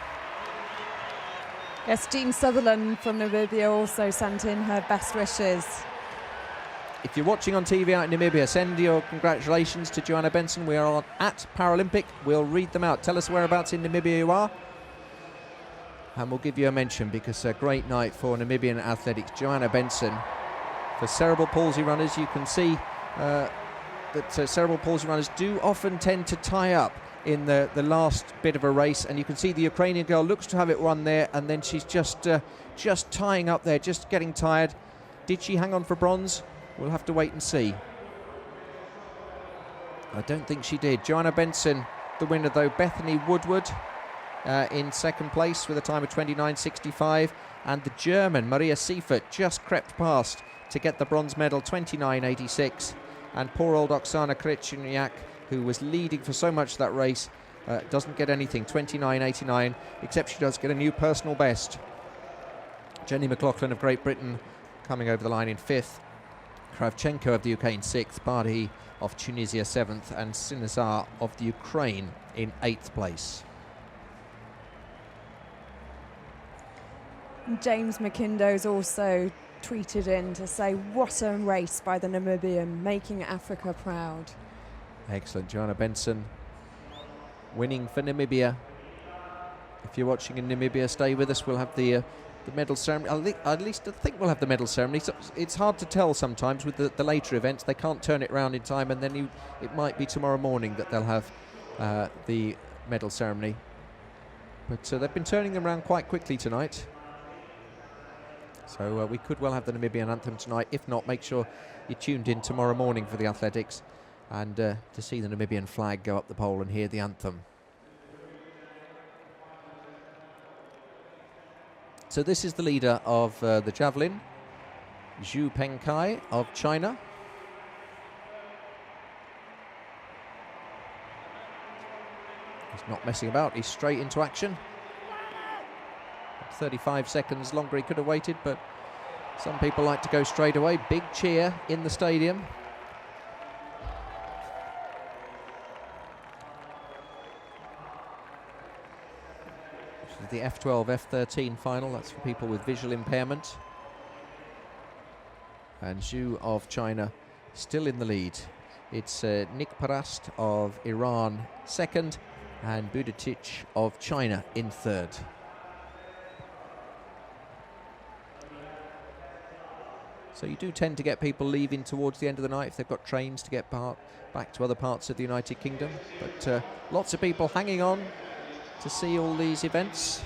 Yes, Jean Sutherland from Namibia also sent in her best wishes. If you're watching on TV out in Namibia, send your congratulations to Joanna Benson. We are on @Paralympic. We'll read them out. Tell us whereabouts in Namibia you are, and we'll give you a mention, because a great night for Namibian athletics. Joanna Benson. For cerebral palsy runners, you can see that cerebral palsy runners do often tend to tie up in the last bit of a race, and you can see the Ukrainian girl looks to have it won there, and then she's just tying up there, just getting tired. Did she hang on for bronze? We'll have to wait and see. I don't think she did. Joanna Benson, the winner though. Bethany Woodward in second place with a time of 29.65, and the German Maria Seifert just crept past to get the bronze medal, 29.86. And poor old Oksana Krechniak, who was leading for so much of that race, doesn't get anything, 29.89, except she does get a new personal best. Jenny McLaughlin of Great Britain coming over the line in 5th. Kravchenko of the UK in 6th. Bardhi of Tunisia 7th. And Sinazar of the Ukraine in 8th place. James McIndoe's also tweeted in to say, what a race by the Namibian, making Africa proud. Excellent. Joanna Benson winning for Namibia. If you're watching in Namibia, stay with us. We'll have the medal ceremony. At least I think we'll have the medal ceremony. So it's hard to tell sometimes with the later events. They can't turn it around in time, and then it might be tomorrow morning that they'll have the medal ceremony. But they've been turning them around quite quickly tonight. So we could well have the Namibian anthem tonight. If not, make sure you're tuned in tomorrow morning for the athletics, and to see the Namibian flag go up the pole and hear the anthem. So this is the leader of the javelin, Zhu Pengkai of China. He's not messing about, he's straight into action. 35 seconds longer he could have waited, but some people like to go straight away. Big cheer in the stadium. This is the F12, F13 final. That's for people with visual impairment. And Zhu of China still in the lead. It's Nick Parast of Iran second, and Budetich of China in third. So you do tend to get people leaving towards the end of the night if they've got trains to get back to other parts of the United Kingdom. But lots of people hanging on to see all these events.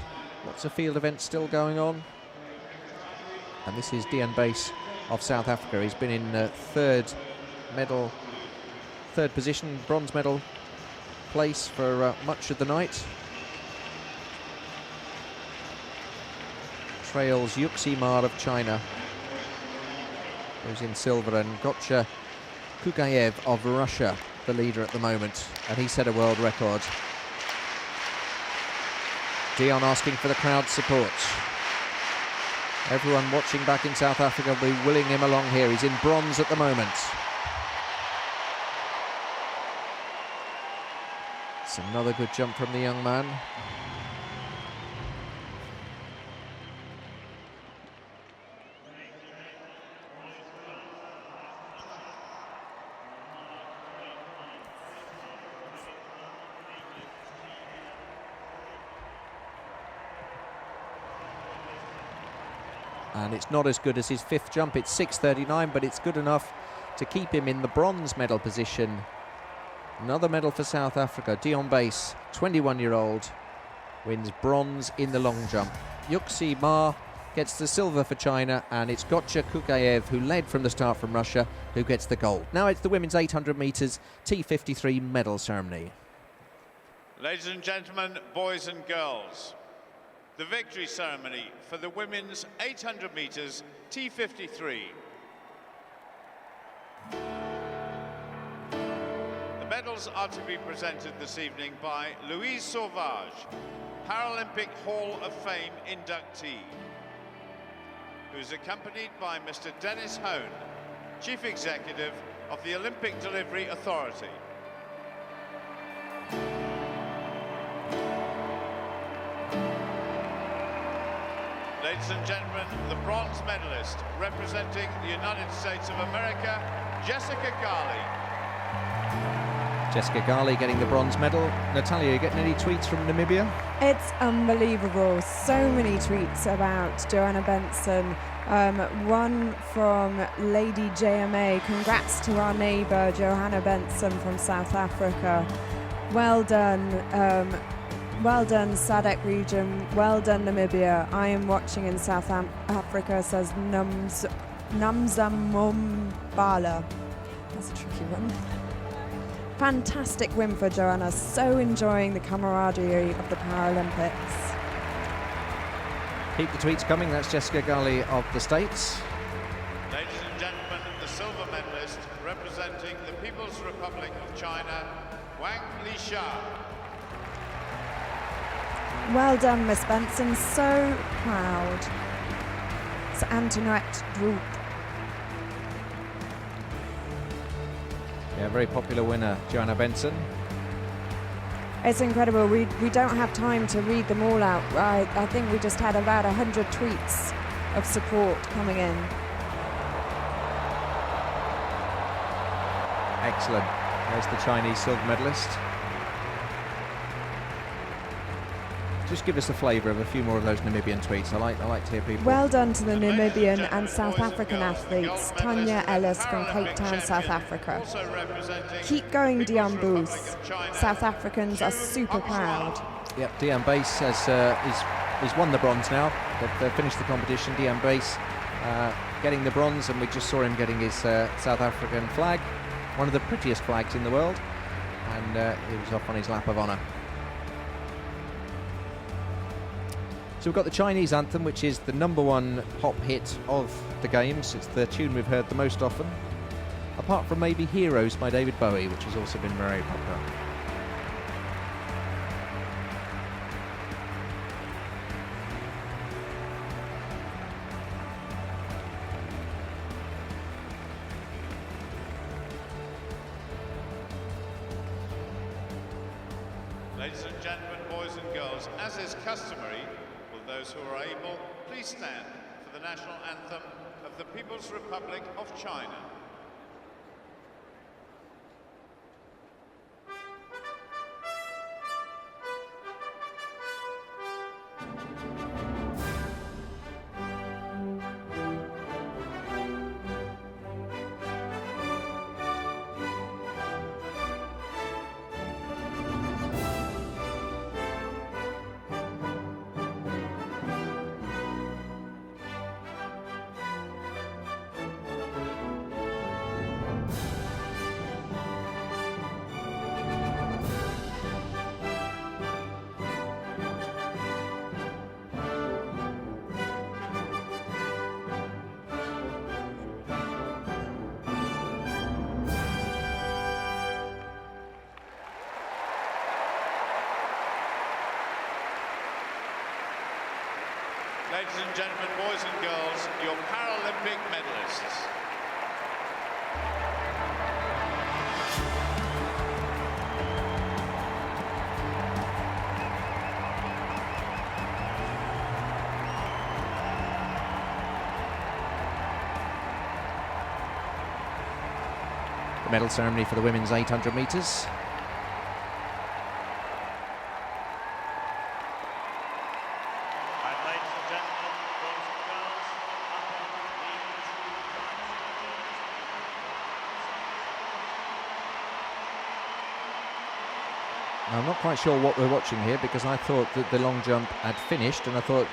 Lots of field events still going on. And this is Dian Bass of South Africa. He's been in third position, bronze medal place for much of the night. Trails Yuxi Ma of China, who's in silver, and Gotcha Kukayev of Russia, the leader at the moment, and he set a world record. Dion asking for the crowd support. Everyone watching back in South Africa will be willing him along here. He's in bronze at the moment. It's another good jump from the young man. And it's not as good as his fifth jump. It's 6:39, but it's good enough to keep him in the bronze medal position. Another medal for South Africa. Dion Bass, 21-year-old, wins bronze in the long jump. Yuxi Ma gets the silver for China, and it's Gotcha Kukayev, who led from the start from Russia, who gets the gold. Now it's the women's 800 metres T53 medal ceremony. Ladies and gentlemen, boys and girls, the victory ceremony for the women's 800 metres T53. The medals are to be presented this evening by Louise Sauvage, Paralympic Hall of Fame inductee, who's accompanied by Mr. Dennis Hone, Chief Executive of the Olympic Delivery Authority. Ladies and gentlemen, the bronze medalist representing the United States of America, Jessica Garley. Jessica Garley getting the bronze medal. Natalia, you getting any tweets from Namibia? It's unbelievable. So many tweets about Joanna Benson. One from Lady JMA. Congrats to our neighbour, Johanna Benson from South Africa. Well done. Well done, SADC region. Well done, Namibia. I am watching in South Africa, says Namzamombala. That's a tricky one. Fantastic win for Joanna. So enjoying the camaraderie of the Paralympics. Keep the tweets coming. That's Jessica Garley of the States. Ladies and gentlemen, the silver medalist representing the People's Republic of China, Wang Lisha. Well done, Miss Benson. So proud. It's Antoinette Droop. Yeah, very popular winner, Joanna Benson. It's incredible. We don't have time to read them all out. I think we just had about 100 tweets of support coming in. Excellent. There's the Chinese silver medalist. Just give us a flavour of a few more of those Namibian tweets. I like to hear people. Well done to the Namibian and South African athletes. Tanya Ellis from Cape Town, South Africa. Keep going, Dion Bass. South Africans are super proud. Yep, Dion Bass he's won the bronze now. They've finished the competition. Dion Bass getting the bronze, and we just saw him getting his South African flag, one of the prettiest flags in the world, and he was off on his lap of honour. So we've got the Chinese anthem, which is the #1 pop hit of the games. It's the tune we've heard the most often, apart from maybe Heroes by David Bowie, which has also been very popular. Ladies and gentlemen, boys and girls, as is customary, will those who are able please stand for the national anthem of the People's Republic of China. Ladies and gentlemen, boys and girls, your Paralympic medalists. The medal ceremony for the women's 800 metres. I'm not quite sure what we're watching here, because I thought that the long jump had finished, and I thought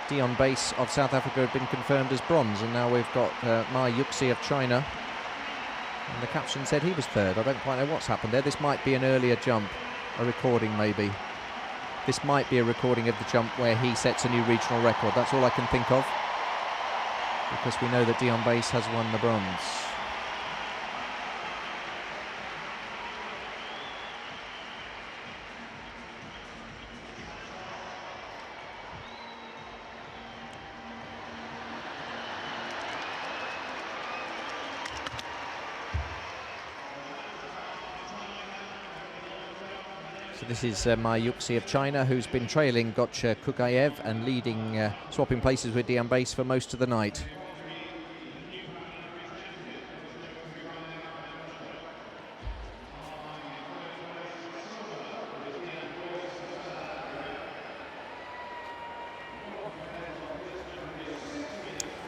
Dion Bass of South Africa had been confirmed as bronze, and now we've got Ma Yuxi of China, and the caption said he was third. I don't quite know what's happened there. This might be an earlier jump, a recording maybe. This might be a recording of the jump where he sets a new regional record. That's all I can think of, because we know that Dion Bass has won the bronze. So this is Ma Yuxi of China, who's been trailing Gotcha Kukayev and leading, swapping places with Dion Bass for most of the night.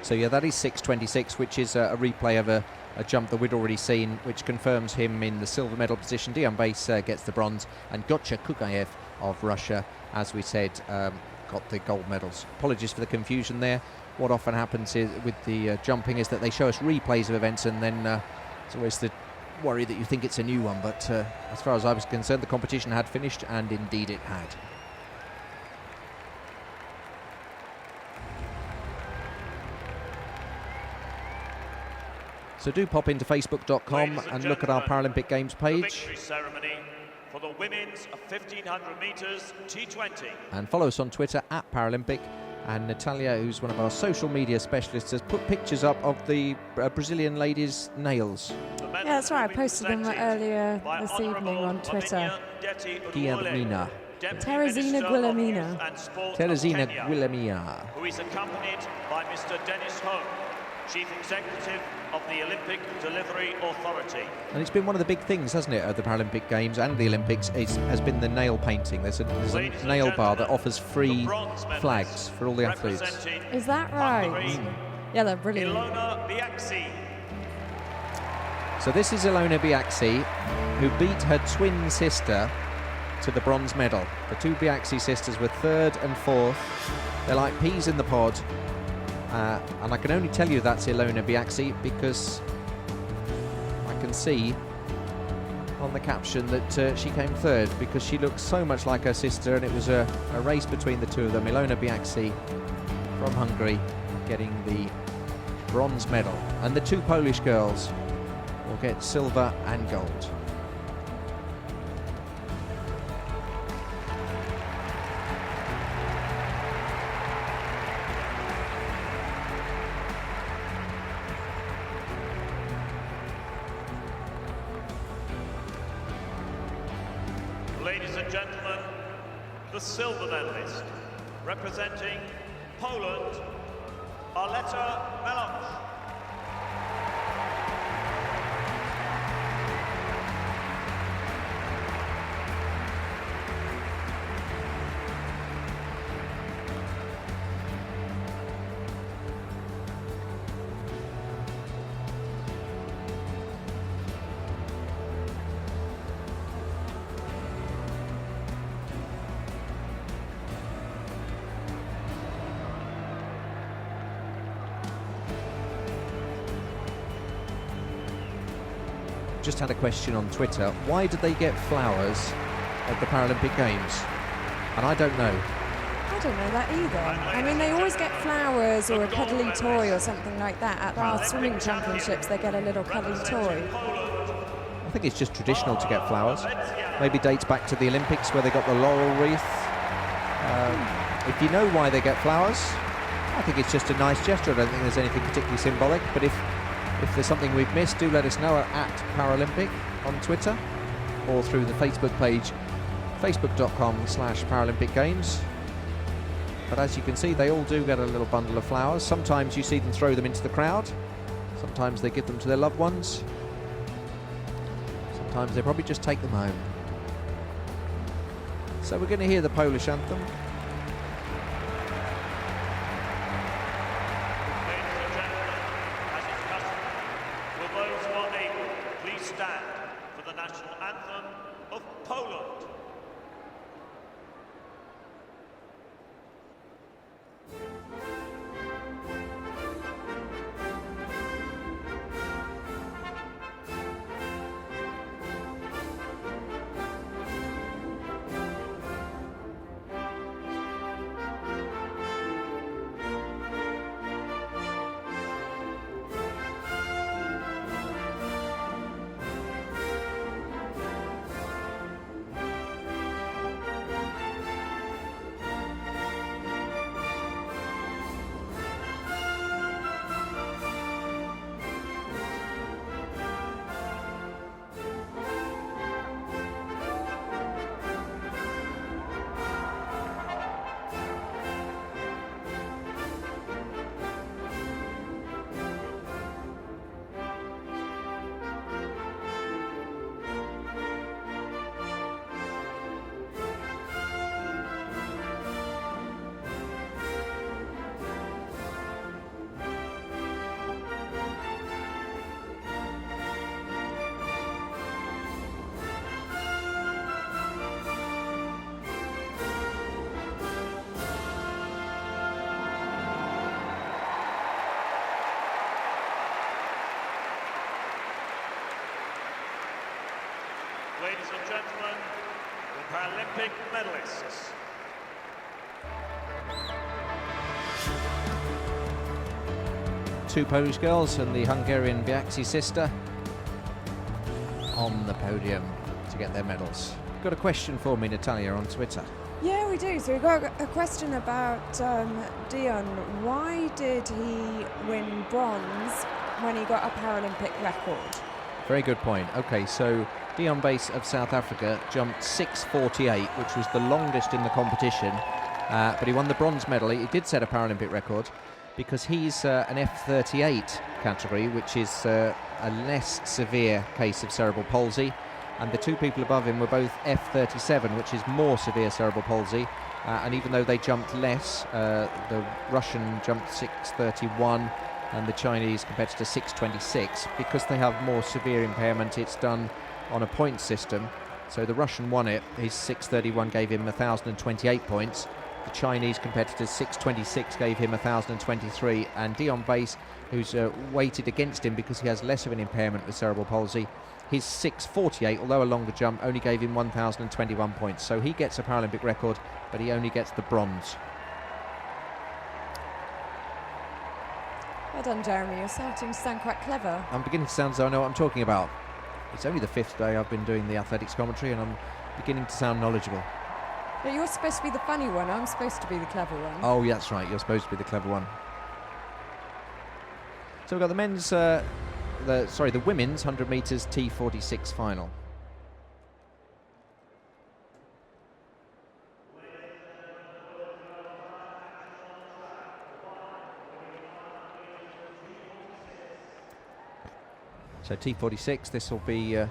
So yeah, that is 6.26, which is a replay of a jump that we'd already seen, which confirms him in the silver medal position. Dion Bass gets the bronze, and Gotcha Kukayev of Russia, as we said, got the gold medals. Apologies for the confusion there. What often happens with the jumping is that they show us replays of events, and then it's always the worry that you think it's a new one. But as far as I was concerned, the competition had finished, and indeed it had. So do pop into facebook.com and look at our Paralympic Games page. The victory ceremony for the women's 1500 metres T20. And follow us on Twitter at Paralympic. And Natalia, who's one of our social media specialists, has put pictures up of the Brazilian ladies' nails. Yeah, that's right. I posted them earlier this evening on Twitter. Guilhermina. Teresina Guilhermina. Teresina Guilhermina. Who is accompanied by Mr. Dennis Ho, Chief Executive of the Olympic Delivery Authority. And it's been one of the big things, hasn't it, at the Paralympic Games and the Olympics, has been the nail painting. There's a nail bar that offers free flags for all the athletes. Is that right? Yeah, they're brilliant. Ilona Biaxi. So this is Ilona Biaxi, who beat her twin sister to the bronze medal. The two Biaxi sisters were third and fourth. They're like peas in the pod. And I can only tell you that's Ilona Biaxi because I can see on the caption that she came third, because she looks so much like her sister, and it was a race between the two of them. Ilona Biaxi from Hungary getting the bronze medal, and the two Polish girls will get silver and gold. Ladies and gentlemen, the silver medalist, representing Poland, Arleta Meloch. Just had a question on Twitter. Why did they get flowers at the Paralympic Games? And I don't know. I don't know that either. I mean, they always get flowers or a cuddly toy or something like that. At our swimming championships, they get a little cuddly toy. I think it's just traditional to get flowers. Maybe dates back to the Olympics where they got the laurel wreath. If you know why they get flowers, I think it's just a nice gesture. I don't think there's anything particularly symbolic, but if there's something we've missed, do let us know at Paralympic on Twitter or through the Facebook page, facebook.com/Paralympic Games. But as you can see, they all do get a little bundle of flowers. Sometimes you see them throw them into the crowd. Sometimes they give them to their loved ones. Sometimes they probably just take them home. So we're going to hear the Polish anthem. Stand for the national anthem of Poland. Ladies and gentlemen, the Paralympic medalists. Two Polish girls and the Hungarian Biaxi sister on the podium to get their medals. Got a question for me, Natalia, on Twitter. Yeah, we do. So we've got a question about Dion. Why did he win bronze when he got a Paralympic record? Very good point. Okay, so Dion Base of South Africa jumped 6:48, which was the longest in the competition, but he won the bronze medal. He did set a Paralympic record because he's an F38 category, which is a less severe case of cerebral palsy, and the two people above him were both F37, which is more severe cerebral palsy, and even though they jumped less, the Russian jumped 6:31 and the Chinese competitor 6:26, because they have more severe impairment. It's done on a point system, so the Russian won it. His 6:31 gave him 1,028 points. The Chinese competitor's 6:26 gave him 1,023, and Dion Base, who's weighted against him because he has less of an impairment with cerebral palsy, his 6:48, although a longer jump, only gave him 1,021 points. So he gets a Paralympic record, but he only gets the bronze. Well done, Jeremy. You're starting to sound quite clever. I'm beginning to sound as though I know what I'm talking about. It's only the 5th day I've been doing the athletics commentary, and I'm beginning to sound knowledgeable. But you're supposed to be the funny one. I'm supposed to be the clever one. Oh, yeah, that's right. You're supposed to be the clever one. So we've got the men's, the women's 100 metres T46 final. So T46, this will be for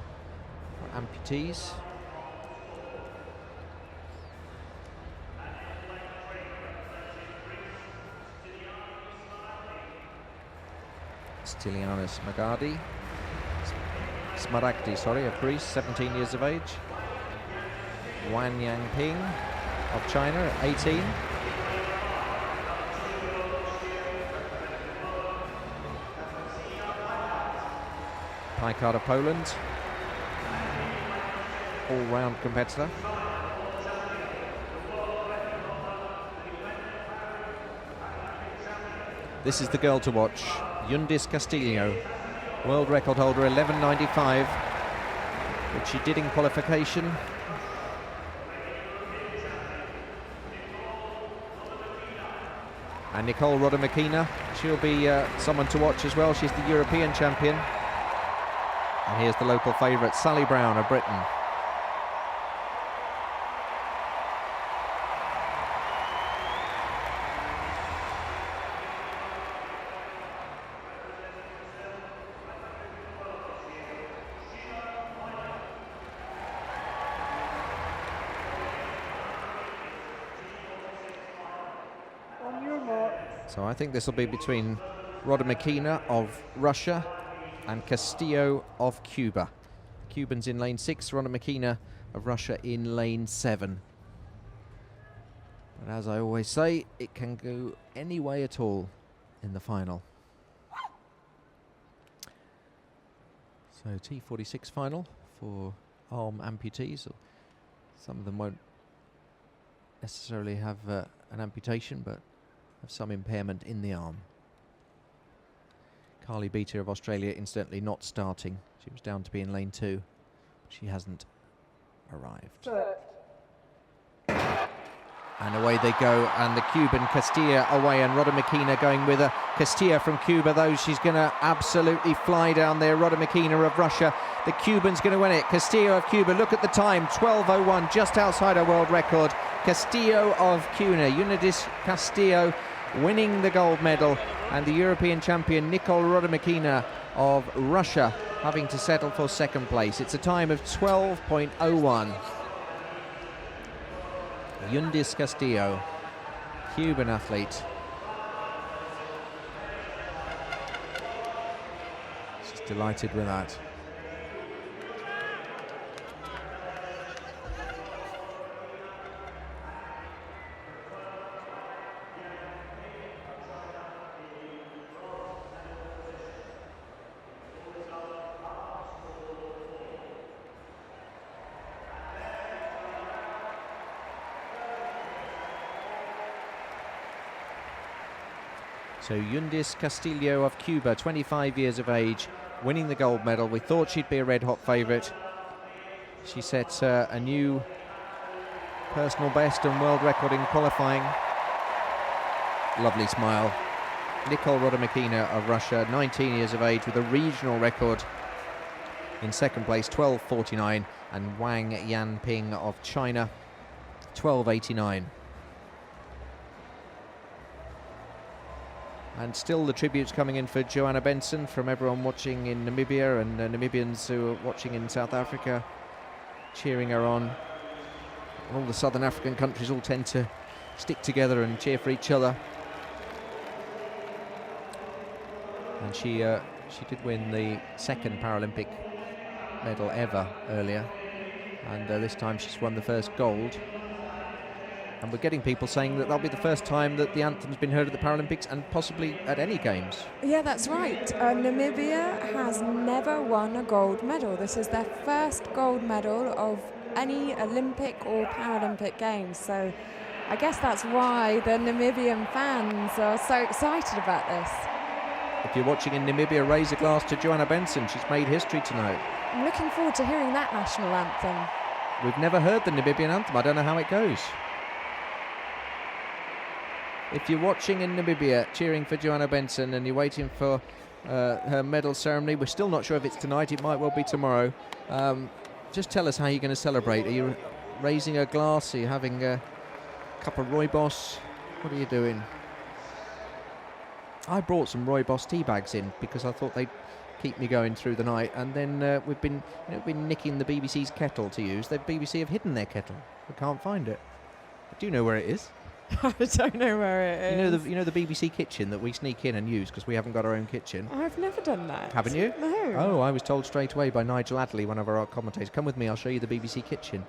amputees. Stylianos Smaragdi, sorry, of Greece, 17 years of age. Wang Yangping of China at 18. Pajkard of Poland, all-round competitor. This is the girl to watch, Yundis Castillo, world record holder, 11.95, which she did in qualification. And Nicole Rodomakina, she'll be someone to watch as well. She's the European champion. And here's the local favourite, Sally Brown of Britain. So I think this will be between Rodomakina of Russia and Castillo of Cuba. Cubans in lane 6, Rodomakina of Russia in lane 7. But as I always say, it can go any way at all in the final. So T46 final for arm amputees. Some of them won't necessarily have an amputation, but have some impairment in the arm. Carly Beater of Australia, incidentally, not starting. She was down to be in lane 2. She hasn't arrived. And away they go, and the Cuban Castillo away, and Rodomakina going with her. Castillo from Cuba, though, she's going to absolutely fly down there. Rodomakina of Russia, the Cuban's going to win it. Castillo of Cuba, look at the time, 12.01, just outside her world record. Castillo of Cuba, Yundis Castillo winning the gold medal, and the European champion Nicole Rodomakina of Russia having to settle for second place. It's a time of 12.01. Yundis Castillo, Cuban athlete. She's delighted with that. So Yundis Castillo of Cuba, 25 years of age, winning the gold medal. We thought she'd be a red-hot favourite. She set a new personal best and world record in qualifying. Lovely smile. Nicole Rodomakina of Russia, 19 years of age, with a regional record in second place, 12.49, and Wang Yanping of China, 12.89. And still the tributes coming in for Joanna Benson from everyone watching in Namibia, and Namibians who are watching in South Africa, cheering her on. All the southern African countries all tend to stick together and cheer for each other. And she did win the second Paralympic medal ever earlier, and this time she's won the first gold. And we're getting people saying that that'll be the first time that the anthem's been heard at the Paralympics and possibly at any games. Yeah, that's right. Namibia has never won a gold medal. This is their first gold medal of any Olympic or Paralympic games. So I guess that's why the Namibian fans are so excited about this. If you're watching in Namibia, raise a glass to Joanna Benson. She's made history tonight. I'm looking forward to hearing that national anthem. We've never heard the Namibian anthem. I don't know how it goes. If you're watching in Namibia, cheering for Joanna Benson, and you're waiting for her medal ceremony, we're still not sure if it's tonight, it might well be tomorrow. Just tell us how you're going to celebrate. Are you raising a glass? Are you having a cup of rooibos? What are you doing? I brought some rooibos tea bags in because I thought they'd keep me going through the night. And then we've been nicking the BBC's kettle to use. The BBC have hidden their kettle. We can't find it. Do you know where it is? I don't know where it is. You know the BBC kitchen that we sneak in and use because we haven't got our own kitchen. I've never done that. Haven't you? No. Oh, I was told straight away by Nigel Adderley, one of our commentators, come with me, I'll show you the BBC kitchen.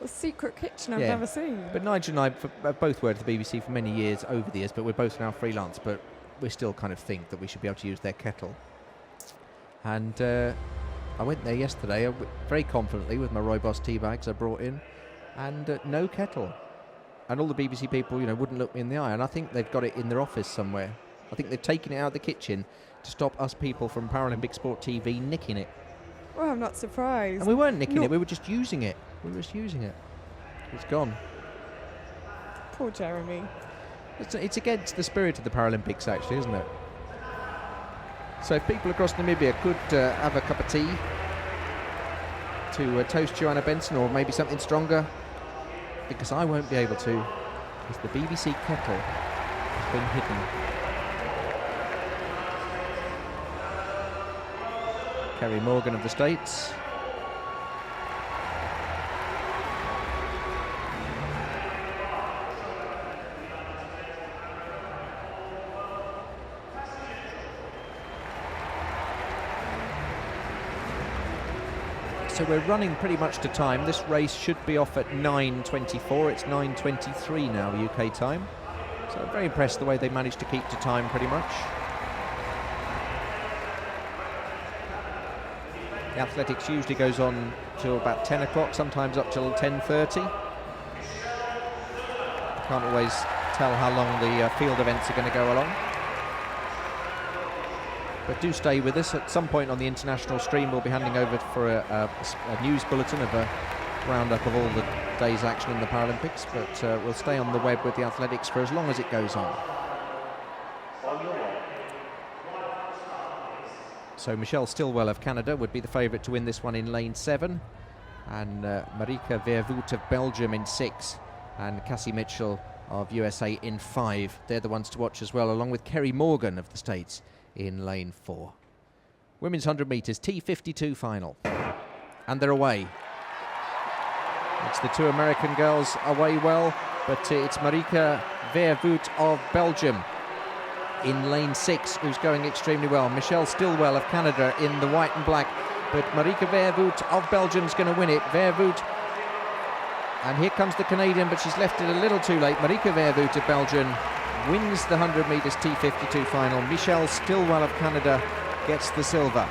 A secret kitchen I've Yeah. never seen. But Nigel and I have both worked at the BBC for many years over the years, but we're both now freelance, but we still kind of think that we should be able to use their kettle. And I went there yesterday very confidently with my Roybos tea bags I brought in, and no kettle. And all the BBC people, wouldn't look me in the eye. And I think they've got it in their office somewhere. I think they've taken it out of the kitchen to stop us people from Paralympic Sport TV nicking it. Well, I'm not surprised. And we weren't nicking it, we were just using it. It's gone. Poor Jeremy. It's against the spirit of the Paralympics, actually, isn't it? So if people across Namibia could have a cup of tea to toast Joanna Benson, or maybe something stronger, because I won't be able to, because the BBC kettle has been hidden. Kerry Morgan of the States. So we're running pretty much to time. This race should be off at 9:24. It's 9:23 now, UK time. So I'm very impressed the way they managed to keep to time pretty much. The athletics usually goes on till about 10 o'clock, sometimes up till 10:30. Can't always tell how long the field events are going to go along. But do stay with us. At some point on the international stream, we'll be handing over for a news bulletin of a roundup of all the day's action in the Paralympics. But we'll stay on the web with the athletics for as long as it goes on. So Michelle Stilwell of Canada would be the favourite to win this one in lane 7. And Marika Vervoet of Belgium in 6. And Cassie Mitchell of USA in 5. They're the ones to watch as well, along with Kerry Morgan of the States in lane 4. Women's 100 metres, T52 final. And they're away. It's the two American girls away well, but it's Marika Vervoet of Belgium in lane 6 who's going extremely well. Michelle Stilwell of Canada in the white and black, but Marika Vervoet of Belgium's going to win it. Vervoet, and here comes the Canadian, but she's left it a little too late. Marika Vervoet of Belgium wins the 100 metres T52 final. Michelle Stilwell of Canada gets the silver.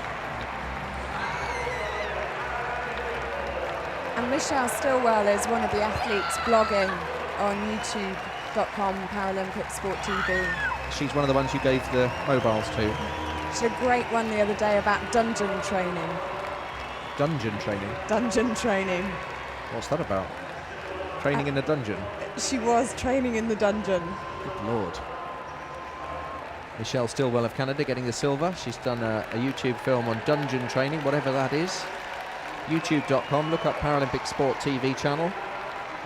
And Michelle Stilwell is one of the athletes blogging on youtube.com Paralympic Sport TV. She's one of the ones you gave the mobiles to. She had a great one the other day about dungeon training. Dungeon training? Dungeon training. What's that about? Training in a dungeon? She was training in the dungeon. Good Lord. Michelle Stilwell of Canada getting the silver. She's done a YouTube film on dungeon training, whatever that is. youtube.com, look up Paralympic Sport TV channel.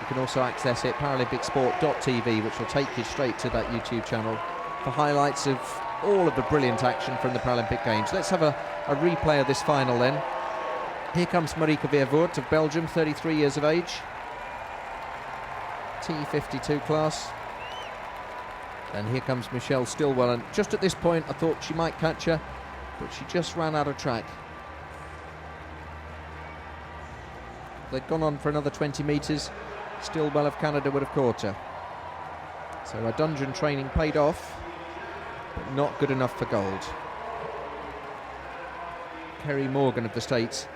You can also access it, paralympicsport.tv, which will take you straight to that YouTube channel for highlights of all of the brilliant action from the Paralympic Games. Let's have a replay of this final then. Here comes Marika Vervoet of Belgium, 33 years of age. T52 class. And here comes Michelle Stilwell, and just at this point I thought she might catch her, but she just ran out of track. If they'd gone on for another 20 metres, Stilwell of Canada would have caught her. So her dungeon training paid off, but not good enough for gold. Kerry Morgan of the States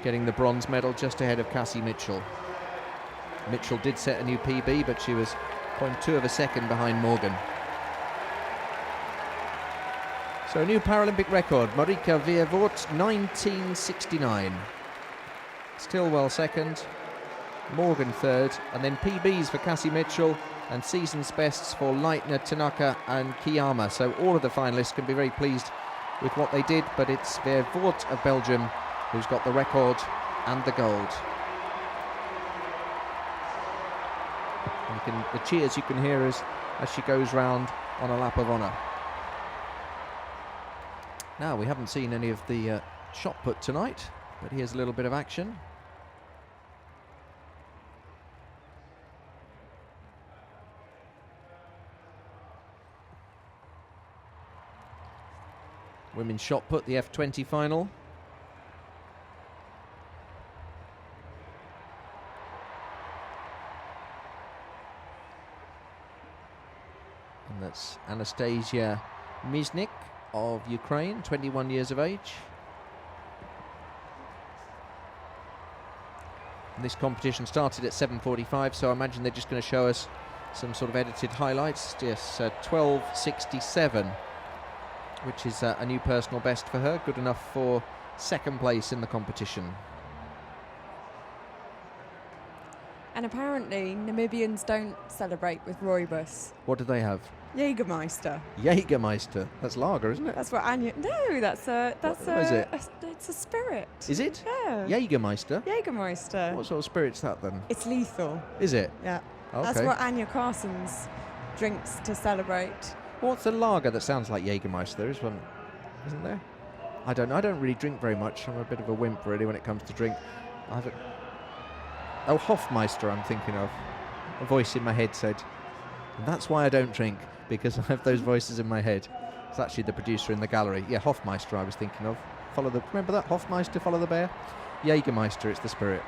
getting the bronze medal just ahead of Cassie Mitchell. Mitchell did set a new PB, but she was 0.2 of a second behind Morgan. So a new Paralympic record, Marika Vervoet, 1969. Stilwell second, Morgan third, and then PBs for Cassie Mitchell and season's bests for Leitner, Tanaka and Kiyama. So all of the finalists can be very pleased with what they did, but it's Vervoet of Belgium who's got the record and the gold. The cheers you can hear as she goes round on a lap of honour. Now, we haven't seen any of the shot put tonight, but here's a little bit of action. Women's shot put, the F20 final. And that's Anastasia Miznik of Ukraine, 21 years of age. And this competition started at 7:45, so I imagine they're just going to show us some sort of edited highlights. Yes, 12:67, which is a new personal best for her, good enough for second place in the competition. And apparently Namibians don't celebrate with rooibos. What do they have? Jägermeister. Jägermeister. That's lager, isn't it? That's what Anya. No, that's a. What is it? It's a spirit. Is it? Yeah. Jägermeister? Jägermeister. What sort of spirit's that then? It's lethal. Is it? Yeah. Okay. That's what Anya Carson's drinks to celebrate. What's a lager that sounds like Jägermeister? There is one, isn't there? I don't know. I don't really drink very much. I'm a bit of a wimp, really, when it comes to drink. Oh, Hofmeister I'm thinking of. A voice in my head said. And that's why I don't drink, because I have those voices in my head. It's actually the producer in the gallery. Yeah, Hofmeister I was thinking of. Remember that? Hofmeister, follow the bear? Jägermeister, it's the spirit.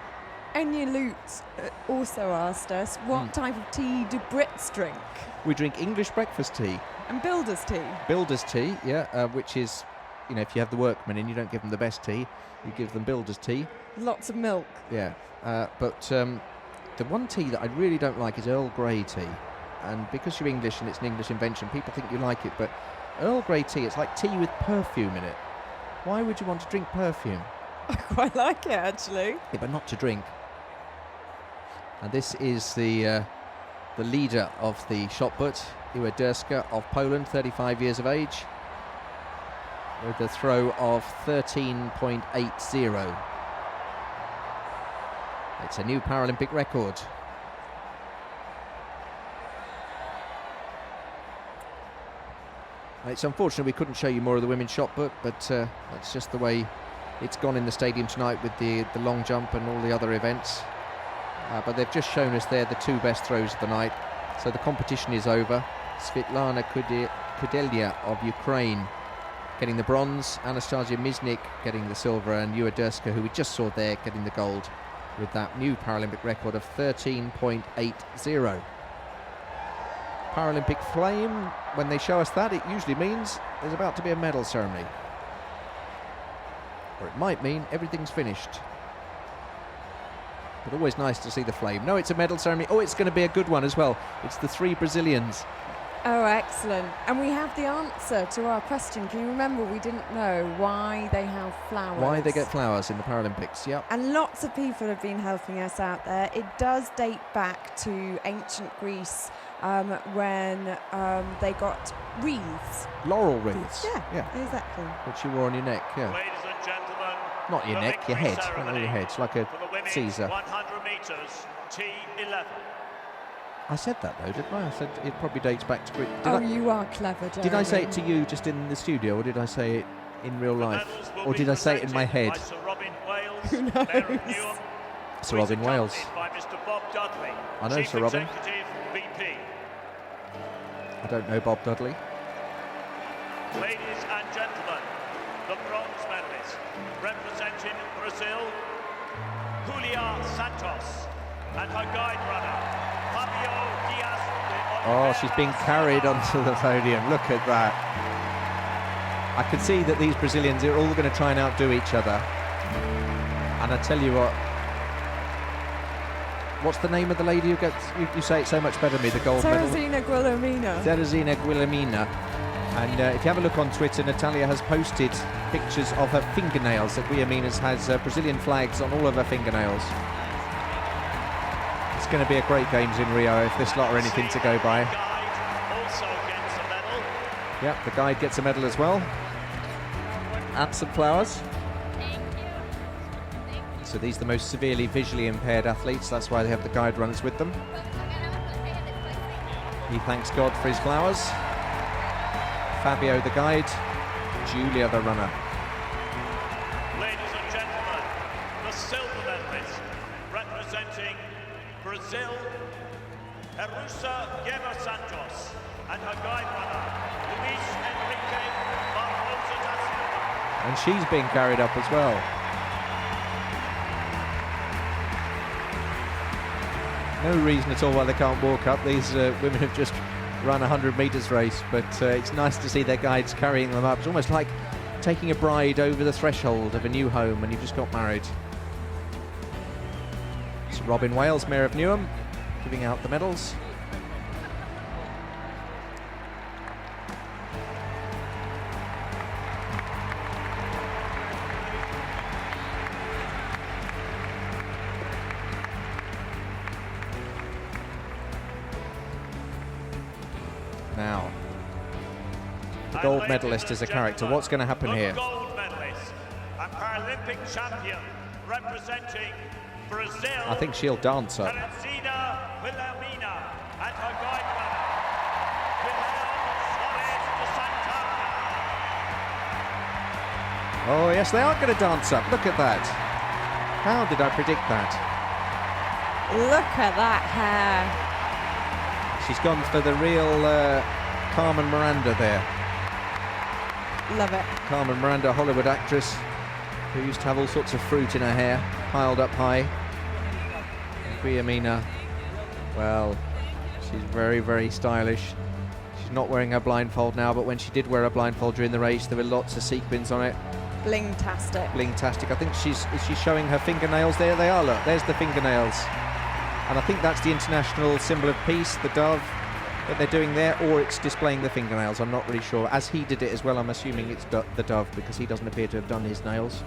Anya Lutz also asked us, what type of tea do Brits drink? We drink English breakfast tea. And builder's tea. Builder's tea, yeah, which is, you know, if you have the workmen in, you don't give them the best tea. You give them builder's tea. Lots of milk. Yeah, but the one tea that I really don't like is Earl Grey tea. And because you're English and it's an English invention, people think you like it, but Earl Grey tea, it's like tea with perfume in it. Why would you want to drink perfume? I quite like it, actually. Yeah, but not to drink. And this is the leader of the shot put, Uederska of Poland, 35 years of age, with a throw of 13.80. It's a new Paralympic record. It's unfortunate we couldn't show you more of the women's shot put, but that's just the way it's gone in the stadium tonight with the long jump and all the other events. But they've just shown us there the two best throws of the night. So the competition is over. Svetlana Kudelya of Ukraine getting the bronze, Anastasia Miznik getting the silver, and Uederska, who we just saw there, getting the gold with that new Paralympic record of 13.80. Paralympic flame, when they show us that, it usually means there's about to be a medal ceremony. Or it might mean everything's finished. But always nice to see the flame. No, it's a medal ceremony. Oh, it's going to be a good one as well. It's the three Brazilians. Oh, excellent. And we have the answer to our question. Can you remember we didn't know why they have flowers? Why they get flowers in the Paralympics, yep. And lots of people have been helping us out there. It does date back to ancient Greece when they got wreaths. Laurel wreaths. Yeah, exactly. Which you wore on your neck, yeah. Ladies and gentlemen, not your neck, your head. Not on your head. It's like a Caesar. 100 metres, T11. I said that though, didn't I? I said it probably dates back to Greece. You are clever, Jeremy. Did I say it to you just in the studio, or did I say it in real life? Or did I say it in my head? Sir Robin Wales, Who knows? Mayor of Newham, Sir Robin Wales. by Mr. Bob Dudley, I know Chief Sir Robin. Executive VP. I don't know Bob Dudley. Ladies and gentlemen, the bronze medalist representing Brazil, Julia Santos, and her guide runner, Fabio Diaz. Oh, she's being carried onto the podium. Look at that. I can see that these Brazilians are all going to try and outdo each other. And I tell you what, what's the name of the lady who gets, you say it so much better than me, the gold medal? Teresina Guillermina. Teresina Guillermina. And if you have a look on Twitter, Natalia has posted pictures of her fingernails. That Guillermina's has Brazilian flags on all of her fingernails. It's going to be a great Games in Rio if this lot are anything to go by. Also gets a medal. Yep, the guide gets a medal as well. And some flowers. So these are the most severely visually impaired athletes. That's why they have the guide runners with them. He thanks God for his flowers. Fabio the guide, Julia, the runner. Ladies and gentlemen, the silver medalist representing Brazil, Jerusa Guerra-Santos, and her guide runner, Luis Enrique Barbosa da Silva. And she's being carried up as well. No reason at all why they can't walk up. These women have just run a 100 metres race, but it's nice to see their guides carrying them up. It's almost like taking a bride over the threshold of a new home when you've just got married. It's Robin Wales, Mayor of Newham, giving out the medals. Now, the gold medalist is a character. What's going to happen here? Gold medalist and Paralympic champion representing Brazil. I think she'll dance up. Valentina Wilhelmina and her guide runner, Wilhelm Suarez de Santana. Oh yes, they are going to dance up. Look at that. How did I predict that? Look at that hair. She's gone for the real Carmen Miranda there. Love it. Carmen Miranda, Hollywood actress, who used to have all sorts of fruit in her hair, piled up high. And Guillermina, well, she's very, very stylish. She's not wearing her blindfold now, but when she did wear a blindfold during the race, there were lots of sequins on it. Bling-tastic. Bling-tastic. I think is she showing her fingernails? There they are, look, there's the fingernails. And I think that's the international symbol of peace, the dove that they're doing there, or it's displaying the fingernails. I'm not really sure. As he did it as well, I'm assuming it's the dove, because he doesn't appear to have done his nails.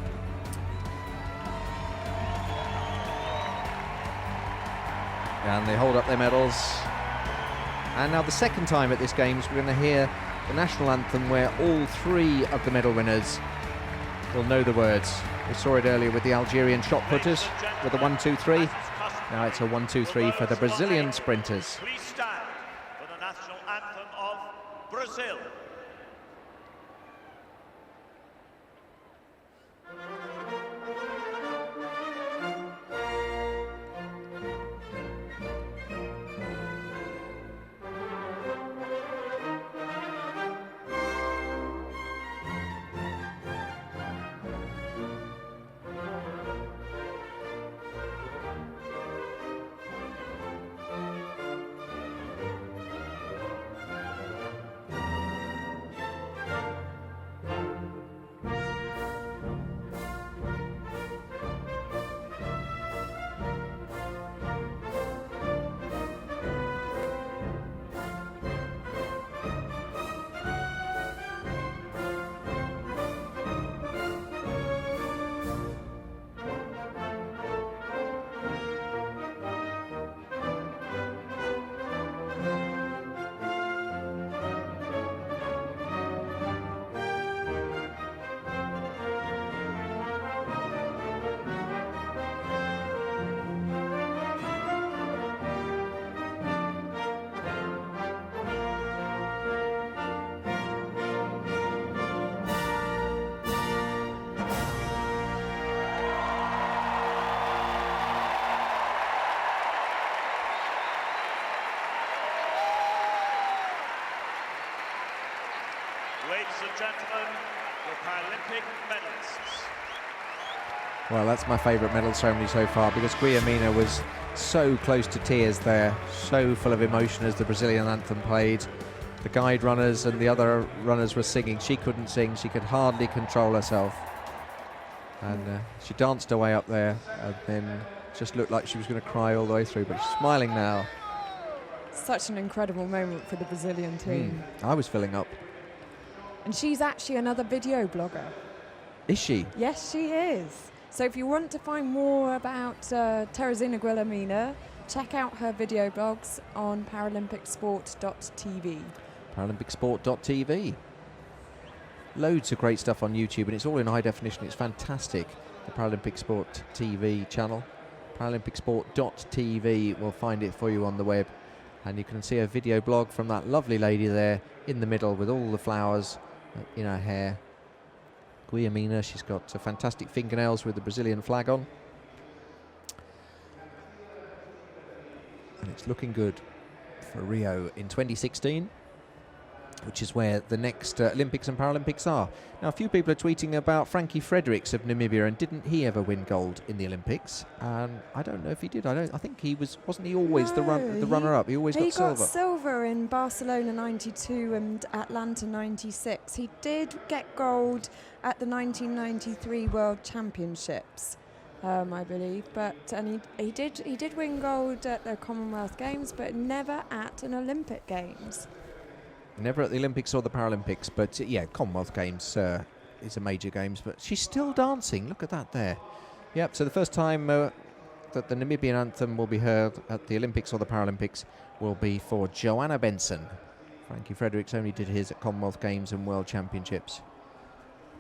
And they hold up their medals. And now the second time at this Games, we're going to hear the national anthem where all three of the medal winners will know the words. We saw it earlier with the Algerian shot putters with the 1-2-3. Now it's a 1-2-3 for the Brazilian sprinters. Please stand for the national anthem of Brazil. Ladies and gentlemen, the Paralympic medalists. Well, that's my favourite medal ceremony so far, because Guillermina was so close to tears there, so full of emotion as the Brazilian anthem played. The guide runners and the other runners were singing. She couldn't sing, she could hardly control herself. And she danced away up there, and then just looked like she was going to cry all the way through, but she's smiling now. Such an incredible moment for the Brazilian team. I was filling up. And she's actually another video blogger. Is she? Yes, she is. So if you want to find more about Teresina Guillermina, check out her video blogs on ParalympicSport.tv. ParalympicSport.tv. Loads of great stuff on YouTube, and it's all in high definition. It's fantastic. The Paralympic Sport TV channel. ParalympicSport.tv will find it for you on the web. And you can see a video blog from that lovely lady there in the middle with all the flowers in her hair. Guillermina. She's got fantastic fingernails with the Brazilian flag on. And it's looking good for Rio in 2016, which is where the next Olympics and Paralympics are. Now, a few people are tweeting about Frankie Fredericks of Namibia, and didn't he ever win gold in the Olympics? And I don't know if he did. I think he wasn't he always the runner-up? He always got silver. He got silver in Barcelona 92 and Atlanta 96. He did get gold at the 1993 World Championships, I believe, and he did win gold at the Commonwealth Games, but never at an Olympic Games. Never at the Olympics or the Paralympics, but yeah, Commonwealth Games is a major games. But she's still dancing. Look at that there. Yep. So the first time that the Namibian anthem will be heard at the Olympics or the Paralympics will be for Joanna Benson. Frankie Fredericks only did his at Commonwealth Games and World Championships,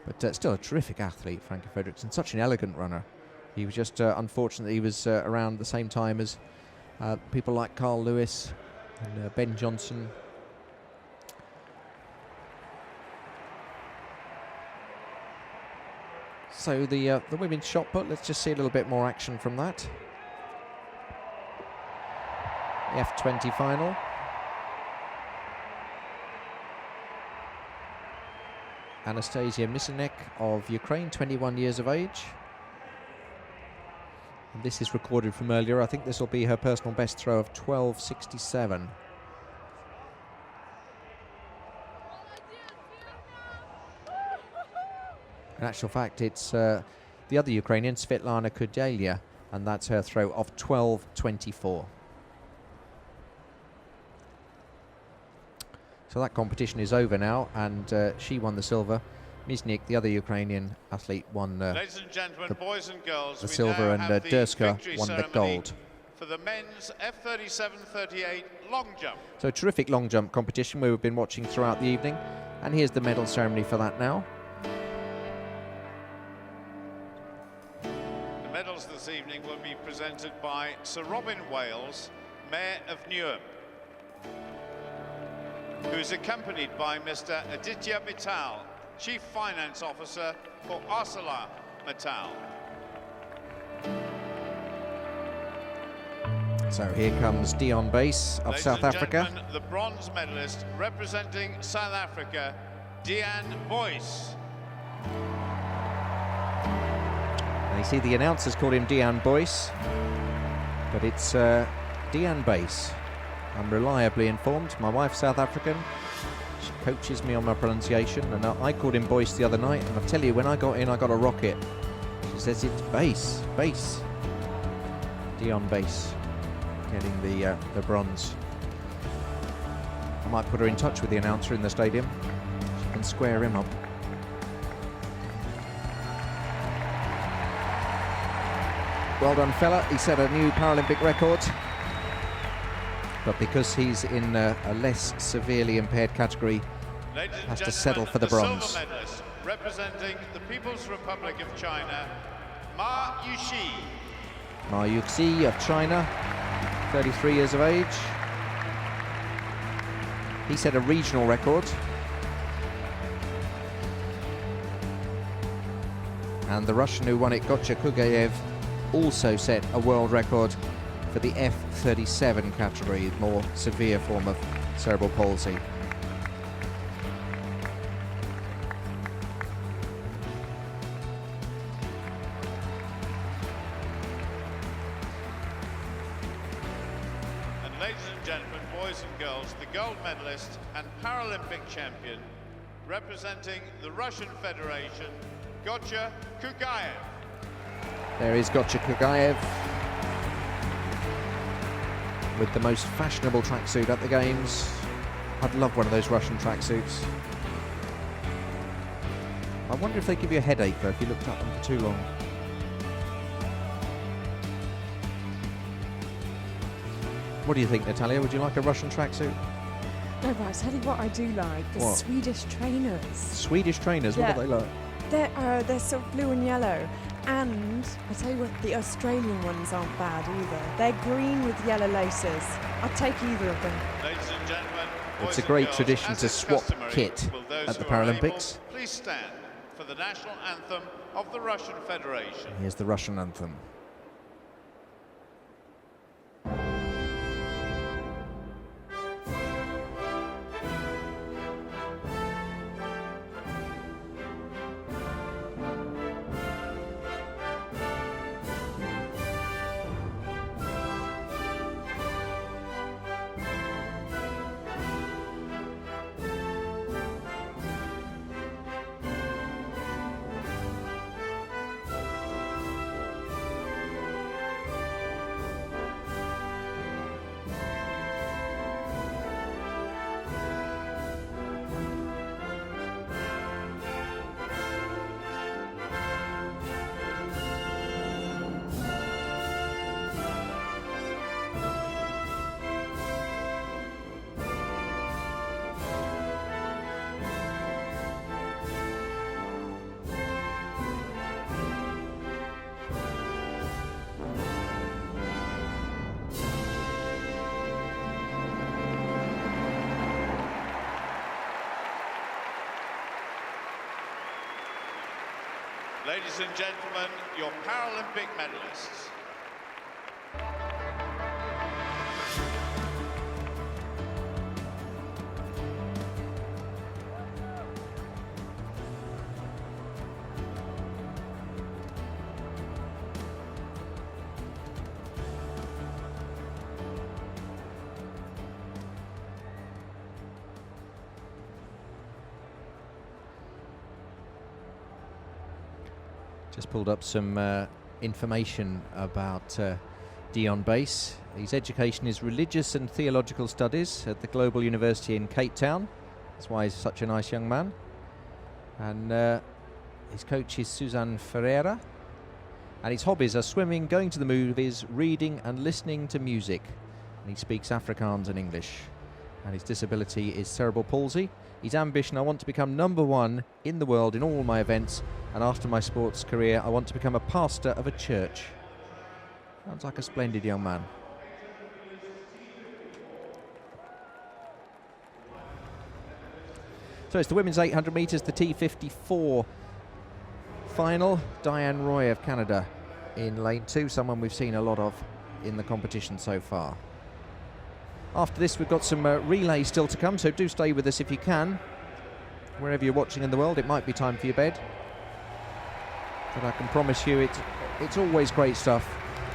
but still a terrific athlete, Frankie Fredericks, and such an elegant runner. He was just unfortunate he was around the same time as people like Carl Lewis and Ben Johnson. So the women's shot put, let's just see a little bit more action from that. The F20 final. Anastasia Misanek of Ukraine, 21 years of age. And this is recorded from earlier. I think this will be her personal best throw of 12.67. In actual fact, it's the other Ukrainian, Svetlana Kudelia, and that's her throw of 12.24. So that competition is over now, and she won the silver. Misnik, the other Ukrainian athlete, won Ladies and gentlemen, boys and girls, the silver, and Durska won the gold. For the men's F37-38 long jump. So a terrific long jump competition we've been watching throughout the evening, and here's the medal ceremony for that now. The medals this evening will be presented by Sir Robin Wales, Mayor of Newham, who is accompanied by Mr. Aditya Mittal, Chief Finance Officer for ArcelorMittal. So here comes Dion Bass of South Africa. The bronze medalist representing South Africa, Dean Boyce. And you see the announcers called him Dean Boyce, but it's Dean Bass. I'm reliably informed. My wife's South African. She coaches me on my pronunciation, and I called him Boyce the other night, and I tell you, when I got in, I got a rocket. She says it's Bass. Dion Bass getting the bronze. I might put her in touch with the announcer in the stadium. She can square him up. Well done, fella. He set a new Paralympic record. But because he's in a less severely impaired category, has to settle for the bronze. Silver medalist representing the People's Republic of China, Ma Yuxi. Ma Yuxi of China, 33 years of age. He set a regional record. And the Russian who won it, Gotcha Kugayev, also set a world record for the F37 category, more severe form of cerebral palsy. And ladies and gentlemen, boys and girls, the gold medalist and Paralympic champion representing the Russian Federation, Gotcha Kugayev. There is Gotcha Kugayev with the most fashionable tracksuit at the Games. I'd love one of those Russian tracksuits. I wonder if they give you a headache though if you looked at them for too long. What do you think, Natalia? Would you like a Russian tracksuit? No, but I tell you what I do like, the What? Swedish trainers. Swedish trainers, Yeah. what do they like? They're sort of blue and yellow. And I tell you what, the Australian ones aren't bad either. They're green with yellow laces. I'd take either of them. Ladies and gentlemen, It's boys a and great girls, tradition as to is swap customary, kit will those at the who are able Paralympics. please stand for the national anthem of the Russian Federation. Here's the Russian anthem. Ladies and gentlemen, your Paralympic medalists. Just pulled up some information about Dion Bass. His education is religious and theological studies at the Global University in Cape Town. That's why he's such a nice young man. And his coach is Suzanne Ferreira. And his hobbies are swimming, going to the movies, reading and listening to music. And he speaks Afrikaans and English. And his disability is cerebral palsy. His ambition, I want to become #1 in the world in all my events, and after my sports career I want to become a pastor of a church. Sounds like a splendid young man. So it's the women's 800 metres, the T54 final. Diane Roy of Canada in lane 2, someone we've seen a lot of in the competition so far. After this we've got some relays still to come, so do stay with us if you can. Wherever you're watching in the world, it might be time for your bed. But I can promise you it's always great stuff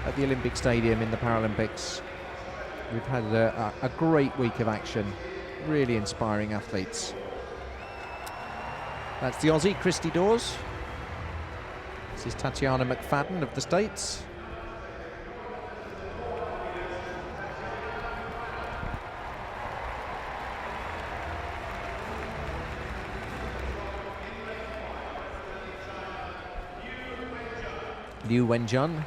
at the Olympic Stadium in the Paralympics. We've had a great week of action, really inspiring athletes. That's the Aussie, Christy Dawes. This is Tatiana McFadden of the States. Liu Wenjun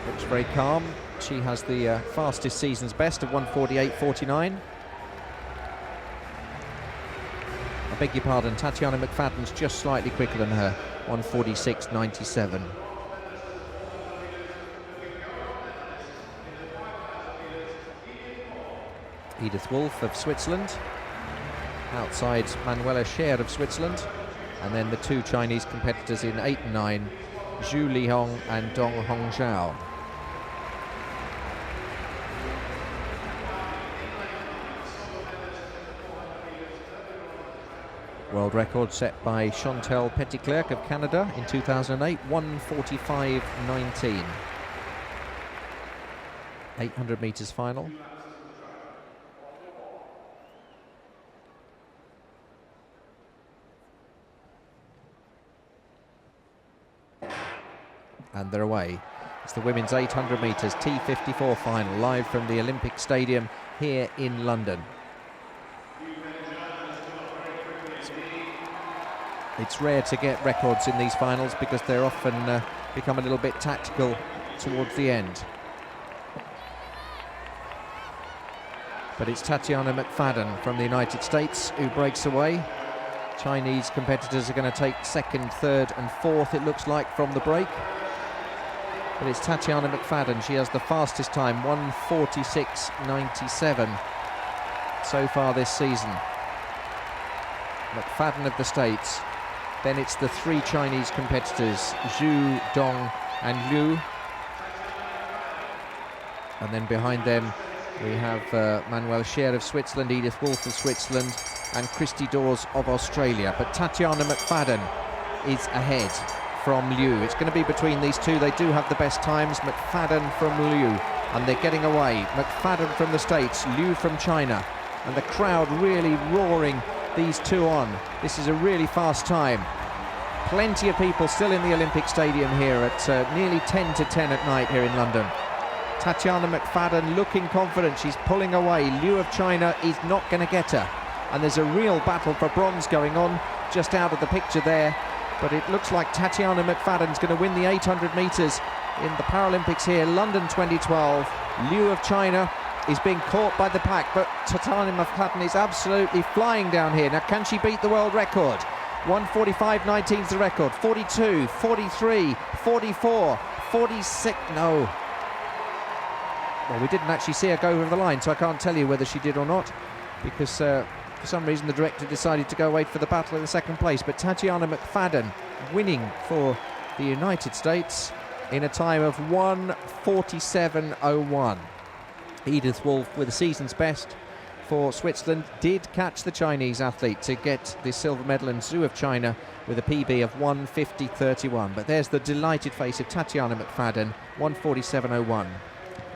looks very calm. She has the fastest season's best of 1:48.49. I beg your pardon, Tatiana McFadden's just slightly quicker than her, 1:46.97. Edith Wolff of Switzerland, outside Manuela Scher of Switzerland. And then the two Chinese competitors in 8 and 9, Zhu Lihong and Dong Hongzhao. World record set by Chantal Petitclerc of Canada in 2008, 1:45.19. 800 metres final. And they're away. It's the women's 800 metres T54 final, live from the Olympic Stadium here in London. It's rare to get records in these finals because they're often become a little bit tactical towards the end. But it's Tatiana McFadden from the United States who breaks away. Chinese competitors are going to take 2nd, 3rd and 4th, it looks like, from the break. But it's Tatiana McFadden. She has the fastest time, 1:46.97 so far this season. McFadden of the States. Then it's the three Chinese competitors, Zhu, Dong and Liu. And then behind them we have Manuel Scher of Switzerland, Edith Wolff of Switzerland and Christy Dawes of Australia. But Tatiana McFadden is ahead from Liu. It's going to be between these two. They do have the best times. McFadden from Liu, and they're getting away. McFadden from the States, Liu from China, and the crowd really roaring these two on. This is a really fast time. Plenty of people still in the Olympic Stadium here at nearly 10 to 10 at night here in London. Tatiana McFadden looking confident. She's pulling away. Liu of China is not going to get her. And there's a real battle for bronze going on just out of the picture there. But it looks like Tatiana McFadden's going to win the 800 metres in the Paralympics here, London 2012. Liu of China is being caught by the pack, but Tatiana McFadden is absolutely flying down here. Now, can she beat the world record? 1:45.19 is the record. 42, 43, 44, 46. No. Well, we didn't actually see her go over the line, so I can't tell you whether she did or not, because for some reason the director decided to go wait for the battle in the second place. But Tatiana McFadden winning for the United States in a time of 1:47.01. Edith Wolff with the season's best for Switzerland did catch the Chinese athlete to get the silver medal, in Zhu of China with a PB of 1:50.31. But there's the delighted face of Tatiana McFadden, 1:47.01.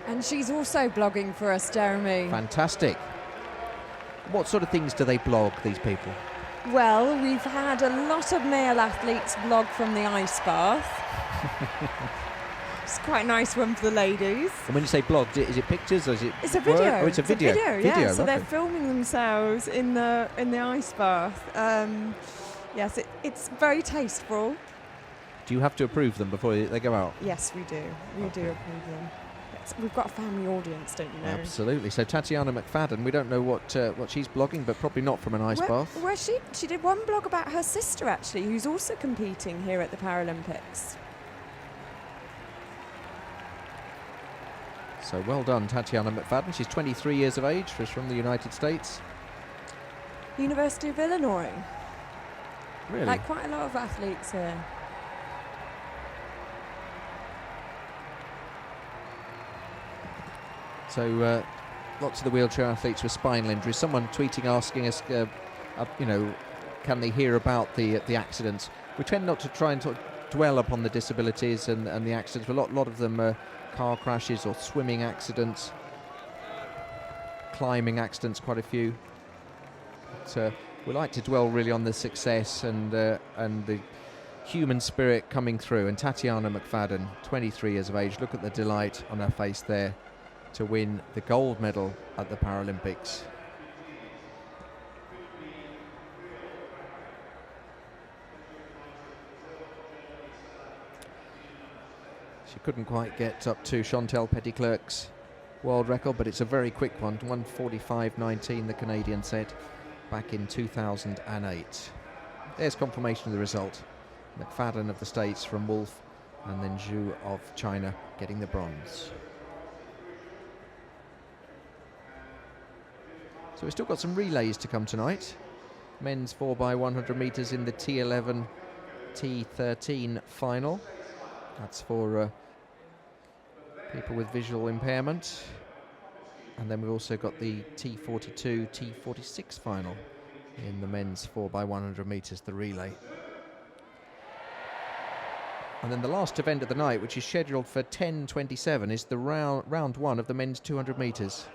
And she's also blogging for us, Jeremy. Fantastic. What sort of things do they blog, these people? Well, we've had a lot of male athletes blog from the ice bath. It's quite a nice one for the ladies. And when you say blog, is it pictures or is it It's a video. word? Oh, it's a video. Yeah. So okay. they're filming themselves in the ice bath. Yes, it's very tasteful. Do you have to approve them before they go out? Yes, we do. We do approve them. We've got a family audience, don't you know? Absolutely. So Tatiana McFadden, we don't know what she's blogging, but probably not from an ice bath. Well, she did one blog about her sister, actually, who's also competing here at the Paralympics. So well done, Tatiana McFadden. She's 23 years of age. She's from the United States. University of Illinois. Really? Like quite a lot of athletes here. So lots of the wheelchair athletes with spinal injuries. Someone tweeting asking us, can they hear about the accidents? We tend not to try and dwell upon the disabilities and the accidents. A lot of them are car crashes or swimming accidents, climbing accidents, quite a few. But we like to dwell really on the success and the human spirit coming through. And Tatiana McFadden, 23 years of age, look at the delight on her face there to win the gold medal at the Paralympics. She couldn't quite get up to Chantal Petitclerc's world record, but it's a very quick one. 1:45.19 the Canadian set back in 2008. There's confirmation of the result. McFadden of the States from Wolff, and then Zhu of China getting the bronze. So we've still got some relays to come tonight. Men's 4x100 metres in the T11, T13 final. That's for people with visual impairment. And then we've also got the T42, T46 final in the men's 4x100 metres, the relay. And then the last event of the night, which is scheduled for 10:27, is the round one of the men's 200 metres.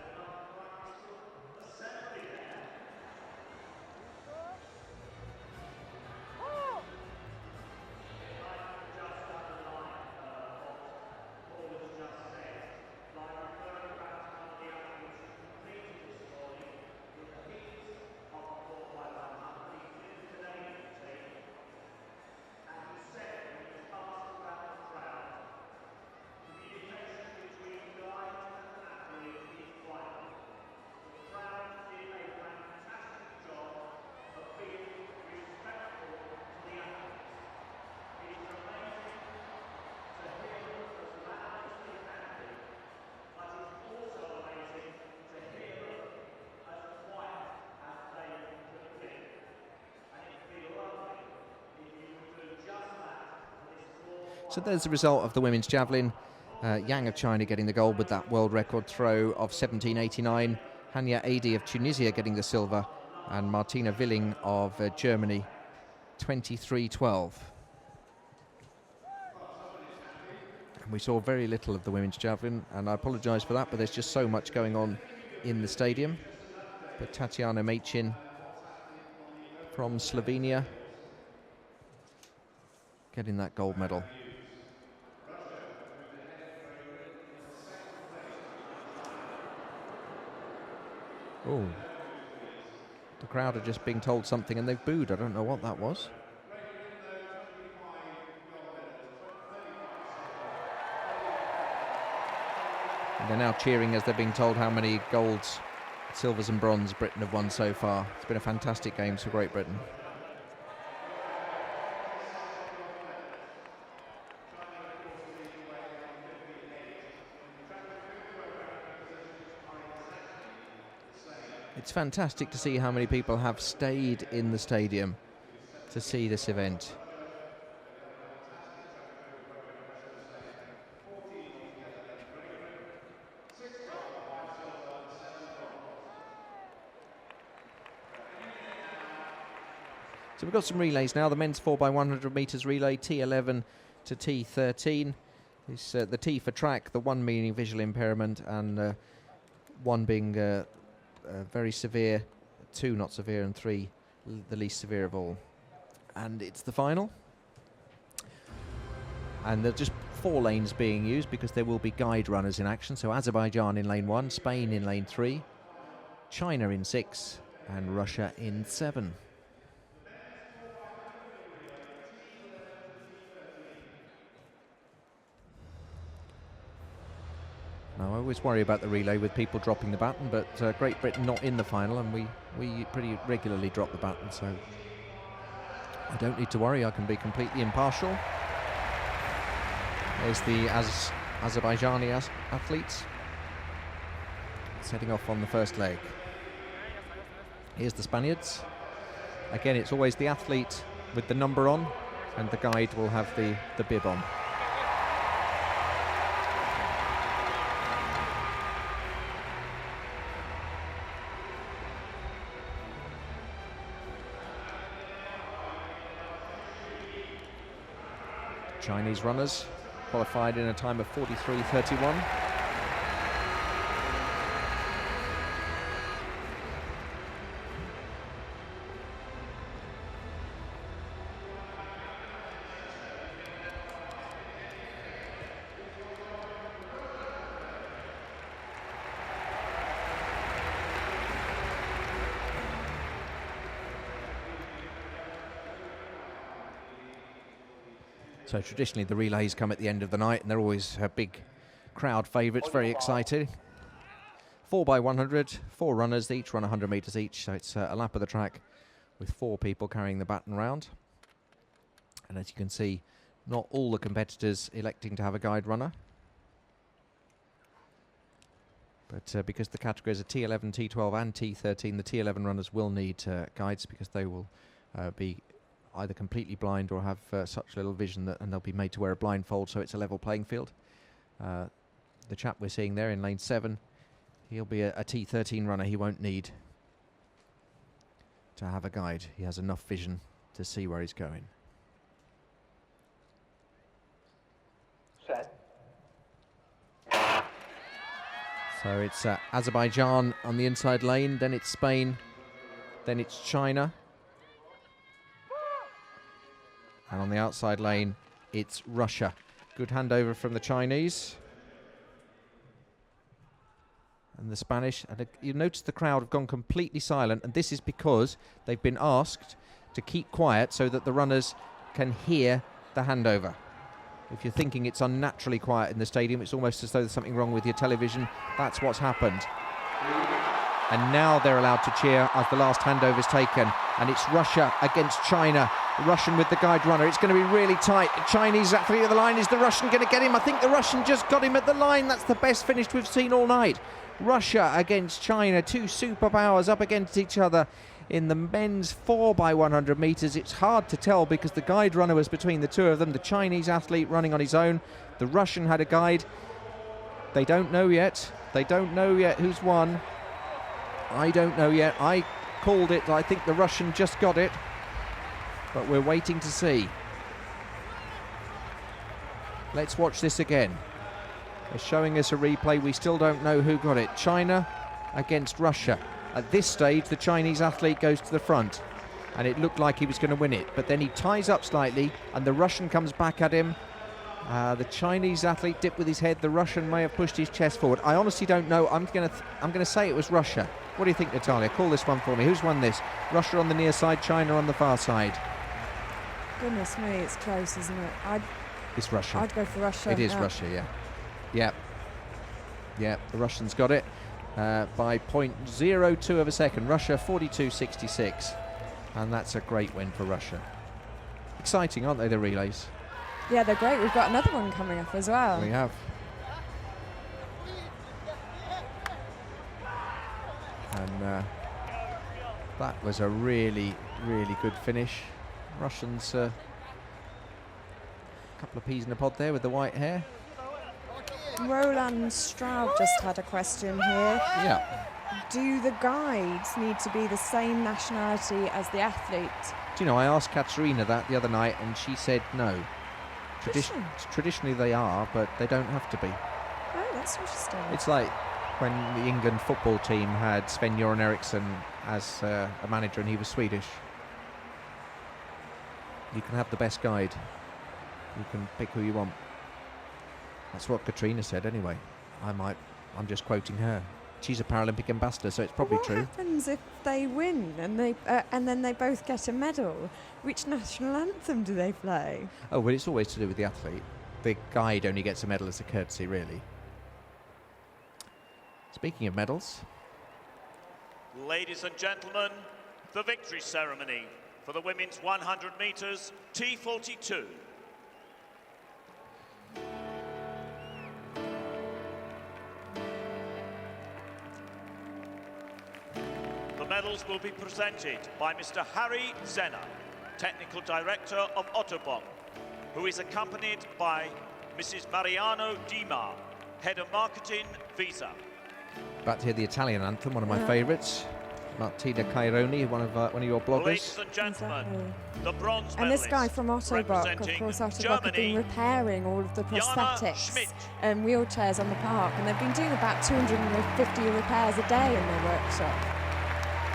So there's the result of the women's javelin. Yang of China getting the gold with that world record throw of 17.89. Hania Adi of Tunisia getting the silver, and Martina Willing of Germany 23.12. And we saw very little of the women's javelin, and I apologise for that, but there's just so much going on in the stadium. But Tatiana Machin from Slovenia getting that gold medal. Oh, the crowd are just being told something and they've booed. I don't know what that was. And they're now cheering as they're being told how many golds, silvers and bronze Britain have won so far. It's been a fantastic game for Great Britain. It's fantastic to see how many people have stayed in the stadium to see this event. So we've got some relays now. The men's 4x100 metres relay, T11 to T13. It's the T for track, the one meaning visual impairment, and one being very severe, 2 not severe, and 3 the least severe of all. And it's the final. And there are just 4 lanes being used because there will be guide runners in action. So Azerbaijan in lane 1, Spain in lane 3, China in 6, and Russia in 7. Now, I always worry about the relay with people dropping the baton, but Great Britain not in the final, and we pretty regularly drop the baton, so I don't need to worry. I can be completely impartial. There's the Azerbaijani athletes setting off on the first leg. Here's the Spaniards. Again, it's always the athlete with the number on, and the guide will have the bib on. Chinese runners qualified in a time of 43.31. So traditionally the relays come at the end of the night, and they're always big crowd favourites, very exciting. 4x100, 4 runners, they each run 100 metres each, so it's a lap of the track with 4 people carrying the baton round. And as you can see, not all the competitors electing to have a guide runner. But because the categories are T11, T12 and T13, the T11 runners will need guides because they will be either completely blind or have such little vision and they'll be made to wear a blindfold, so it's a level playing field. The chap we're seeing there in lane 7, he'll be a T13 runner. He won't need to have a guide. He has enough vision to see where he's going. Set. So it's Azerbaijan on the inside lane, then it's Spain, then it's China. And on the outside lane, it's Russia. Good handover from the Chinese. And the Spanish. And you notice the crowd have gone completely silent, and this is because they've been asked to keep quiet so that the runners can hear the handover. If you're thinking it's unnaturally quiet in the stadium, it's almost as though there's something wrong with your television. That's what's happened. And now they're allowed to cheer as the last handover is taken. And it's Russia against China. Russian with the guide runner. It's going to be really tight. The Chinese athlete at the line. Is the Russian going to get him? I think the Russian just got him at the line. That's the best finish we've seen all night. Russia against China. 2 superpowers up against each other In the men's 4x100 metres, it's hard to tell because the guide runner was between the two of them. The Chinese athlete running on his own. The Russian had a guide. They don't know yet. They don't know yet who's won. I don't know yet. I called it. I think the Russian just got it. But we're waiting to see. Let's watch this again. They're showing us a replay. We still don't know who got it. China against Russia. At this stage, the Chinese athlete goes to the front, and it looked like he was going to win it. But then he ties up slightly, and the Russian comes back at him. The Chinese athlete dipped with his head. The Russian may have pushed his chest forward. I honestly don't know. I'm going to say it was Russia. What do you think, Natalia? Call this one for me. Who's won this? Russia on the near side, China on the far side. Goodness me, it's close, isn't it? It's Russia. I'd go for Russia. It is Russia, yeah. Yeah, the Russians got it by 0.02 of a second. Russia 42.66. And that's a great win for Russia. Exciting, aren't they, the relays? Yeah, they're great. We've got another one coming up as well. We have. And that was a really, really good finish. Russians, a couple of peas in a pod there with the white hair. Roland Straub just had a question here. Yeah. Do the guides need to be the same nationality as the athlete? Do you know, I asked Katerina that the other night and she said no. Traditionally they are, but they don't have to be. Oh, that's interesting. It's like when the England football team had Sven-Göran Eriksson as a manager and he was Swedish. You can have the best guide. You can pick who you want. That's what Katrina said anyway. I'm just quoting her. She's a Paralympic ambassador, so it's probably true. What happens if they win and then they both get a medal? Which national anthem do they play? Oh, well, it's always to do with the athlete. The guide only gets a medal as a courtesy, really. Speaking of medals. Ladies and gentlemen, the victory ceremony for the women's 100 metres T42. The medals will be presented by Mr. Harry Zenner, Technical Director of Ottobock, who is accompanied by Mrs. Mariano Dima, Head of Marketing, Visa. About to hear the Italian anthem, one of my favourites. Martina Caironi, one of your bloggers. Ladies and gentlemen, the bronze and this guy medalist from Ottobock, of course, Ottobock have been repairing all of the prosthetics and wheelchairs on the park, and they've been doing about 250 repairs a day in their workshop.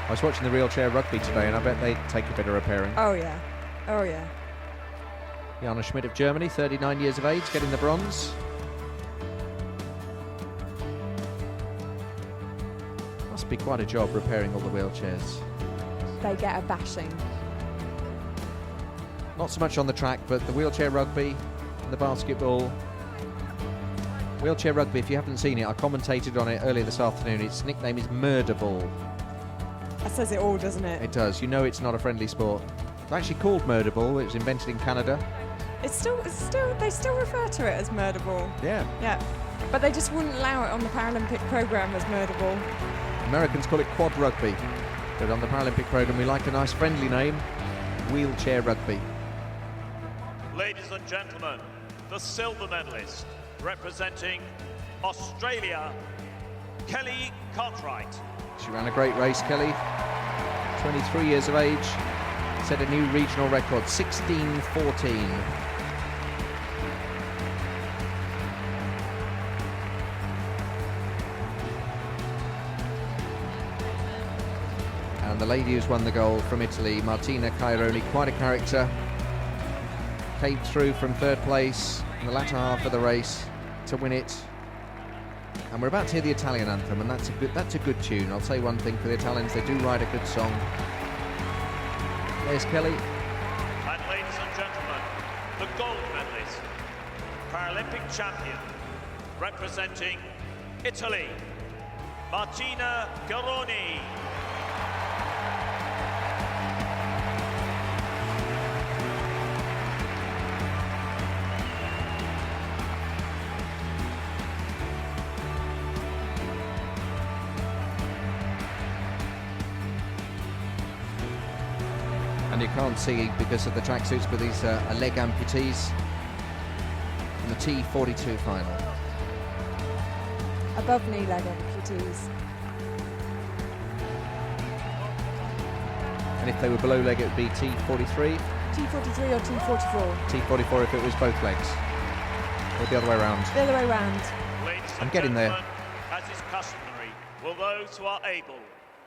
I was watching the wheelchair rugby today, and I bet they take a bit of repairing. Oh yeah, oh yeah. Jana Schmidt of Germany, 39 years of age, getting the bronze. Must be quite a job repairing all the wheelchairs. They get a bashing. Not so much on the track, but the wheelchair rugby and the basketball. Wheelchair rugby, if you haven't seen it, I commentated on it earlier this afternoon. Its nickname is Murder Ball. That says it all, doesn't it? It does. You know it's not a friendly sport. It's actually called Murder Ball. It was invented in Canada. They still refer to it as murder ball. Yeah. Yeah. But they just wouldn't allow it on the Paralympic programme as murder ball. Americans call it quad rugby. But on the Paralympic programme, we like a nice friendly name, wheelchair rugby. Ladies and gentlemen, the silver medalist representing Australia, Kelly Cartwright. She ran a great race, Kelly. 23 years of age. Set a new regional record, 16:14. And the lady who's won the gold from Italy, Martina Caironi, quite a character. Came through from third place in the latter half of the race to win it. And we're about to hear the Italian anthem, and that's a good tune. I'll say one thing for the Italians, they do write a good song. There's Kelly. And ladies and gentlemen, the gold medalist, Paralympic champion, representing Italy, Martina Caironi. And you can't see because of the tracksuits, but these are leg amputees in the T42 final. Above knee leg amputees. And if they were below leg, it would be T43. T43 or T44? T44 if it was both legs. Or the other way around. The other way around. Ladies I'm and getting there. gentlemen, as is customary, will those who are able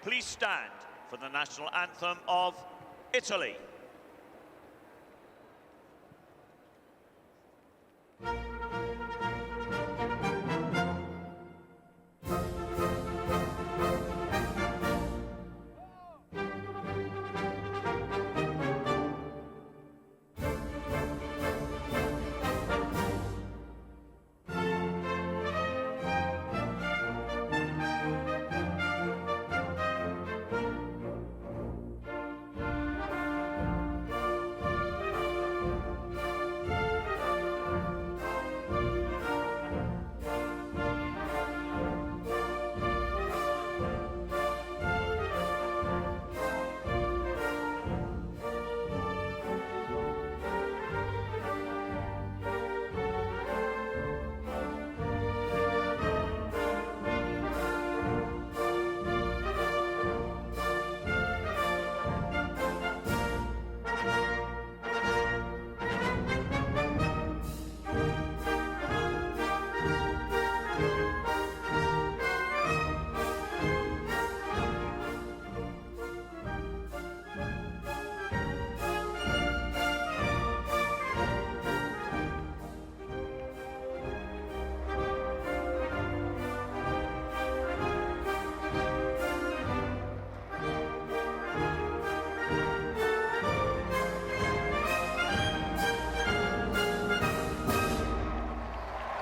please stand for the national anthem of Italy.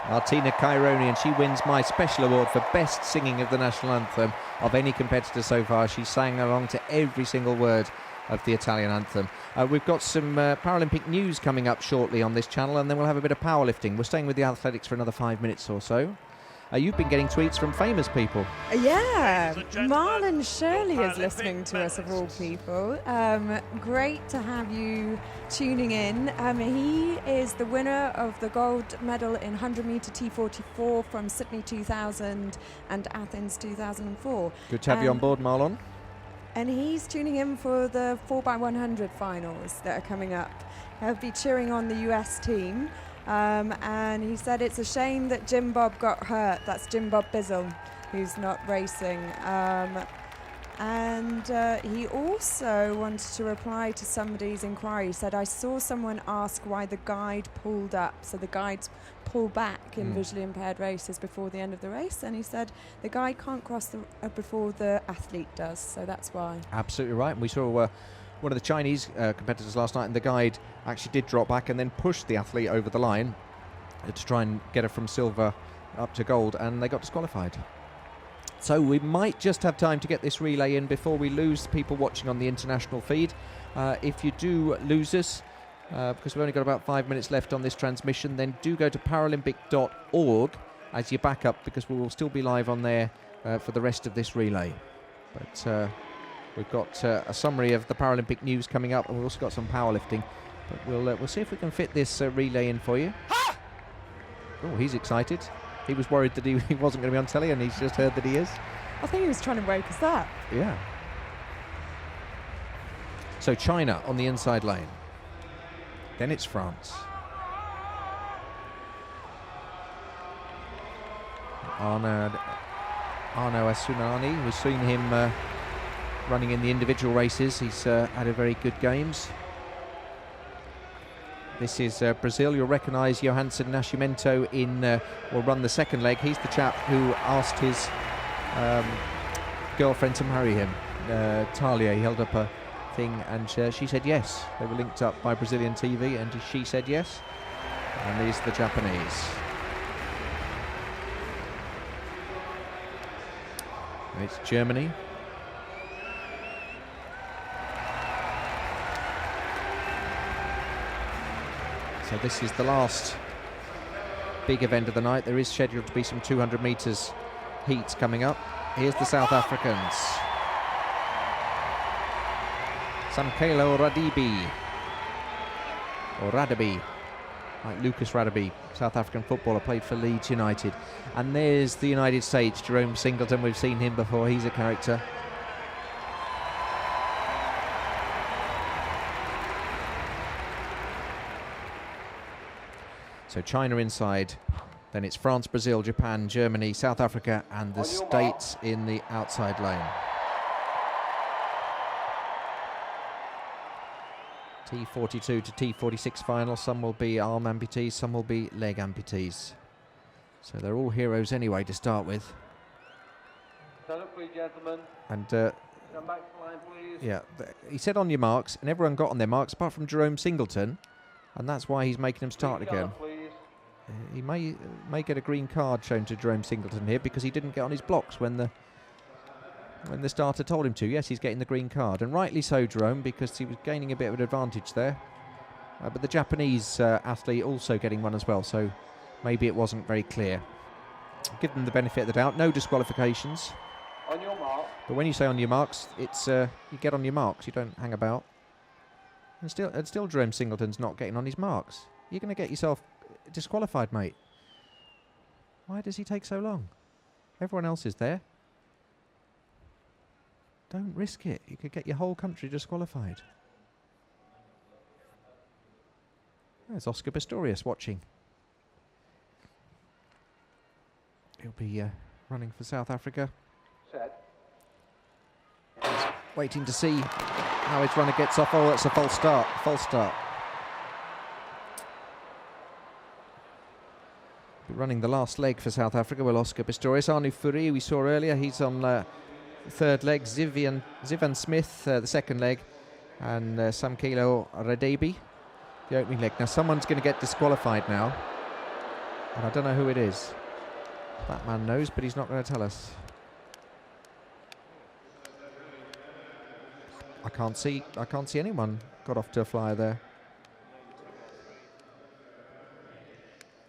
Martina Caironi, and she wins my special award for best singing of the national anthem of any competitor so far. She sang along to every single word of the Italian anthem. We've got some Paralympic news coming up shortly on this channel, and then we'll have a bit of powerlifting. We're staying with the athletics for another 5 minutes or so. You've been getting tweets from famous people. Yeah, Ladies and gentlemen, Marlon Shirley is Paralympic listening to us, of all medalists. people. Great to have you tuning in. He is the winner of the gold medal in 100 metre T44 from Sydney 2000 and Athens 2004. Good to have you on board, Marlon. And he's tuning in for the 4x100 finals that are coming up. He'll be cheering on the US team. And he said it's a shame that Jim Bob got hurt. That's Jim Bob Bizzle, who's not racing. And he also wanted to reply to somebody's inquiry. He said, I saw someone ask why the guide pulled up. So the guides pull back in visually impaired races before the end of the race. And he said the guide can't cross before the athlete does. So that's why. Absolutely right. And we saw one of the Chinese competitors last night, and the guide actually did drop back and then pushed the athlete over the line to try and get her from silver up to gold, and they got disqualified. So we might just have time to get this relay in before we lose people watching on the international feed. If you do lose us, because we've only got about 5 minutes left on this transmission, then do go to paralympic.org as your backup, because we will still be live on there for the rest of this relay. But we've got a summary of the Paralympic news coming up, and we've also got some powerlifting. But we'll see if we can fit this relay in for you. Oh, he's excited. He was worried that he wasn't going to be on telly, and he's just heard that he is. I think he was trying to wake us up. Yeah. So China on the inside lane. Then it's France. Arnaud Assoumani, we've seen him running in the individual races. He's had a very good games. This is Brazil. You'll recognise Johansson Nascimento will run the second leg. He's the chap who asked his girlfriend to marry him, Talia. He held up a thing and she said yes. They were linked up by Brazilian TV and she said yes. And these are the Japanese. And it's Germany. So this is the last big event of the night. There is scheduled to be some 200 metres heats coming up. Here's the South Africans. Samkelo Radibi, or Radaby, like Lucas Radaby, South African footballer, played for Leeds United. And there's the United States, Jerome Singleton. We've seen him before, he's a character. So China inside, then it's France, Brazil, Japan, Germany, South Africa, and the States in the outside lane. T42 to T46 final. Some will be arm amputees, some will be leg amputees. So they're all heroes anyway to start with. Stand up, please, gentlemen. And Stand back to the line, please. yeah, he said on your marks, and everyone got on their marks apart from Jerome Singleton, and that's why he's making them start again. He may get a green card shown to Jerome Singleton here because he didn't get on his blocks when the starter told him to. Yes, he's getting the green card, and rightly so, Jerome, because he was gaining a bit of an advantage there. But the Japanese athlete also getting one as well, so maybe it wasn't very clear. Give them the benefit of the doubt. No disqualifications. On your mark. But when you say on your marks, it's you get on your marks. You don't hang about. And still, Jerome Singleton's not getting on his marks. You're going to get yourself disqualified, mate. Why does he take so long? Everyone else is there. Don't risk it. You could get your whole country disqualified. There's Oscar Pistorius watching. He'll be running for South Africa. Set. He's waiting to see how his runner gets off. Oh, that's a false start. False start. Running the last leg for South Africa will Oscar Pistorius. Arnu Fourie, we saw earlier, he's on the third leg. Zivan Smith, the second leg, and Samkelo Radaby, the opening leg. Now someone's going to get disqualified now, and I don't know who it is. That man knows, but he's not going to tell us. I can't see anyone got off to a flyer there.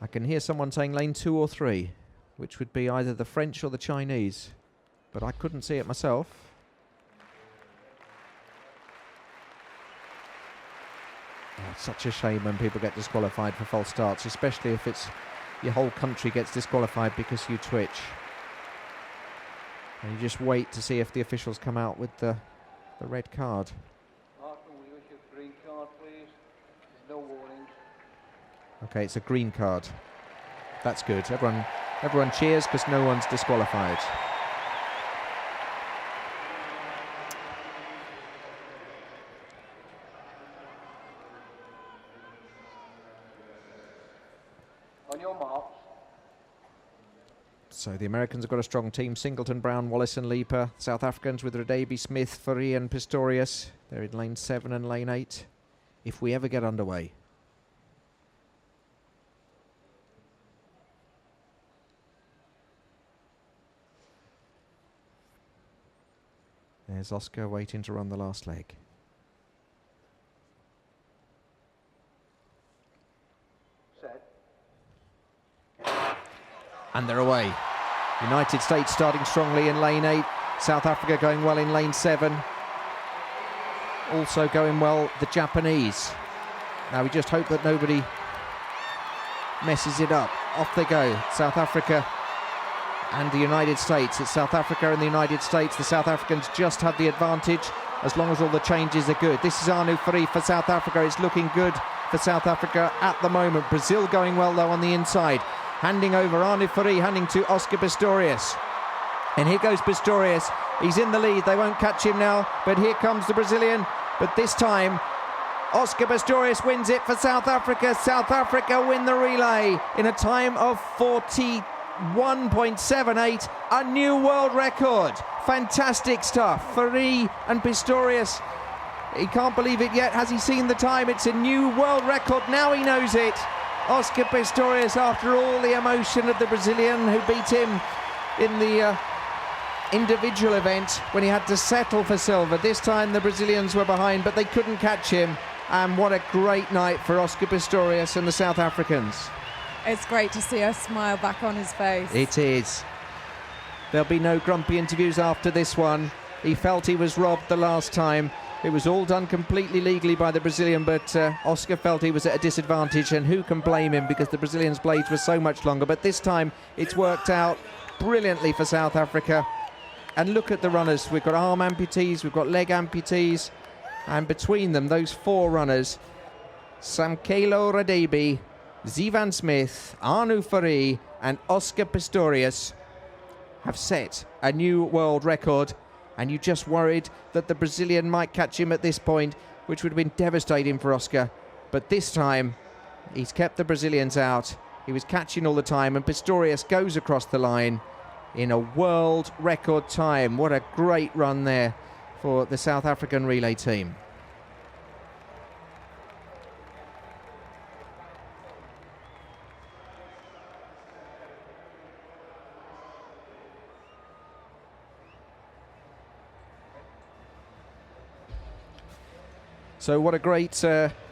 I can hear someone saying lane 2 or 3, which would be either the French or the Chinese, but I couldn't see it myself. Oh, it's such a shame when people get disqualified for false starts, especially if it's your whole country gets disqualified because you twitch. And you just wait to see if the officials come out with the red card. Marshall, will you issue a green card, please? There's no warning. Okay, it's a green card. That's good. Everyone cheers because no one's disqualified. On your marks. So the Americans have got a strong team. Singleton, Brown, Wallace and Leaper. South Africans with Radaby, Smith, Fourie and Pistorius. They're in lane 7 and lane 8. If we ever get underway. There's Oscar waiting to run the last leg. Set. And they're away. United States starting strongly in lane 8. South Africa going well in lane 7. Also going well, the Japanese. Now we just hope that nobody messes it up. Off they go. South Africa and the United States. It's South Africa and the United States. The South Africans just have the advantage as long as all the changes are good. This is Arnu Fourie for South Africa. It's looking good for South Africa at the moment. Brazil going well though on the inside. Handing over Arnu Fourie, handing to Oscar Pistorius. And here goes Pistorius. He's in the lead. They won't catch him now, but here comes the Brazilian. But this time, Oscar Pistorius wins it for South Africa. South Africa win the relay in a time of 41.78, a new world record. Fantastic stuff. Fourie and Pistorius, he can't believe it yet. Has he seen the time? It's a new world record. Now he knows it. Oscar Pistorius, after all the emotion of the Brazilian who beat him in the individual event when he had to settle for silver. This time the Brazilians were behind, but they couldn't catch him. And what a great night for Oscar Pistorius and the South Africans. It's great to see a smile back on his face. It is. There'll be no grumpy interviews after this one. He felt he was robbed the last time, It was all done completely legally by the Brazilian, but Oscar felt he was at a disadvantage, and who can blame him, because the Brazilian's blades were so much longer. But this time it's worked out brilliantly for South Africa. And look at the runners. We've got arm amputees, we've got leg amputees, and between them, those 4 runners, Samkelo Radebe, Zivan Smith, Anu Fari and Oscar Pistorius, have set a new world record. And you just worried that the Brazilian might catch him at this point, which would have been devastating for Oscar. But this time, he's kept the Brazilians out. He was catching all the time, and Pistorius goes across the line in a world record time. What a great run there for the South African relay team. So what a great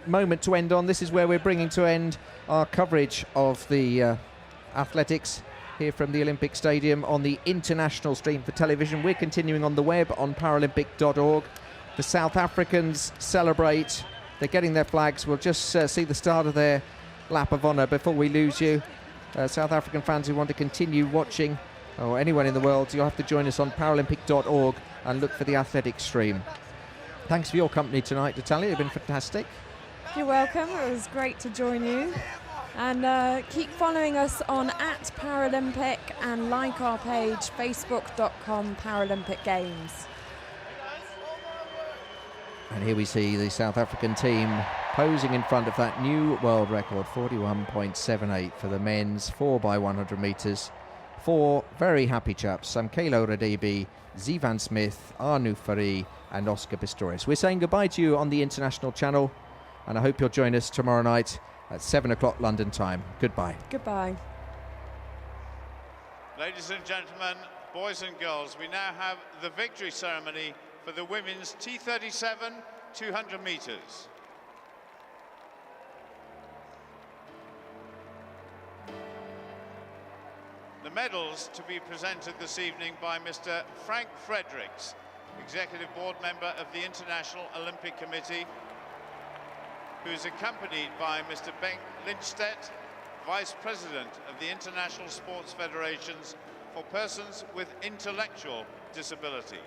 moment to end on. This is where we're bringing to end our coverage of the athletics here from the Olympic Stadium on the international stream for television. We're continuing on the web on Paralympic.org. The South Africans celebrate. They're getting their flags. We'll just see the start of their lap of honour before we lose you. South African fans who want to continue watching, or anyone in the world, you'll have to join us on Paralympic.org and look for the athletics stream. Thanks for your company tonight, Natalia. You've been fantastic. You're welcome. It was great to join you. And keep following us on @Paralympic and like our page, facebook.com Paralympic Games. And here we see the South African team posing in front of that new world record, 41.78 for the men's 4x100 metres. 4 very happy chaps, Samkelo Radebe, Zivan Smith, Anu Fari and Oscar Pistorius. We're saying goodbye to you on the international channel, and I hope you'll join us tomorrow night at 7 o'clock London time. Goodbye. Goodbye. Ladies and gentlemen, boys and girls, we now have the victory ceremony for the women's T37 200 metres. The medals to be presented this evening by Mr. Frank Fredericks, Executive Board Member of the International Olympic Committee, who is accompanied by Mr. Bengt Lindstedt, Vice President of the International Sports Federations for Persons with Intellectual Disability.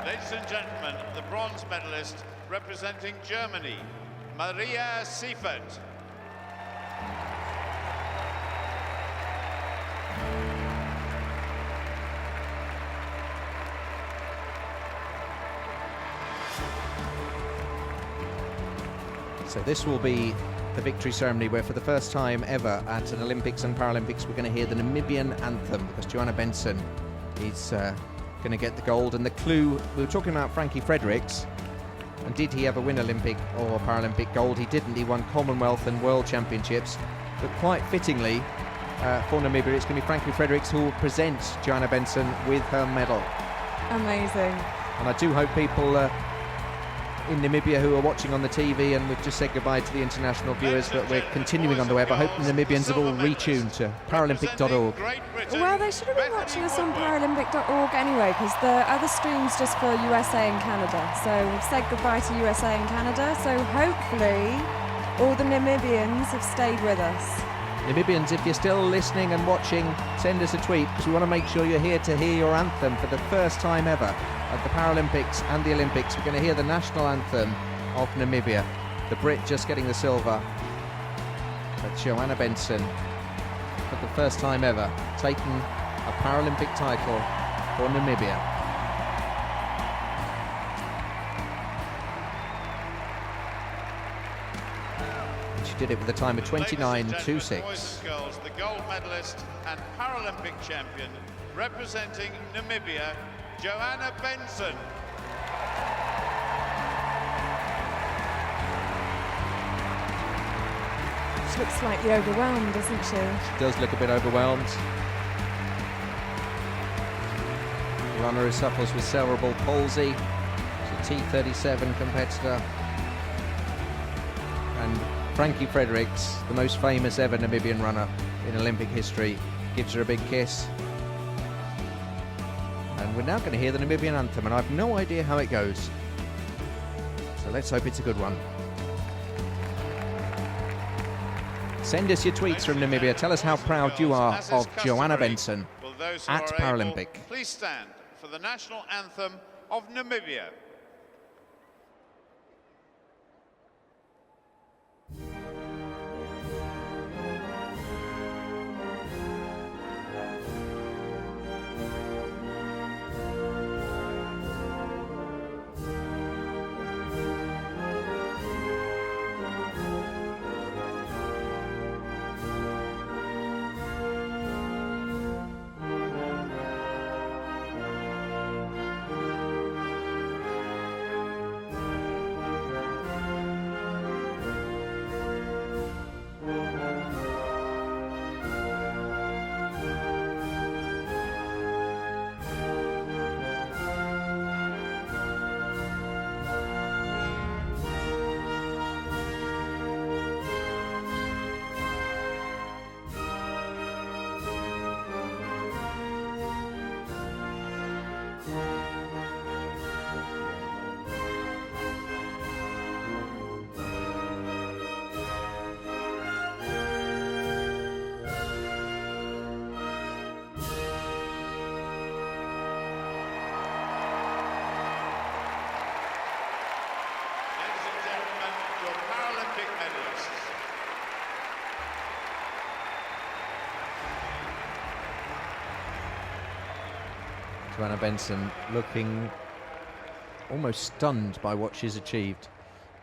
Ladies and gentlemen, the bronze medalist representing Germany, Maria Seifert. So this will be the victory ceremony where for the first time ever at an Olympics and Paralympics we're going to hear the Namibian anthem, because Johanna Benson is going to get the gold. And the clue, we were talking about Frankie Fredericks, and did he ever win Olympic or Paralympic gold? He didn't. He won Commonwealth and World Championships. But quite fittingly for Namibia, it's going to be Frankie Fredericks who will present Johanna Benson with her medal. Amazing. And I do hope people in Namibia who are watching on the TV, and we've just said goodbye to the international viewers, but we're continuing on the web. I hope the Namibians have all retuned to Paralympic.org. Well, they should have been watching us on Paralympic.org anyway, because the other stream's just for USA and Canada. So we've said goodbye to USA and Canada, so hopefully all the Namibians have stayed with us. Namibians, if you're still listening and watching, send us a tweet, because we want to make sure you're here to hear your anthem for the first time ever at the Paralympics and the Olympics. We're going to hear the national anthem of Namibia. The Brit just getting the silver, but Johanna Benson, for the first time ever, taking a Paralympic title for Namibia. She did it with a time of 29.26. Boys and girls, the gold medalist and Paralympic champion representing Namibia, Johanna Benson. She looks slightly overwhelmed, doesn't she? She does look a bit overwhelmed. The runner who suffers with cerebral palsy. She's a T37 competitor. And Frankie Fredericks, the most famous ever Namibian runner in Olympic history, gives her a big kiss. And we're now going to hear the Namibian anthem, and I've no idea how it goes. So let's hope it's a good one. Send us your tweets from Namibia. Tell us how proud you are of Joanna Benson at Paralympic. Please stand for the national anthem of Namibia. Joanna Benson looking almost stunned by what she's achieved.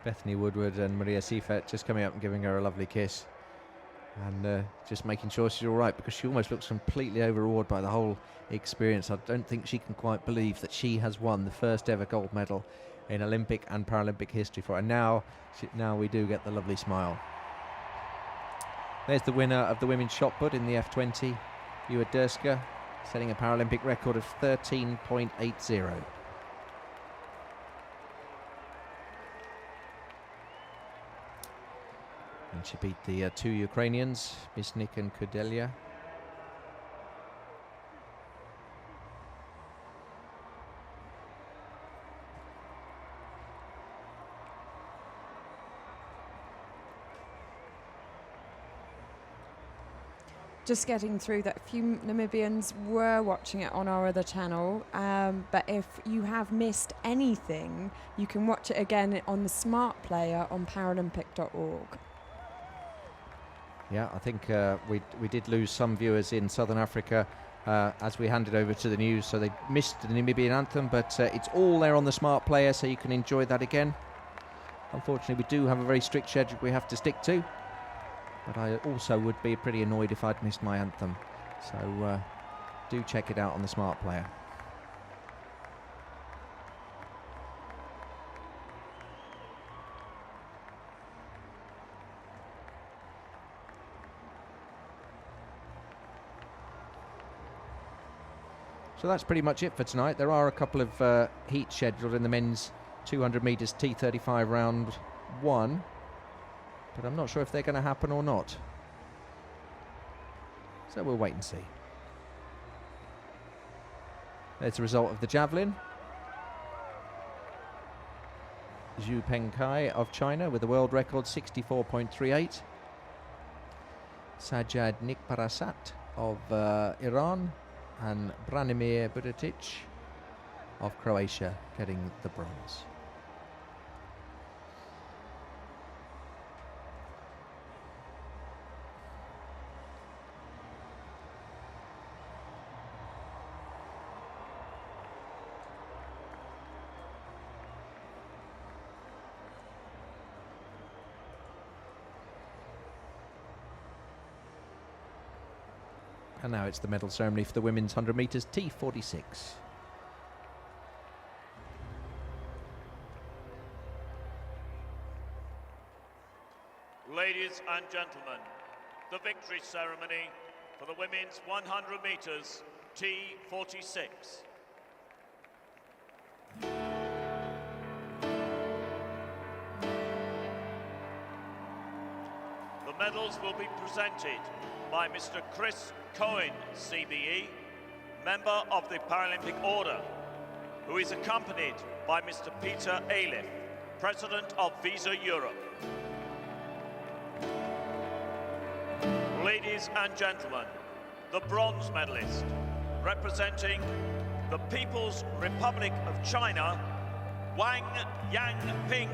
Bethany Woodward and Maria Seifert just coming up and giving her a lovely kiss, and just making sure she's all right, because she almost looks completely overawed by the whole experience. I don't think she can quite believe that she has won the first ever gold medal in Olympic and Paralympic history for her. And now we do get the lovely smile. There's the winner of the women's shot put in the F20, Ewa Durska, setting a Paralympic record of 13.80. And she beat the two Ukrainians, Misnik and Kudelia. Just getting through that a few Namibians were watching it on our other channel, but if you have missed anything, you can watch it again on the Smart Player on Paralympic.org. Yeah, I think we did lose some viewers in Southern Africa as we handed over to the news, so they missed the Namibian anthem, but it's all there on the Smart Player, so you can enjoy that again. Unfortunately, we do have a very strict schedule we have to stick to, but I also would be pretty annoyed if I'd missed my anthem, so do check it out on the Smart Player. So that's pretty much it for tonight. There are a couple of heats scheduled in the men's 200 metres T35 round 1, but I'm not sure if they're going to happen or not. So we'll wait and see. There's the result of the javelin. Zhu Pengkai of China with a world record 64.38. Sajjad Nikparasat of Iran, and Branimir Budatic of Croatia getting the bronze. And now it's the medal ceremony for the women's 100 metres T46. Ladies and gentlemen, the victory ceremony for the women's 100 metres T46. The medals will be presented by Mr. Chris Cohen, CBE, member of the Paralympic Order, who is accompanied by Mr. Peter Aliff, President of Visa Europe. Ladies and gentlemen, the bronze medalist, representing the People's Republic of China, Wang Yangping.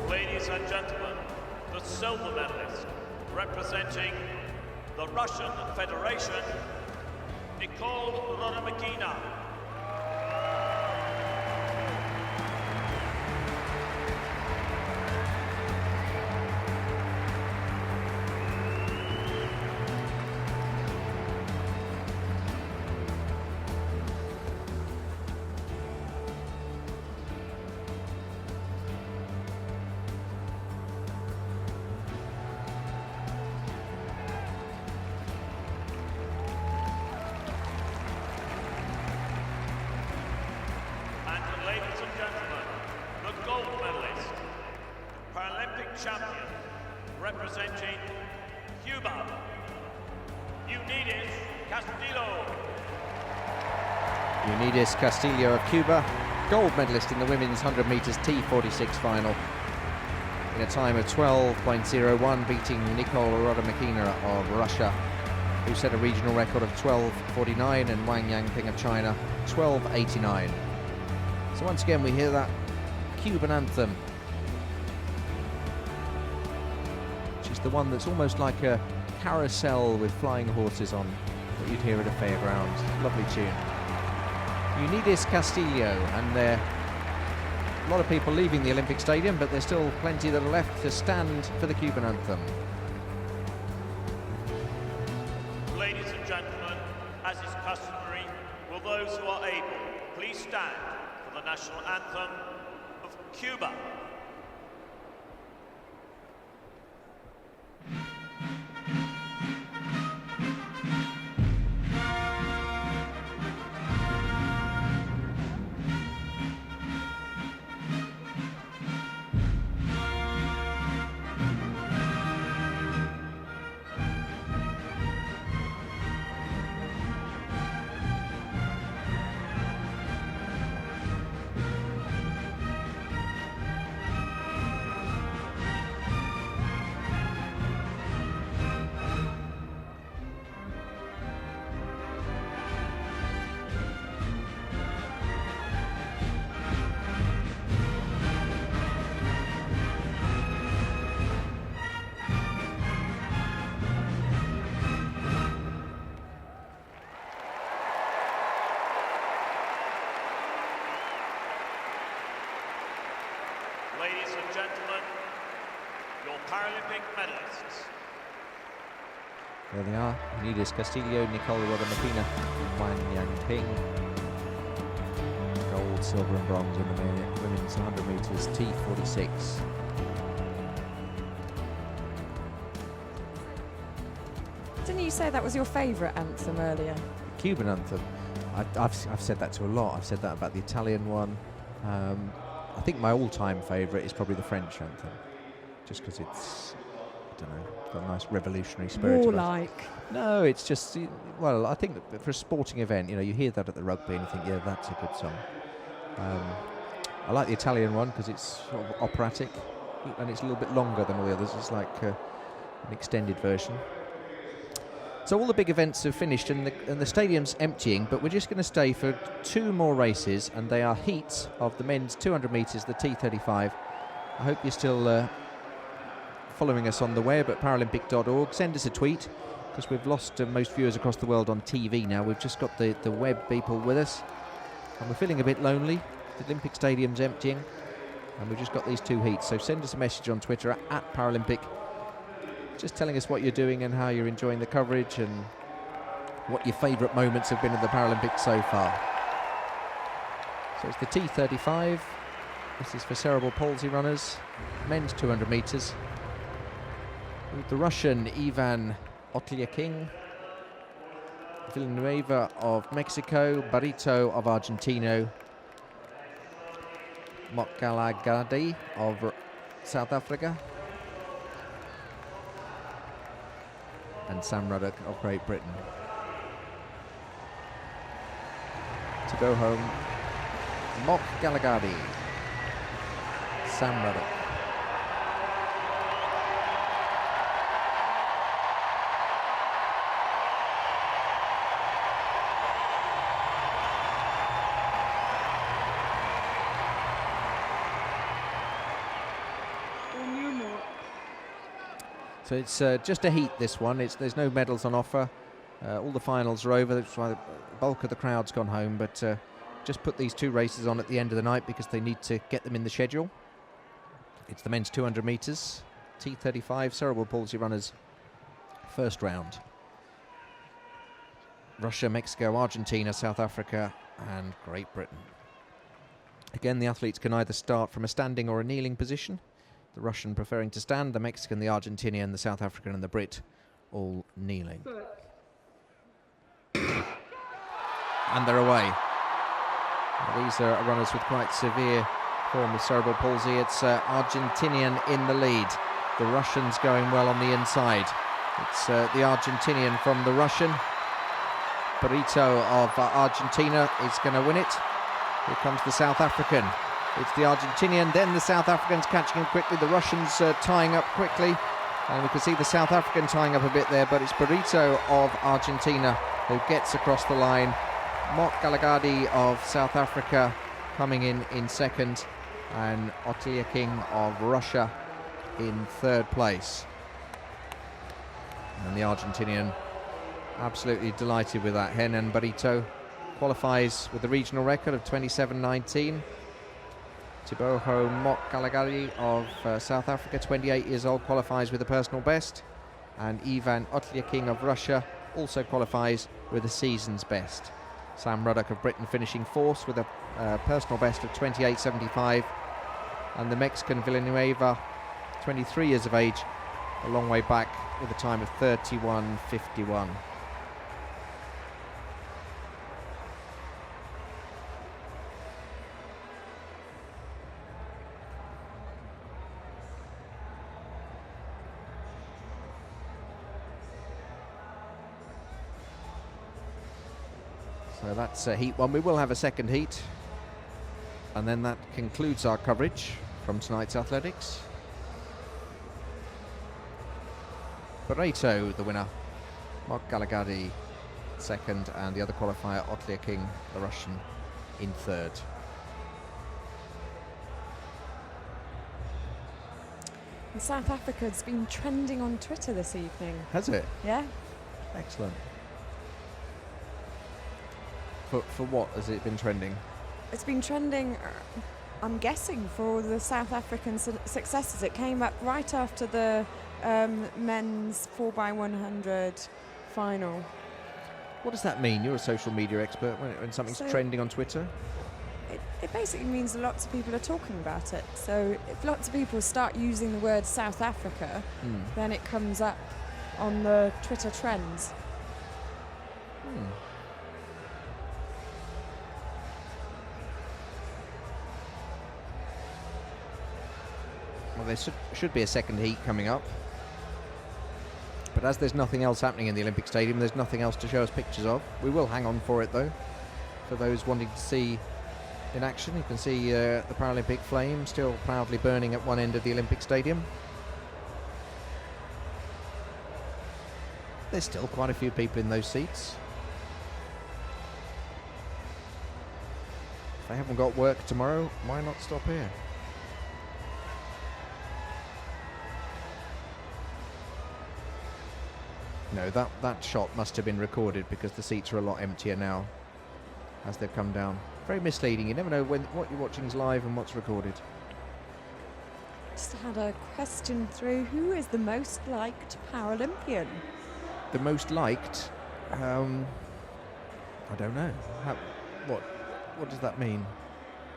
Ladies and gentlemen, the silver medalist, representing the Russian Federation, Nicole Rodomakina. Ladies and gentlemen, the gold medalist, Paralympic champion, representing Cuba, Unides Castillo. Unides Castillo of Cuba, gold medalist in the women's 100 metres T46 final in a time of 12.01, beating Nicole Rodomakina of Russia, who set a regional record of 12.49, and Wang Yangping of China 12.89. So once again we hear that Cuban anthem, which is the one that's almost like a carousel with flying horses on that you'd hear at a fairground. Lovely tune. Unides Castillo, and there a lot of people leaving the Olympic Stadium, but there's still plenty that are left to stand for the Cuban anthem. Ladies and gentlemen, as is customary, will those who are able please stand for the national anthem of Cuba. Ladies and gentlemen, your Paralympic medalists. There they are, Unides Castillo, Nicole Rodomakina, Wang Yangping. Gold, silver and bronze in the women's 100 metres T46. Didn't you say that was your favourite anthem earlier? Cuban anthem. I've said that to a lot. I've said that about the Italian one. I think my all-time favourite is probably the French anthem, just because it's, I don't know, got a nice revolutionary spirit. Warlike. No, it's just, well, I think that for a sporting event, you know, you hear that at the rugby and you think, yeah, that's a good song. I like the Italian one because it's sort of operatic and it's a little bit longer than all the others. It's like an extended version. So all the big events have finished and the stadium's emptying, but we're just going to stay for two more races, and they are heats of the men's 200 metres, the T35. I hope you're still following us on the web at paralympic.org. Send us a tweet, because we've lost most viewers across the world on TV now. We've just got the web people with us. And we're feeling a bit lonely. The Olympic Stadium's emptying, and we've just got these two heats. So send us a message on Twitter at Paralympic, just telling us what you're doing and how you're enjoying the coverage and what your favourite moments have been in the Paralympics so far. So it's the T35. This is for cerebral palsy runners, men's 200 metres. With the Russian Ivan Otlyakin, Villanueva of Mexico, Barrito of Argentina, Mokgalagadi of South Africa, and Sam Ruddock of Great Britain. To go home, Mokgalagadi, Sam Ruddock. So it's just a heat, this one. There's no medals on offer. All the finals are over. That's why the bulk of the crowd's gone home. But just put these two races on at the end of the night because they need to get them in the schedule. It's the men's 200 metres, T35, cerebral palsy runners, first round. Russia, Mexico, Argentina, South Africa, and Great Britain. Again, the athletes can either start from a standing or a kneeling position. The Russian preferring to stand, the Mexican, the Argentinian, the South African and the Brit all kneeling. And they're away. Now, these are runners with quite severe form of cerebral palsy. It's Argentinian in the lead. The Russian's going well on the inside. It's the Argentinian from the Russian. Barrito of Argentina is going to win it. Here comes the South African. It's the Argentinian, then the South Africans catching him quickly. The Russians tying up quickly. And we can see the South African tying up a bit there, but it's Barrito of Argentina who gets across the line. Mokgalagadi of South Africa coming in second, and Otlyakin of Russia in third place. And the Argentinian absolutely delighted with that. Hernan Barrito qualifies with the regional record of 27:19. Tiboho Mokgalagadi of South Africa, 28 years old, qualifies with a personal best. And Ivan Otlyakin of Russia also qualifies with a season's best. Sam Ruddock of Britain finishing fourth with a personal best of 28:75. And the Mexican Villanueva, 23 years of age, a long way back with a time of 31:51. So that's heat one. We will have a second heat, and then that concludes our coverage from tonight's athletics. Barrito, the winner, Mokgalagadi second, and the other qualifier, Otlyakin, the Russian, in third. And South Africa's been trending on Twitter this evening. Has it? Yeah. Excellent. For what has it been trending? It's been trending, I'm guessing, for all the South African successes. It came up right after the men's 4x100 final. What does that mean? You're a social media expert. When something's trending on Twitter? It basically means lots of people are talking about it. So if lots of people start using the word South Africa, then it comes up on the Twitter trends. Well, there should be a second heat coming up. But as there's nothing else happening in the Olympic Stadium, there's nothing else to show us pictures of. We will hang on for it, though. For those wanting to see in action, you can see the Paralympic flame still proudly burning at one end of the Olympic Stadium. There's still quite a few people in those seats. If they haven't got work tomorrow, why not stop here? No, that shot must have been recorded because the seats are a lot emptier now. as they've come down. Very misleading. You never know what you're watching is live and what's recorded. Just had a question through. Who is the most liked Paralympian? The most liked? I don't know. What does that mean?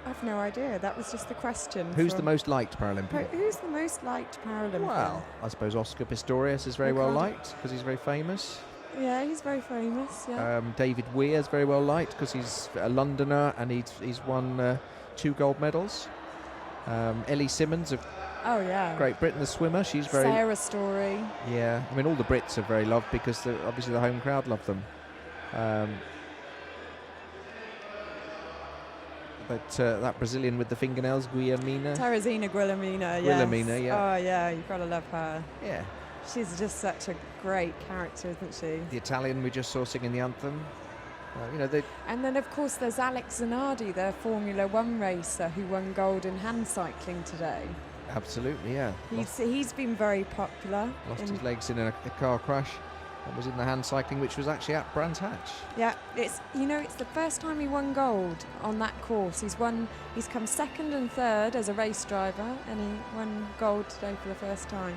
I've no idea. That was just the question. Who's the most liked Paralympian? Who's the most liked Paralympian? Well, I suppose Oscar Pistorius is very well liked because he's very famous. Yeah, he's very famous. Yeah. David Weir is very well liked because he's a Londoner and he's won 2 gold medals. Ellie Simmons of Great Britain, the swimmer, she's very... Sarah Story. Yeah, I mean all the Brits are very loved because obviously the home crowd love them. But that Brazilian with the fingernails, Guilhermina. Teresina Guilhermina, yes. Guilhermina, yeah. Oh yeah, you've got to love her. Yeah. She's just such a great character, isn't she? The Italian we just saw singing the anthem. And then, of course, there's Alex Zanardi, the Formula One racer who won gold in hand cycling today. Absolutely, yeah. He's been very popular. Lost his legs in a car crash. And was in the hand cycling, which was actually at Brands Hatch. Yeah, it's the first time he won gold on that course. He's come second and third as a race driver, and he won gold today for the first time.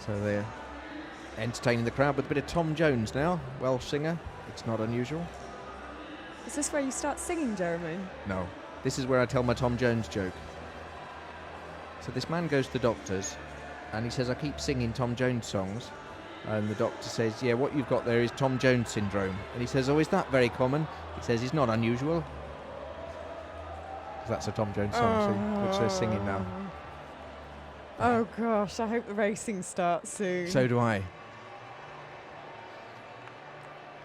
So they're entertaining the crowd with a bit of Tom Jones now, Welsh singer. It's not unusual. Is this where you start singing, Jeremy? No, this is where I tell my Tom Jones joke. So this man goes to the doctors and he says, I keep singing Tom Jones songs. And the doctor says, yeah, what you've got there is Tom Jones syndrome. And he says, oh, is that very common? He says, it's not unusual. That's a Tom Jones song, which they're singing now. Oh gosh, I hope the racing starts soon. So do I.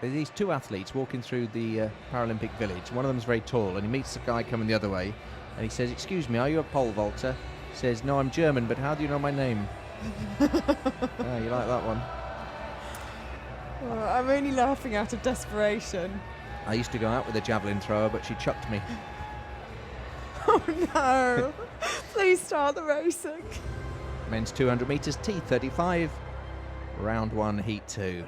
There's these 2 athletes walking through the Paralympic village. One of them's very tall and he meets a guy coming the other way and he says, excuse me, are you a pole vaulter? He says, no, I'm German, but how do you know my name? You like that one? Well, I'm only laughing out of desperation. I used to go out with a javelin thrower, but she chucked me. Oh no! Please start the racing. Men's 200 metres, T35, round 1, heat 2.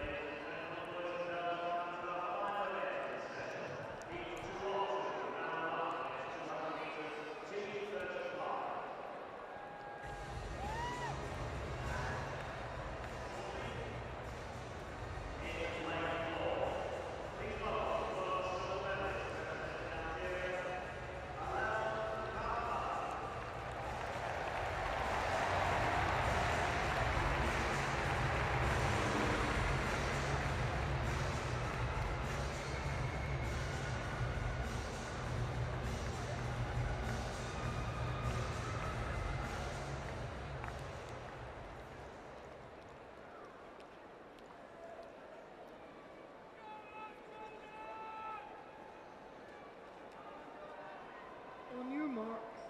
On your marks.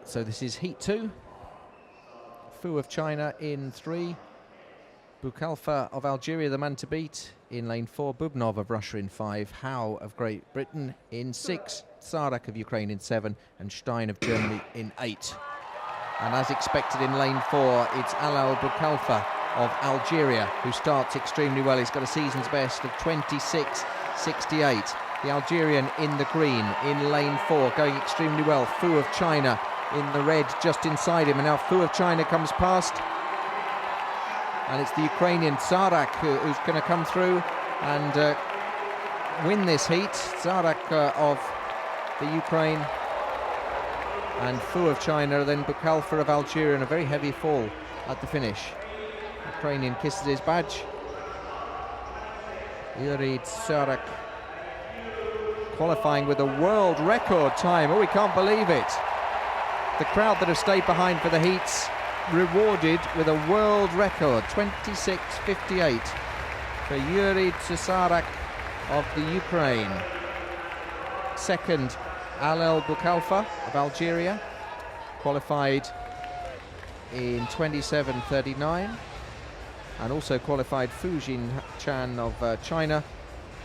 So this is heat 2. Fu of China in 3. Boukalfa of Algeria, the man to beat, in lane 4. Bubnov of Russia in 5. Howe of Great Britain in 6. Tsarak of Ukraine in 7. And Stein of Germany in 8. And as expected in lane 4, it's Alal Boukalfa of Algeria, who starts extremely well. He's got a season's best of 26.68. The Algerian in the green in lane 4, going extremely well. Fu of China in the red just inside him, and now Fu of China comes past, and it's the Ukrainian Tsarak who's going to come through and win this heat. Tsarak of the Ukraine and Fu of China, then Boukalfa of Algeria in a very heavy fall at the finish. Ukrainian kisses his badge. Yuri Tsarak qualifying with a world record time. Oh, we can't believe it. The crowd that have stayed behind for the heats rewarded with a world record, 26.58 for Yuri Tsarak of the Ukraine. Second, Alel Boukalfa of Algeria, qualified in 27.39, and also qualified Fujin Chan of China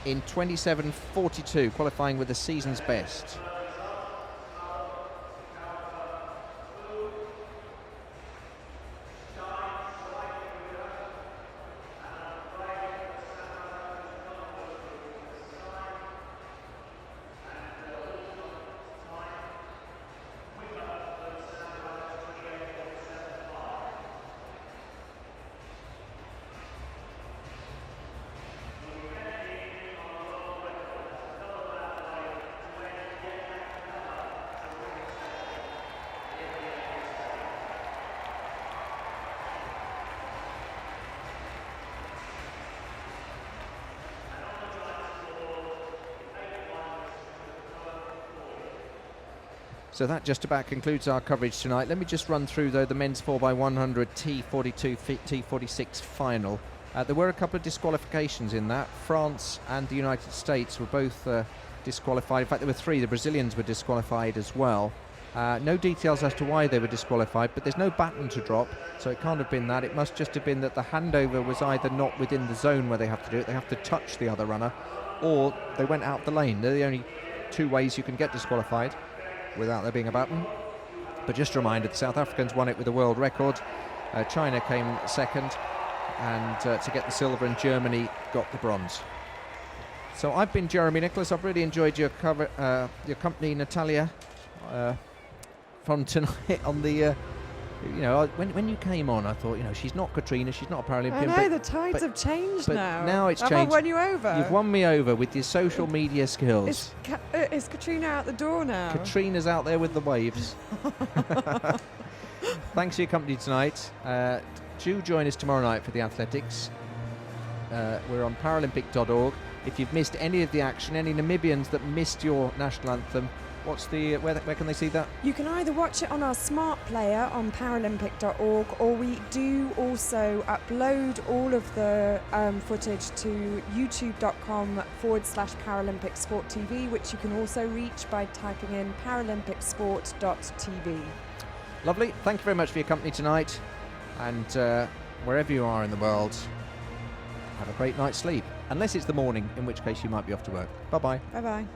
in 27.42, qualifying with the season's best. So that just about concludes our coverage tonight. Let me just run through, though, the men's 4x100 T42 T46 final. There were a couple of disqualifications in that. France and the United States were both disqualified. In fact, there were 3. The Brazilians were disqualified as well. No details as to why they were disqualified, but there's no baton to drop, so it can't have been that. It must just have been that the handover was either not within the zone where they have to do it, they have to touch the other runner, or they went out the lane. They're the only 2 ways you can get disqualified without there being a baton. But just a reminder, the South Africans won it with a world record. China came second, and to get the silver, and Germany got the bronze. So I've been Jeremy Nicholas. I've really enjoyed your company, Natalia, from tonight on the. When you came on, I thought, she's not Katrina, she's not a Paralympian. I know, the tides have changed but now. Now it's Have changed. I won you over? You've won me over with your social media skills. Is Katrina out the door now? Katrina's out there with the waves. Thanks for your company tonight. Do join us tomorrow night for the athletics. We're on Paralympic.org. If you've missed any of the action, any Namibians that missed your national anthem, where can they see that? You can either watch it on our smart player on Paralympic.org, or we do also upload all of the footage to youtube.com/Paralympic Sport TV, which you can also reach by typing in paralympic.sport.tv. Lovely. Thank you very much for your company tonight, and wherever you are in the world, have a great night's sleep, unless it's the morning, in which case you might be off to work. Bye-bye. Bye-bye.